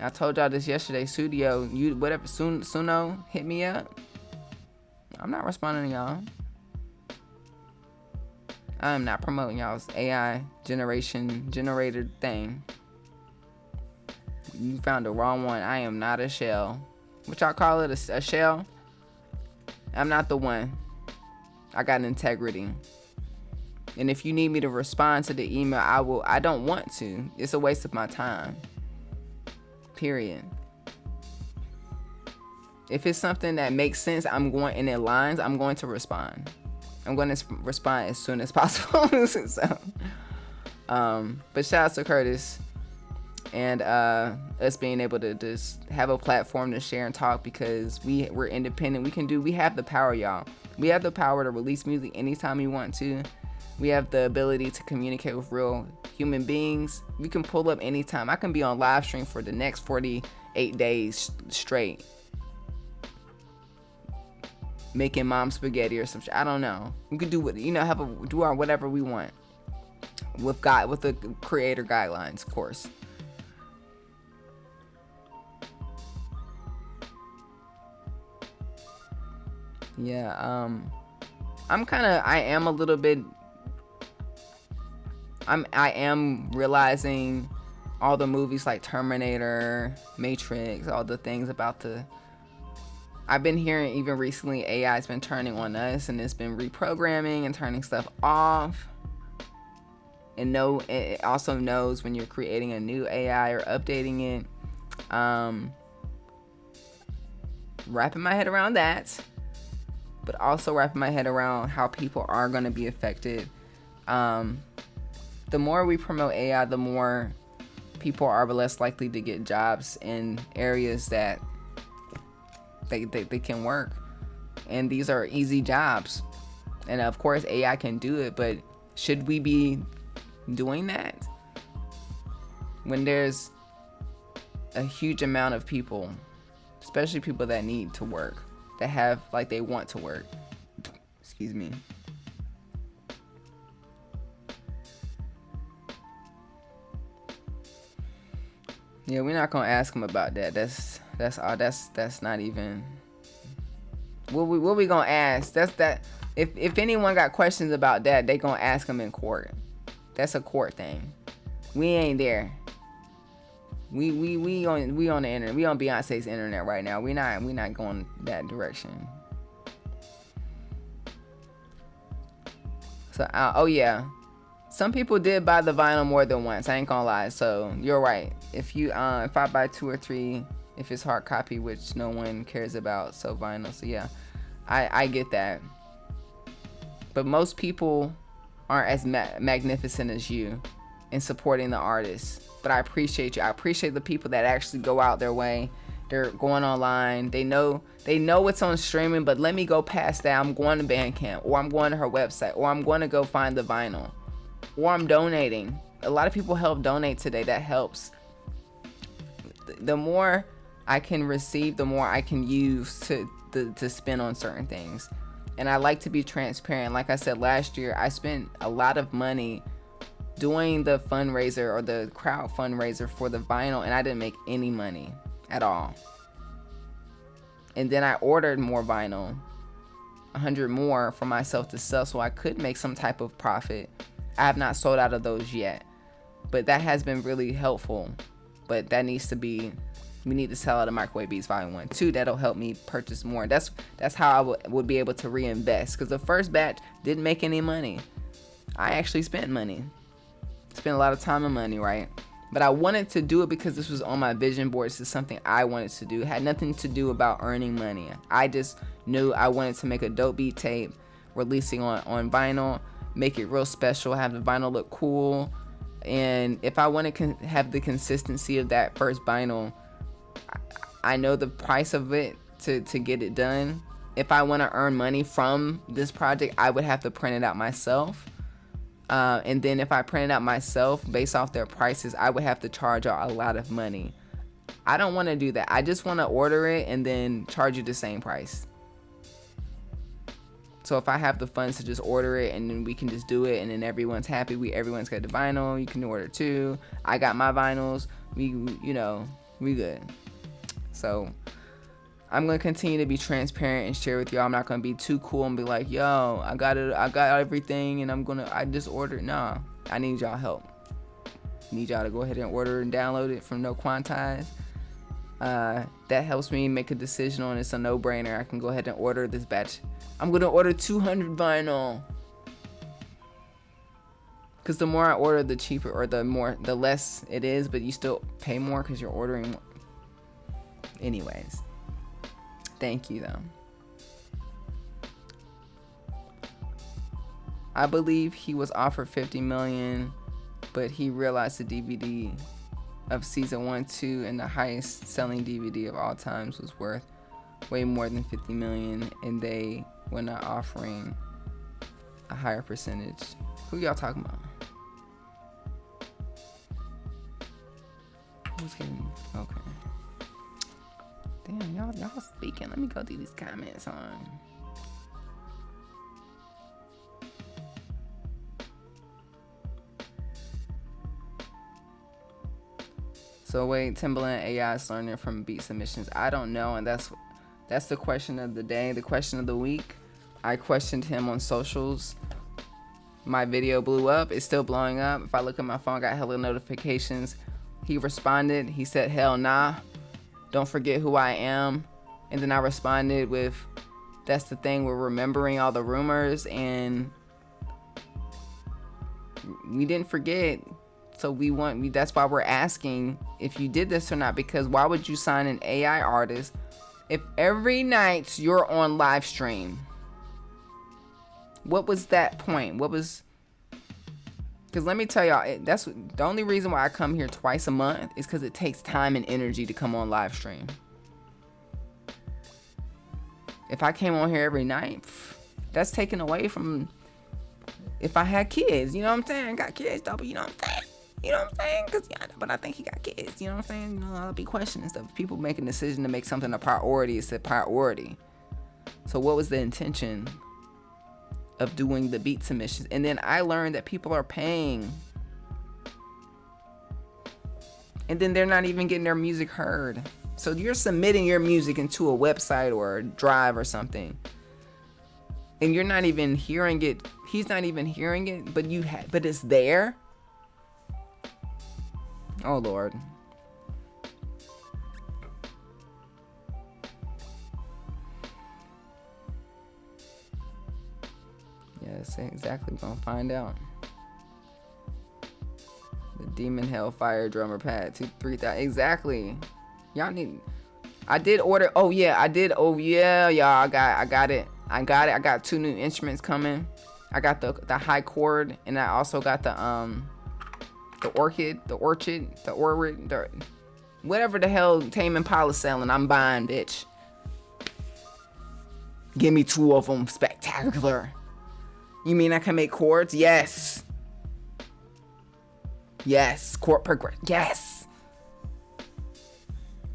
I told y'all this yesterday. Studio, Suno, hit me up. I'm not responding to y'all. I'm not promoting y'all's AI generated thing. You found the wrong one. I am not a shell. What y'all call it? A shell? I'm not the one. I got integrity. And if you need me to respond to the email, I will. I don't want to. It's a waste of my time. Period. If it's something that makes sense, and it aligns, I'm going to respond. I'm going to respond as soon as possible. So, but shout out to Curtis and us being able to just have a platform to share and talk, because we're independent. We have the power, y'all. We have the power to release music anytime we want to. We have the ability to communicate with real human beings. We can pull up anytime. I can be on live stream for the next 48 days straight, making mom spaghetti or some shit. I don't know. We could do what, do our whatever we want with the creator guidelines, of course. Yeah, I am realizing all the movies like Terminator, Matrix, all the things about I've been hearing even recently AI's been turning on us, and it's been reprogramming and turning stuff off. And it also knows when you're creating a new AI or updating it. Wrapping my head around that, but also wrapping my head around how people are going to be affected. The more we promote AI, the more people are less likely to get jobs in areas that they can work. And these are easy jobs. And of course, AI can do it, but should we be doing that when there's a huge amount of people, especially people that need to work, that have, like, they want to work? Excuse me. Yeah, we're not gonna ask him about that. That's not even what we gonna ask. If anyone got questions about that, they gonna ask him in court. That's a court thing. We ain't there. We on the internet. We on Beyonce's internet right now. We not going that direction. So oh yeah, some people did buy the vinyl more than once. I ain't gonna lie. So you're right. If I buy 2 or 3, if it's hard copy, which no one cares about, so vinyl. So yeah, I get that. But most people aren't as magnificent as you in supporting the artists. But I appreciate you. I appreciate the people that actually go out their way. They're going online. They know what's on streaming, but let me go past that. I'm going to Bandcamp, or I'm going to her website, or I'm going to go find the vinyl, or I'm donating. A lot of people help donate today. That helps. The more I can receive, the more I can use to spend on certain things. And I like to be transparent. Like I said, last year I spent a lot of money doing the fundraiser or the crowd fundraiser for the vinyl, and I didn't make any money at all. And then I ordered more vinyl, 100 more for myself to sell, so I could make some type of profit. I have not sold out of those yet, but that has been really helpful. But that needs to be, we need to sell out of Microwave Beats Volume 1 too. That'll help me purchase more. That's how I would be able to reinvest, because the first batch didn't make any money. I actually spent money. Spent a lot of time and money, right? But I wanted to do it because this was on my vision board. This is something I wanted to do. It had nothing to do about earning money. I just knew I wanted to make a dope beat tape, releasing on vinyl, make it real special, have the vinyl look cool. And if I want to have the consistency of that first vinyl, I know the price of it to get it done. If I want to earn money from this project, I would have to print it out myself. And then if I print it out myself based off their prices, I would have to charge out a lot of money. I don't want to do that. I just want to order it and then charge you the same price. So if I have the funds to just order it, and then we can just do it, and then everyone's happy, everyone's got the vinyl, you can order too. I got my vinyls, we good. So I'm gonna continue to be transparent and share with y'all. I'm not gonna be too cool and be like, yo, I got everything, and I just ordered. Nah, I need y'all help. I need y'all to go ahead and order and download it from no Quantize. That helps me make a decision on it's a no-brainer. I can go ahead and order this batch. I'm gonna order 200 vinyl, because the more I order, the cheaper, or the less it is, but you still pay more because you're ordering more. Anyways, thank you though. I believe he was offered 50 million, but he realized the DVD of season 1, 2, and the highest selling DVD of all times was worth way more than 50 million, and they were not offering a higher percentage. Who y'all talking about? Who's getting okay? Damn, y'all speaking. Let me go through these comments on. So wait, Timbaland AI is learning from beat submissions. I don't know, and that's the question of the day, the question of the week. I questioned him on socials. My video blew up. It's still blowing up. If I look at my phone, I got hella notifications. He responded. He said, hell nah. Don't forget who I am. And then I responded with, that's the thing, we're remembering all the rumors, and we didn't forget. So that's why we're asking if you did this or not, because why would you sign an AI artist if every night you're on live stream? What was that point? Because let me tell y'all, that's the only reason why I come here twice a month is because it takes time and energy to come on live stream. If I came on here every night, that's taken away from if I had kids. You know what I'm saying? I got kids though, but you know what I'm saying? You know what I'm saying? Because but I think he got kids. You know what I'm saying? You know, I'll be questioning stuff. People make a decision to make something a priority. It's a priority. So what was the intention of doing the beat submissions? And then I learned that people are paying, and then they're not even getting their music heard. So you're submitting your music into a website or a drive or something, and you're not even hearing it. He's not even hearing it, but it's there. Oh Lord. Yes, exactly. We're gonna find out. The Demon Hellfire drummer pad, 3,000. Exactly. Y'all need. I did order. Oh yeah, I did. Oh yeah, y'all. I got it. I got 2 new instruments coming. I got the high chord, and I also got the orchid, whatever the hell Tame Impala's selling. I'm buying, bitch. Give me 2 of them. Spectacular. You mean I can make chords? Yes. Yes. Chord progress. Yes.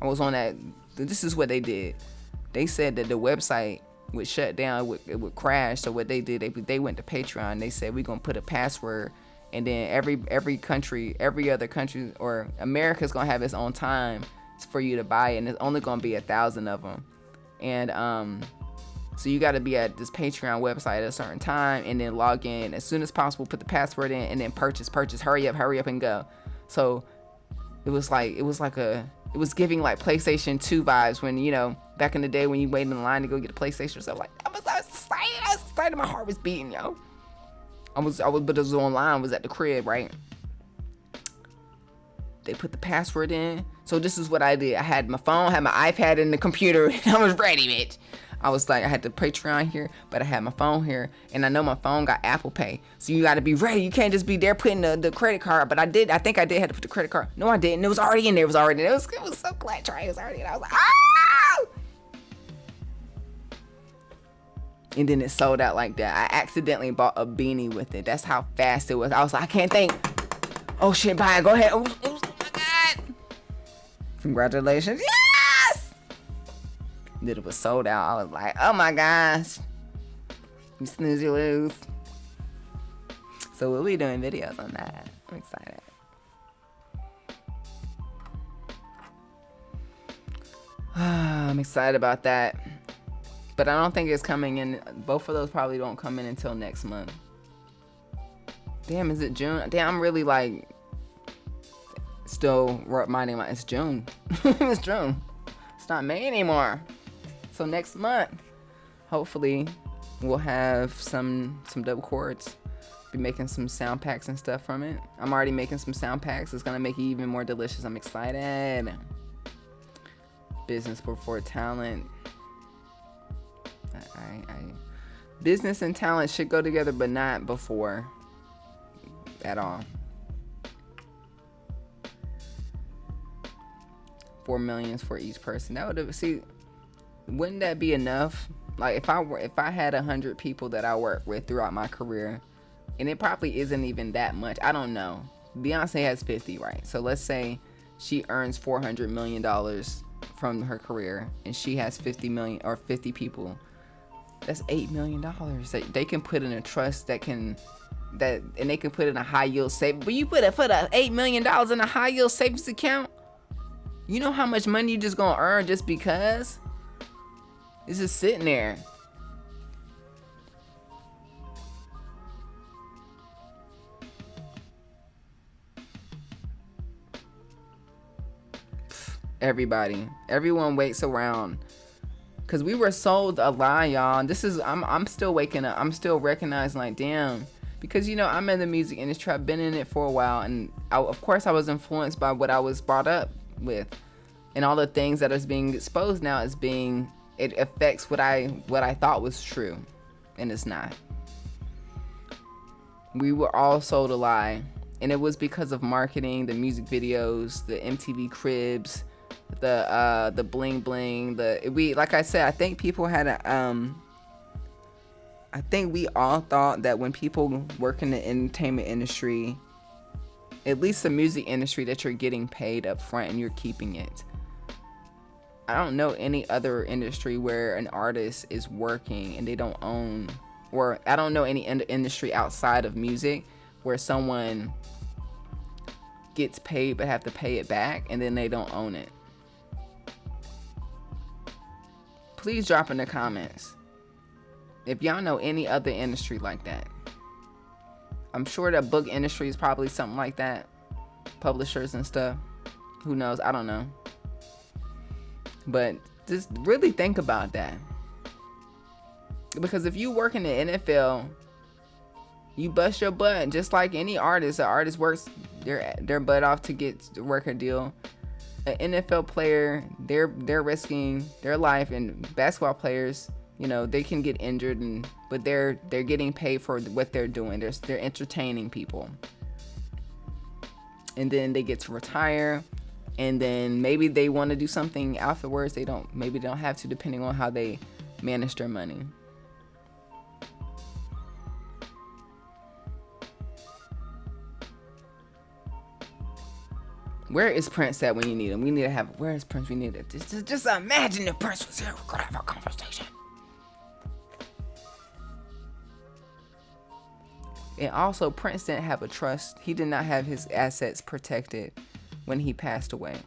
I was on that. This is what they did. They said that the website would shut down. It would crash. So what they did, they went to Patreon. They said, we're going to put a password. And then every country, every other country, or America's going to have its own time for you to buy it. And it's only going to be 1,000 of them. And so you got to be at this Patreon website at a certain time and then log in as soon as possible, put the password in, and then purchase, hurry up and go. So it was giving like PlayStation 2 vibes when, you know, back in the day when you waited in line to go get a PlayStation or something. Like, I was excited. My heart was beating, yo. but it was online, was at the crib, right? They put the password in. So this is what I did. I had my phone, had my iPad and the computer, and I was ready, bitch. I was like, I had the Patreon here, but I had my phone here, and I know my phone got Apple Pay. So you got to be ready. You can't just be there putting the credit card. But I think I did have to put the credit card. No, I didn't. It was already in there. It was so glad trying. It was already in there. I was like, ah! And then it sold out like that. I accidentally bought a beanie with it. That's how fast it was. I was like, I can't think. Oh shit, bye. Go ahead. Oh my God. Congratulations. Yes! Then it was sold out. I was like, oh my gosh. You snooze, you lose. So we'll be doing videos on that. I'm excited. I'm excited about that. But I don't think it's coming in. Both of those probably don't come in until next month. Damn, is it June? Damn, I'm really like still reminding myself it's June. It's June. It's not May anymore. So next month, hopefully, we'll have some dope chords. Be making some sound packs and stuff from it. I'm already making some sound packs. It's gonna make it even more delicious. I'm excited. Business before talent. Business and talent should go together, but not before at all. 4 million for each person. That would have, see, wouldn't that be enough? Like if I had 100 people that I work with throughout my career, and it probably isn't even that much. I don't know. Beyonce has 50, right? So let's say she earns $400 million from her career, and she has 50 million or 50 people. That's $8 million that they can put in a trust and they can put in a high yield savings. But you put a $8 million in a high yield savings account, you know how much money you just gonna earn just because? It's just sitting there. Everyone waits around, cause we were sold a lie, y'all. I'm still waking up. I'm still recognizing, like, damn, because I'm in the music industry. I've been in it for a while, and of course I was influenced by what I was brought up with, and all the things that is being exposed now it affects what I thought was true, and it's not. We were all sold a lie, and it was because of marketing, the music videos, the MTV Cribs, the bling bling, like I said, I think people had I think we all thought that when people work in the entertainment industry, at least the music industry, that you're getting paid up front and you're keeping it. I don't know any other industry where an artist is working and they don't own, or I don't know any industry outside of music where someone gets paid but have to pay it back and then they don't own it. Please drop in the comments if y'all know any other industry like that. I'm sure that book industry is probably something like that. Publishers and stuff. Who knows? I don't know. But just really think about that. Because if you work in the NFL, you bust your butt just like any artist. An artist works their butt off to get a record deal. An NFL player, they're risking their life, and basketball players, they can get injured, but they're getting paid for what they're doing. They're entertaining people, and then they get to retire, and then maybe they want to do something afterwards. Maybe they don't have to, depending on how they manage their money. Where is Prince at when you need him? We need to have. Where is Prince? We need it. Just imagine if Prince was here. We're gonna have a conversation. And also, Prince didn't have a trust. He did not have his assets protected when he passed away.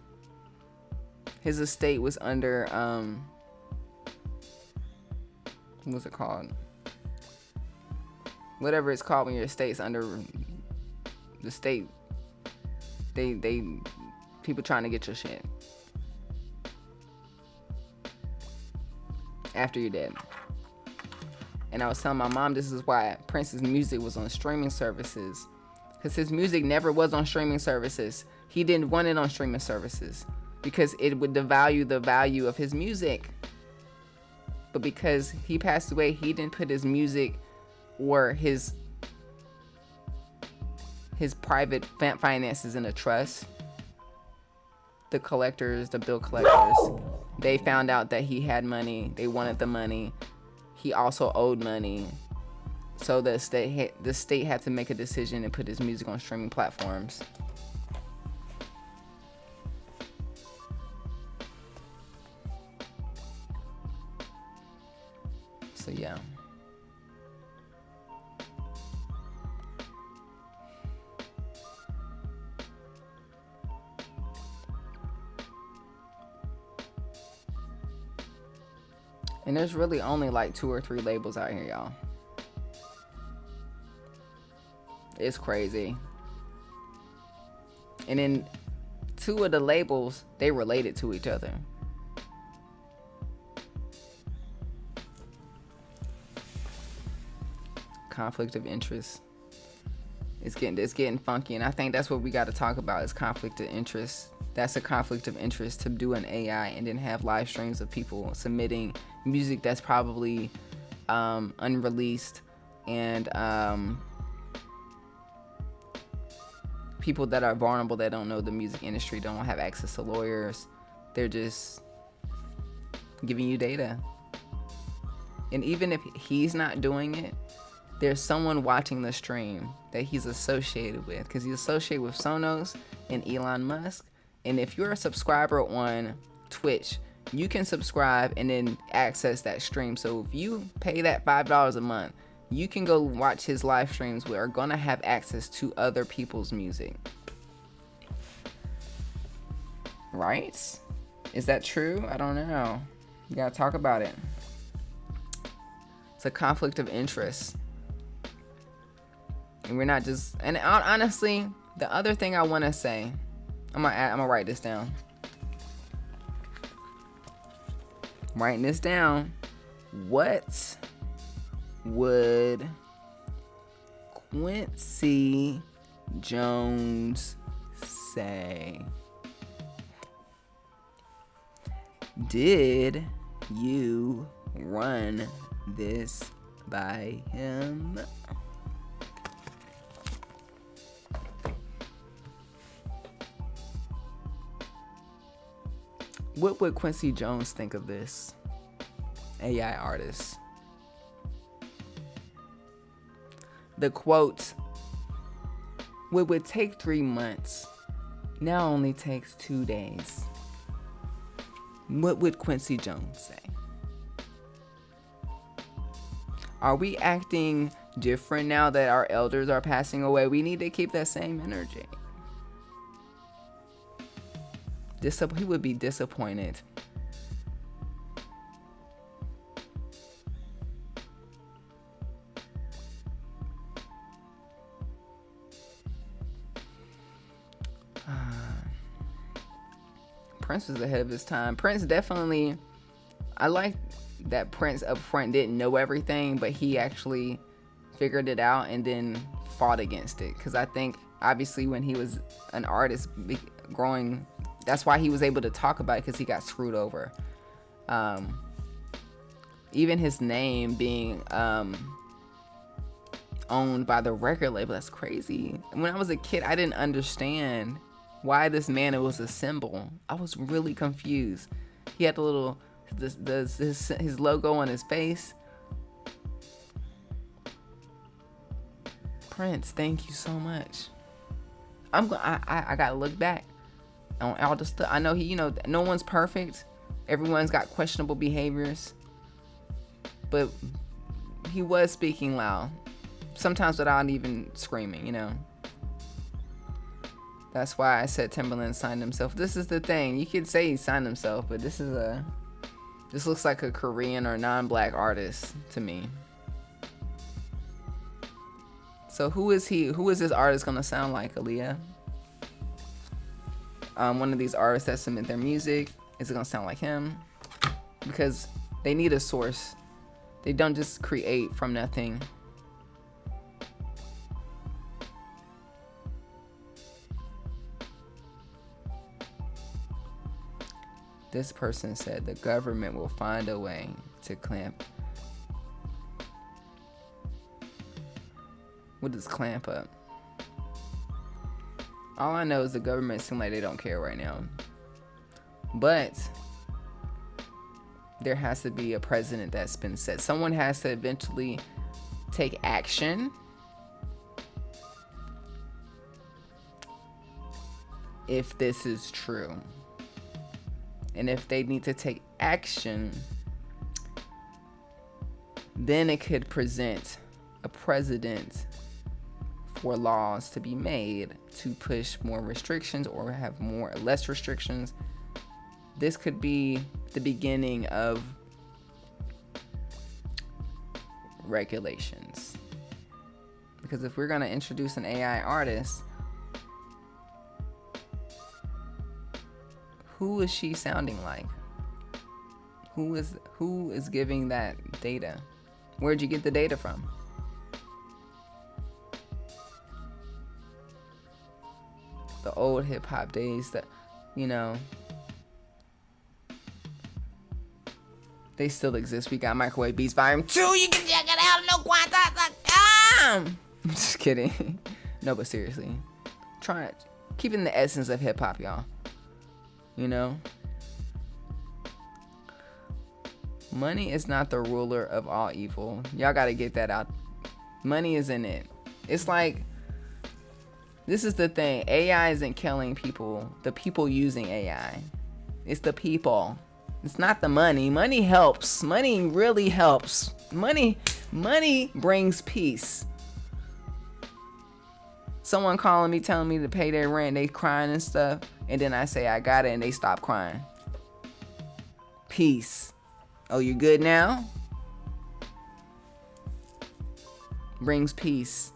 His estate was under what's it called? Whatever it's called when your estate's under the state. They people trying to get your shit after you're dead. And I was telling my mom this is why Prince's music was on streaming services, because his music never was on streaming services. He didn't want it on streaming services because it would devalue the value of his music. But because he passed away, he didn't put his music or his private finances in a trust. The collectors, the bill collectors, they found out that he had money. They wanted the money. He also owed money. So the state had to make a decision and put his music on streaming platforms. So yeah. And there's really only like 2 or 3 labels out here, y'all. It's crazy. And then 2 of the labels, they related to each other. Conflict of interest. It's getting funky, and I think that's what we got to talk about is conflict of interest. That's a conflict of interest to do an AI and then have live streams of people submitting music that's probably unreleased, and people that are vulnerable, that don't know the music industry, don't have access to lawyers. They're just giving you data. And even if he's not doing it, there's someone watching the stream that he's associated with, because he's associated with Sonos and Elon Musk. And if you're a subscriber on Twitch, you can subscribe and then access that stream. So if you pay that $5 a month, you can go watch his live streams, where are gonna have access to other people's music. Right? Is that true? I don't know. You gotta talk about it. It's a conflict of interest. And we're not just, and honestly, the other thing I wanna say, I'm gonna write this down. I'm writing this down. What would Quincy Jones say? Did you run this by him? What would Quincy Jones think of this AI artist? The quote, "What would take 3 months now only takes 2 days." What would Quincy Jones say? Are we acting different now that our elders are passing away? We need to keep that same energy. He would be disappointed. Prince was ahead of his time. Prince definitely, I like that Prince up front didn't know everything, but he actually figured it out and then fought against it. Because I think, obviously, when he was an artist growing, that's why he was able to talk about it, because he got screwed over. Even his name being owned by the record label, that's crazy. When I was a kid, I didn't understand why this man, it was a symbol. I was really confused. He had the little, his logo on his face. Prince, thank you so much. I gotta look back on all the stuff. I know no one's perfect. Everyone's got questionable behaviors. But he was speaking loud. Sometimes without even screaming, That's why I said Timbaland signed himself. This is the thing. You could say he signed himself, but this looks like a Korean or non-black artist to me. So who is he? Who is this artist gonna sound like, Aaliyah? One of these artists that submit their music, is it gonna sound like him? Because they need a source. They don't just create from nothing. This person said the government will find a way to clamp. What does clamp up? All I know is the government seems like they don't care right now. But there has to be a precedent that's been set. Someone has to eventually take action. If this is true. And if they need to take action, then it could present a precedent for laws to be made to push more restrictions or have less restrictions. This could be the beginning of regulations. Because if we're going to introduce an AI artist, who is she sounding like? Who is giving that data? Where'd you get the data from? The old hip hop days that, They still exist. We got Microwave Beats Volume 2. You can check it out on Quantize.com. I'm just kidding. No, but seriously. Keeping the essence of hip hop, y'all. You know? Money is not the ruler of all evil. Y'all gotta get that out. Money isn't it. It's like, this is the thing. AI isn't killing people. The people using AI. It's the people. It's not the money. Money helps. Money really helps. Money brings peace. Someone calling me, telling me to pay their rent, they crying and stuff, and then I say I got it and they stop crying. Peace. Oh, you good now? Brings peace.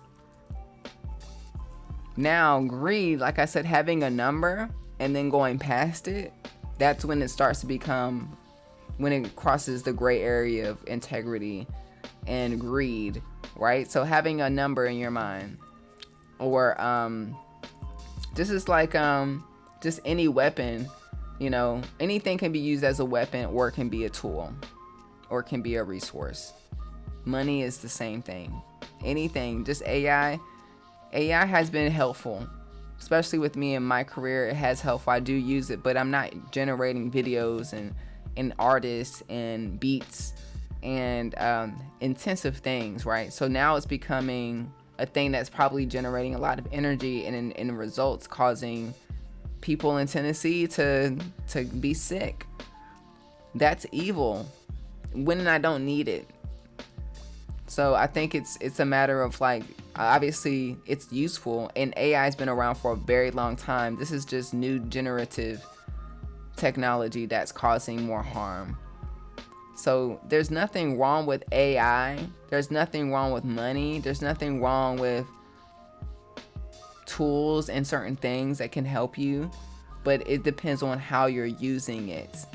Now, greed, like I said, having a number and then going past it, that's when it starts to become, when it crosses the gray area of integrity and greed, right? So having a number in your mind, or this is like just any weapon, you know, anything can be used as a weapon, or it can be a tool, or it can be a resource. Money is the same thing. Anything, just AI has been helpful, especially with me in my career. It has helpful. I do use it, but I'm not generating videos and artists and beats and intensive things, right? So now it's becoming a thing that's probably generating a lot of energy and in results causing people in Tennessee to be sick. That's evil when I don't need it. So I think it's a matter of, like, obviously it's useful, and AI has been around for a very long time. This is just new generative technology that's causing more harm. So there's nothing wrong with AI. There's nothing wrong with money. There's nothing wrong with tools and certain things that can help you, but it depends on how you're using it.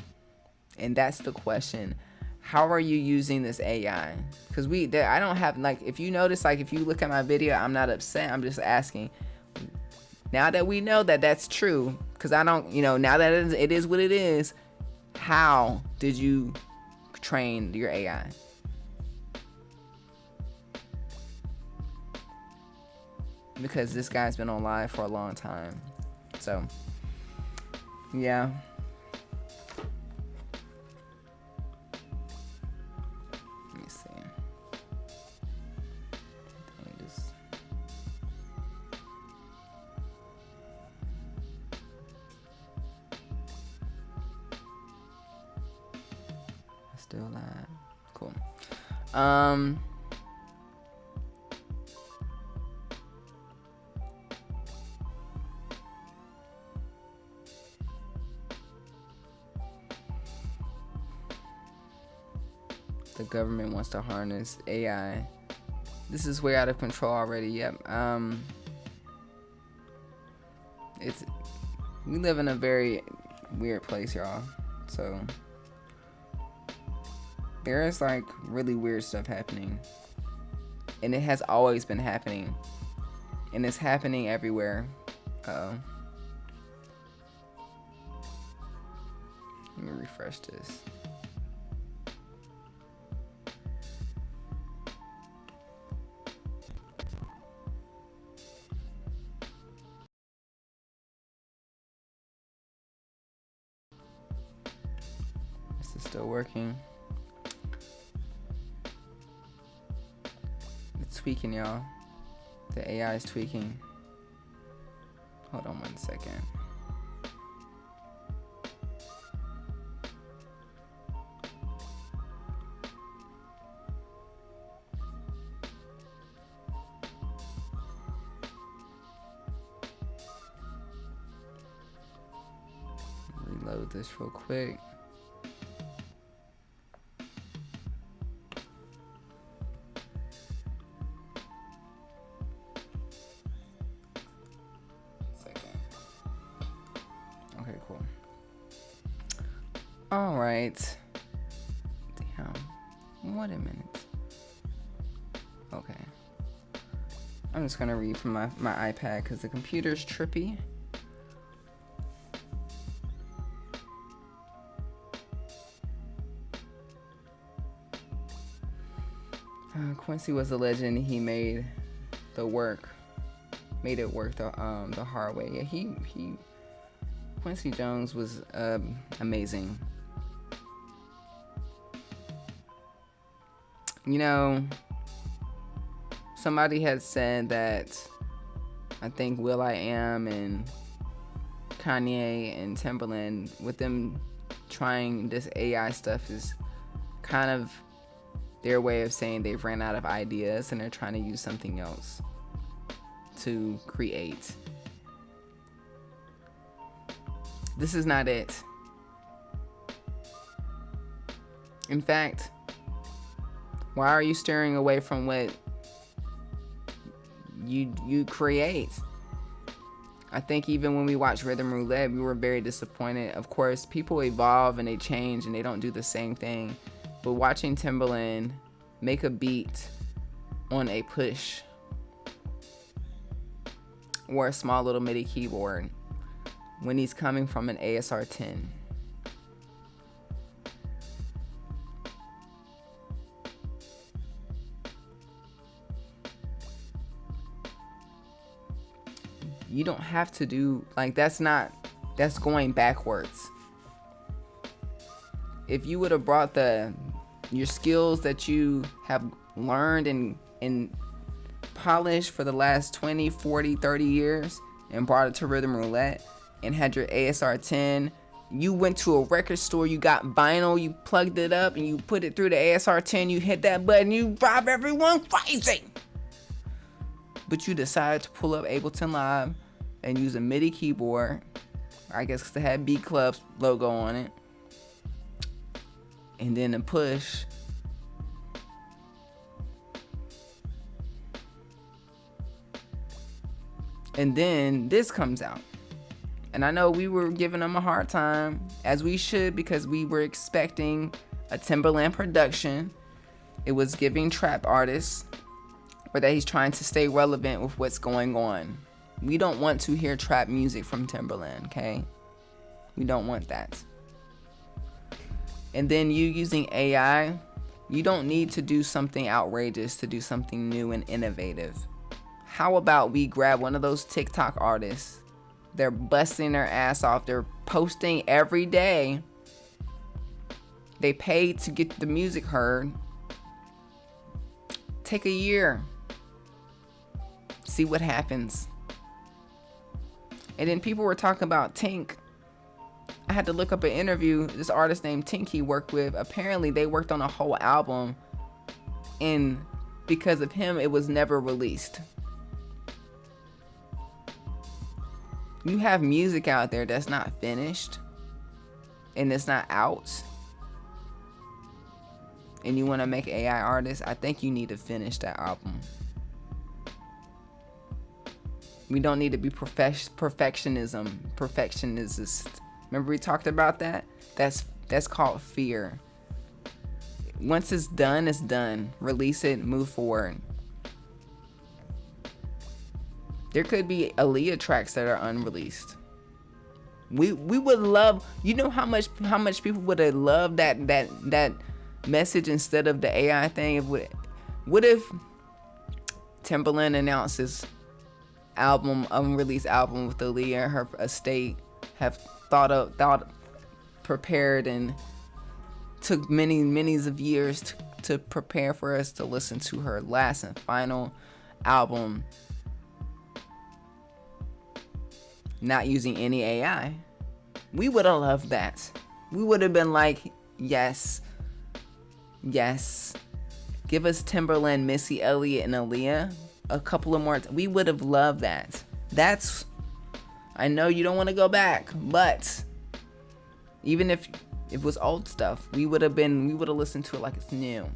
And that's the question. How are you using this AI? Because I don't have, like, if you notice, like, if you look at my video, I'm not upset. I'm just asking. Now that we know that that's true, because I don't, you know, now that it is what it is, how did you train your AI? Because this guy's been on live for a long time. So, yeah. Let me see. Let me just... Still live. Cool. The government wants to harness AI. This is way out of control already. Yep. We live in a very weird place, y'all. So there is, like, really weird stuff happening, and it has always been happening, and it's happening everywhere. Uh-oh. Let me refresh this. This is still working. It's tweaking, y'all. The AI is tweaking. Hold on 1 second. Reload this real quick. All right. Damn. What a minute. Okay. I'm just gonna read from my iPad because the computer's trippy. Quincy was a legend. He made it work the hard way. Yeah, he Quincy Jones was amazing. You know, somebody had said that I think will.i.am and Kanye and Timbaland, with them trying this AI stuff, is kind of their way of saying they've ran out of ideas and they're trying to use something else to create. This is not it. In fact, why are you steering away from what you create? I think even when we watched Rhythm Roulette, we were very disappointed. Of course, people evolve and they change and they don't do the same thing. But watching Timbaland make a beat on a push or a small little MIDI keyboard when he's coming from an ASR 10. You don't have to do, like, that's going backwards. If you would have brought your skills that you have learned and polished for the last 20, 40, 30 years and brought it to Rhythm Roulette and had your ASR 10, you went to a record store, you got vinyl, you plugged it up and you put it through the ASR 10, you hit that button, you drive everyone crazy. But you decided to pull up Ableton Live and use a MIDI keyboard, I guess because it had Beat Club's logo on it, and then a push. And then this comes out. And I know we were giving them a hard time, as we should, because we were expecting a Timbaland production. It was giving trap artists, or that he's trying to stay relevant with what's going on. We don't want to hear trap music from Timbaland, okay? We don't want that. And then you using AI, you don't need to do something outrageous to do something new and innovative. How about we grab one of those TikTok artists? They're busting their ass off. They're posting every day. They paid to get the music heard. Take a year. See what happens. And then people were talking about Tink. I had to look up an interview this artist named Tink he worked with. Apparently they worked on a whole album, and because of him it was never released. You have music out there that's not finished and it's not out, and you want to make AI artists, I think you need to finish that album. We don't need to be perfectionist. Remember we talked about that? That's called fear. Once it's done, it's done. Release it, move forward. There could be Aaliyah tracks that are unreleased. We would love, you know how much people would have loved that message instead of the AI thing. What if Timbaland announces unreleased album with Aaliyah and her estate have prepared and took many of years to prepare for us to listen to her last and final album, not using any AI. We would have loved that. We would have been like, yes, give us Timbaland, Missy Elliott, and Aaliyah a couple of more. We would have loved that. I know you don't want to go back, but even if it was old stuff, we would have listened to it like it's new.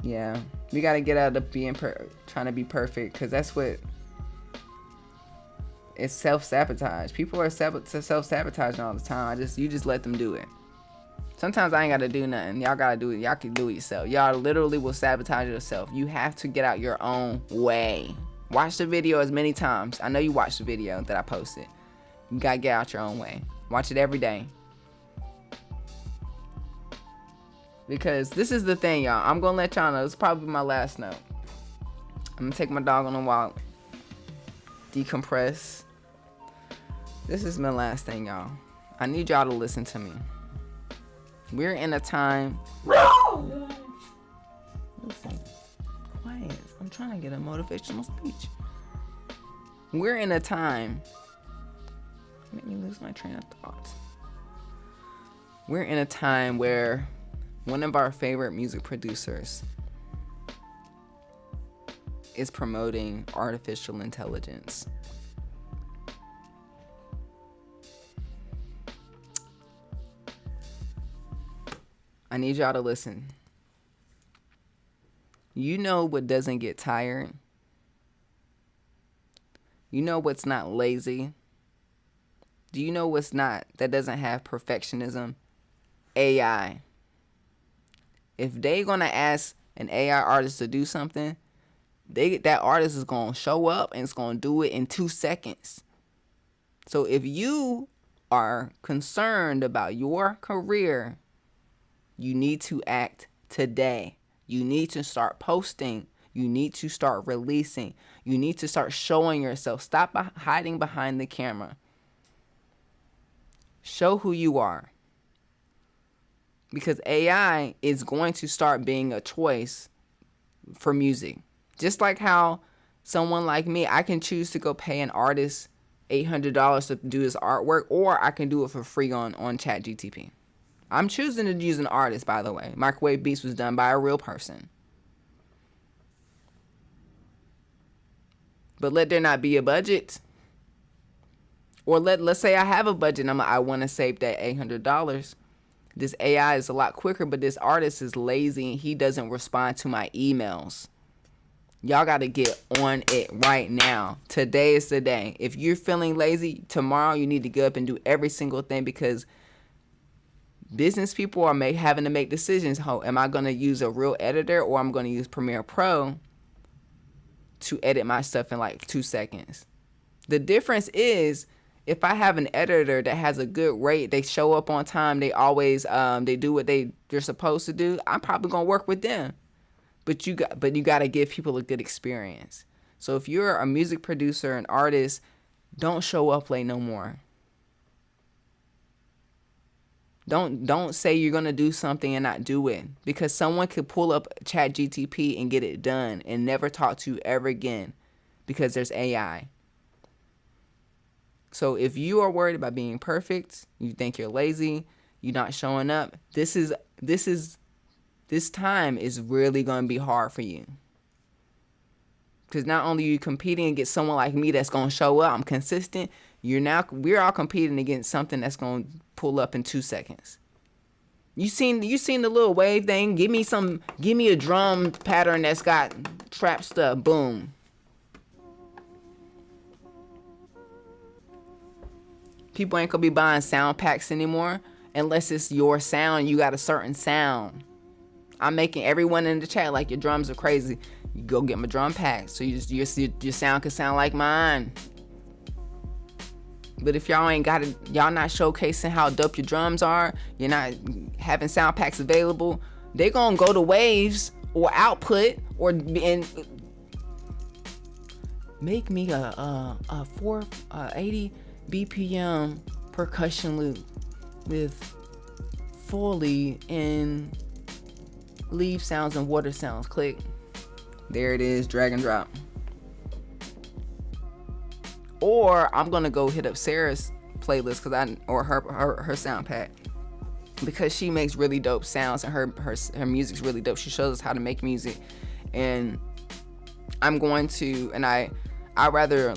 Yeah, we got to get out of being trying to be perfect, because that's what it's self-sabotage. People are self-sabotaging all the time. You just let them do it. Sometimes I ain't got to do nothing. Y'all got to do it. Y'all can do it yourself. Y'all literally will sabotage yourself. You have to get out your own way. Watch the video as many times. I know you watched the video that I posted. You got to get out your own way. Watch it every day. Because this is the thing, y'all. I'm gonna let y'all know. It's probably my last note. I'm gonna take my dog on a walk, decompress. This is my last thing, y'all. I need y'all to listen to me. We're in a time. Listen, quiet. I'm trying to get a motivational speech. We're in a time. Make me lose my train of thought. We're in a time where one of our favorite music producers is promoting artificial intelligence. I need y'all to listen. You know what doesn't get tired? You know what's not lazy? Do you know what's not, that doesn't have perfectionism? AI. If they gonna ask an AI artist to do something, that artist is gonna show up and it's gonna do it in 2 seconds. So if you are concerned about your career, you need to act today. You need to start posting. You need to start releasing. You need to start showing yourself. Stop hiding behind the camera. Show who you are. Because AI is going to start being a choice for music. Just like how someone like me, I can choose to go pay an artist $800 to do his artwork, or I can do it for free on ChatGTP. I'm choosing to use an artist, by the way. Microwave Beats was done by a real person. But let there not be a budget. Or let's say I have a budget and I want to save that $800. This AI is a lot quicker, but this artist is lazy and he doesn't respond to my emails. Y'all got to get on it right now. Today is the day. If you're feeling lazy, tomorrow you need to get up and do every single thing, because business people are having to make decisions. Am I going to use a real editor, or I'm going to use Premiere Pro to edit my stuff in like 2 seconds? The difference is, if I have an editor that has a good rate, they show up on time, they always they do what they're supposed to do, I'm probably going to work with them. But you got to give people a good experience. So if you're a music producer, an artist, don't show up late no more. Don't say you're going to do something and not do it, because someone could pull up ChatGTP and get it done and never talk to you ever again, because there's AI. So if you are worried about being perfect, you think you're lazy, you're not showing up, this time is really going to be hard for you. Because not only are you competing against someone like me that's going to show up, I'm consistent, we're all competing against something that's going to pull up in 2 seconds. You seen the little wave thing? Give me a drum pattern that's got trap stuff. Boom. People ain't gonna be buying sound packs anymore unless it's your sound. You got a certain sound. I'm making everyone in the chat like your drums are crazy. You go get my drum pack so your sound can sound like mine. But if y'all ain't got it, y'all not showcasing how dope your drums are, you're not having sound packs available, they gonna go to Waves or Output and make me a 480 BPM percussion loop with Foley and leaf sounds and water sounds. Click. There it is. Drag and drop. Or I'm gonna go hit up Sarah's playlist or her sound pack, because she makes really dope sounds and her music's really dope. She shows us how to make music, and I'm going to, and I rather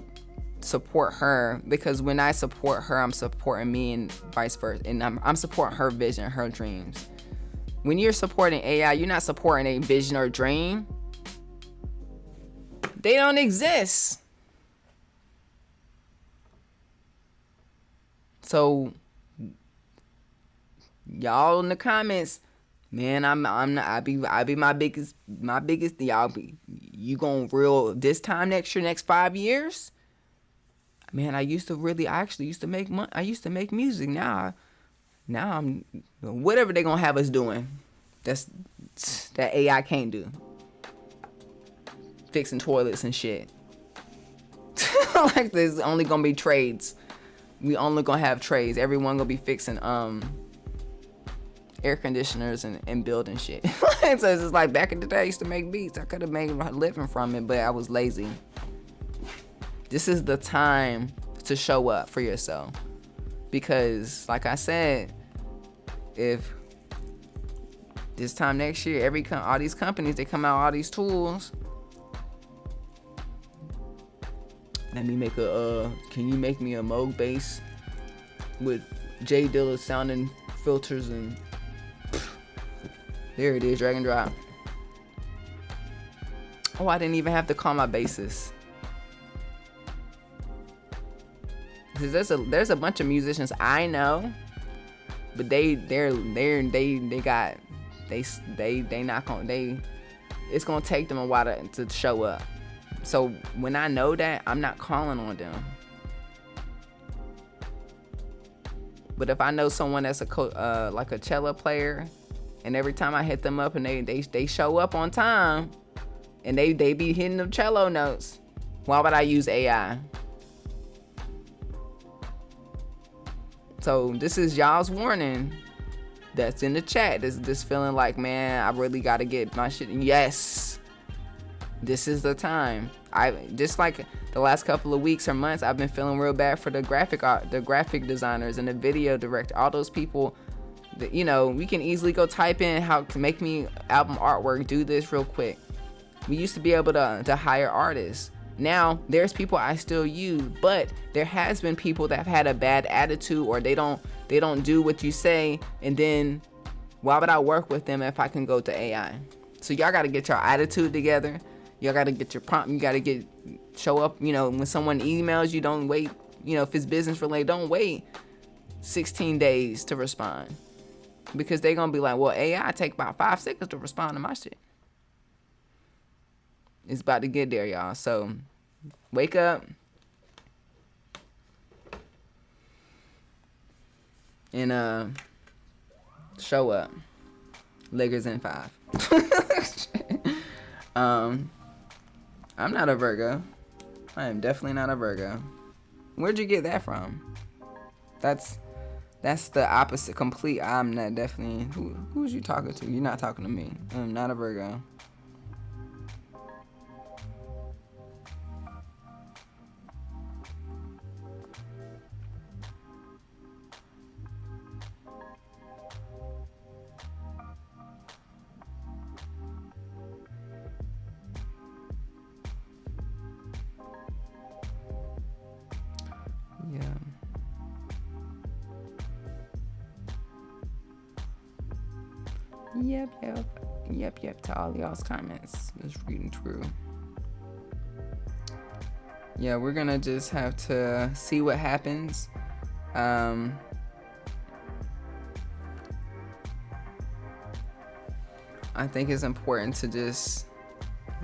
support her, because when I support her, I'm supporting me and vice versa, and I'm supporting her vision, her dreams. When you're supporting AI, you're not supporting a vision or dream. They don't exist. So y'all in the comments, man, I be my biggest y'all be, you gonna real this time next 5 years? Man, I actually used to make money. I used to make music. Now I'm whatever they gonna have us doing. that AI can't do. Fixing toilets and shit. Like there's only gonna be trades. We only gonna have trades. Everyone gonna be fixing air conditioners and building shit. So it's just like back in the day I used to make beats. I could have made a living from it, but I was lazy. This is the time to show up for yourself. Because like I said, if this time next year, all these companies, they come out with all these tools. Let me make can you make me a Moog bass with J Dilla sounding filters and there it is, drag and drop. Oh, I didn't even have to call my bassist. Cause there's a bunch of musicians I know, but it's gonna take them a while to show up. So when I know that, I'm not calling on them. But if I know someone that's like a cello player, and every time I hit them up and they show up on time, and they be hitting the cello notes, why would I use AI? So this is y'all's warning. That's in the chat. This feeling like, man, I really got to get my shit. Yes, this is the time. I just like the last couple of weeks or months, I've been feeling real bad for the graphic designers and the video director, all those people that, you know, we can easily go type in how to make me album artwork, do this real quick. We used to be able to hire artists. Now there's people I still use, but there has been people that have had a bad attitude, or they don't do what you say, and then why would I work with them if I can go to AI? So y'all got to get your attitude together. Y'all got to get your prompt. You got to show up, you know, when someone emails you, don't wait, you know, if it's business related, don't wait 16 days to respond, because they're going to be like, well, AI take about 5 seconds to respond to my shit. It's about to get there, y'all. So wake up and show up. Lakers in 5. I'm not a Virgo. I am definitely not a Virgo. Where'd you get that from? That's the opposite complete. I'm not definitely. Who's you talking to? You're not talking to me. I'm not a Virgo. Yep, to all y'all's comments. Just reading through. Yeah, we're gonna just have to see what happens. I think it's important to just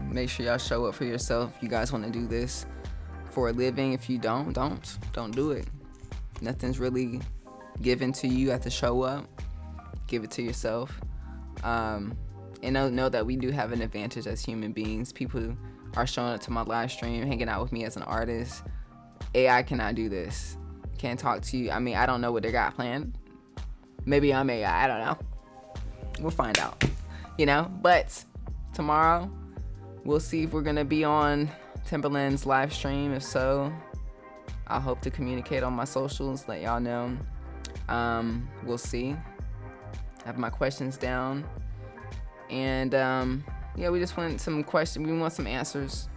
make sure y'all show up for yourself. If you guys want to do this for a living. If you don't do it. Nothing's really given to you. You have to show up. Give it to yourself. And know that we do have an advantage as human beings. People are showing up to my live stream, hanging out with me as an artist. AI cannot do this. Can't talk to you. I mean, I don't know what they got planned. Maybe I'm AI. I don't know. We'll find out. You know? But tomorrow, we'll see if we're going to be on Timbaland's live stream. If so, I hope to communicate on my socials, let y'all know. We'll see. I have my questions down. And yeah, we just want some questions. We want some answers.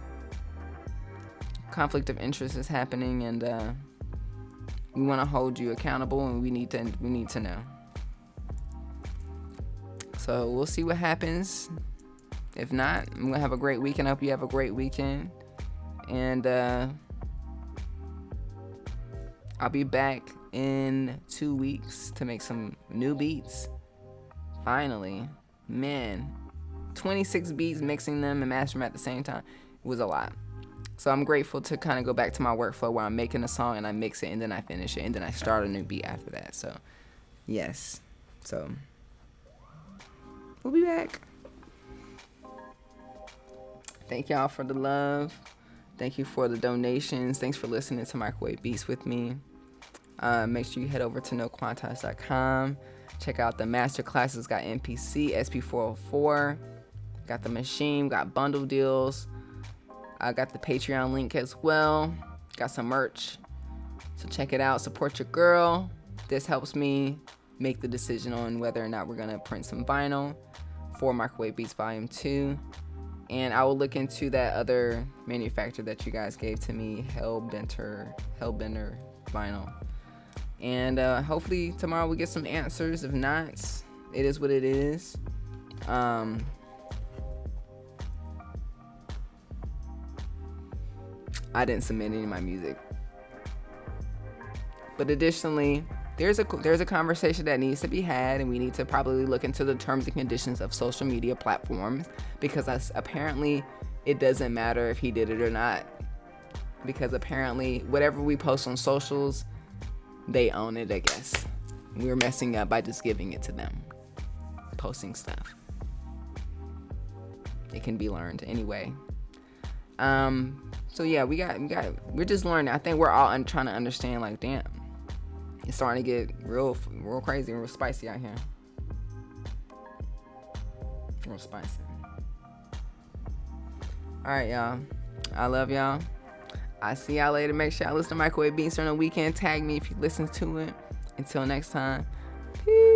Conflict of interest is happening, and we want to hold you accountable, and we need to know. So we'll see what happens. If not, I'm gonna have a great weekend. I hope you have a great weekend, and I'll be back in 2 weeks to make some new beats. Finally, man, 26 beats, mixing them and mastering them at the same time, it was a lot. So I'm grateful to kind of go back to my workflow where I'm making a song and I mix it and then I finish it and then I start a new beat after that. So yes, so We'll be back. Thank y'all for the love. Thank you for the donations. Thanks for listening to Microwave Beats with me. Make sure you head over to noquantize.com. Check out the master classes. Got MPC, SP404. Got the machine. Got bundle deals. I got the Patreon link as well. Got some merch. So check it out. Support your girl. This helps me make the decision on whether or not we're going to print some vinyl for Microwave Beats Volume 2. And I will look into that other manufacturer that you guys gave to me, Hellbender Vinyl. And hopefully tomorrow we get some answers. If not, it is what it is. I didn't submit any of my music. But additionally, there's a conversation that needs to be had, and we need to probably look into the terms and conditions of social media platforms, because apparently it doesn't matter if he did it or not, because apparently whatever we post on socials, they own it. I guess we're messing up by just giving it to them, posting stuff. It can be learned anyway. So yeah, we're just learning. I think we're all trying to understand, like, damn, it's starting to get real crazy and real spicy out here. Real spicy. All right, y'all. I love y'all. I see y'all later. Make sure y'all listen to Microwave Beats on the weekend. Tag me if you listen to it. Until next time. Peace.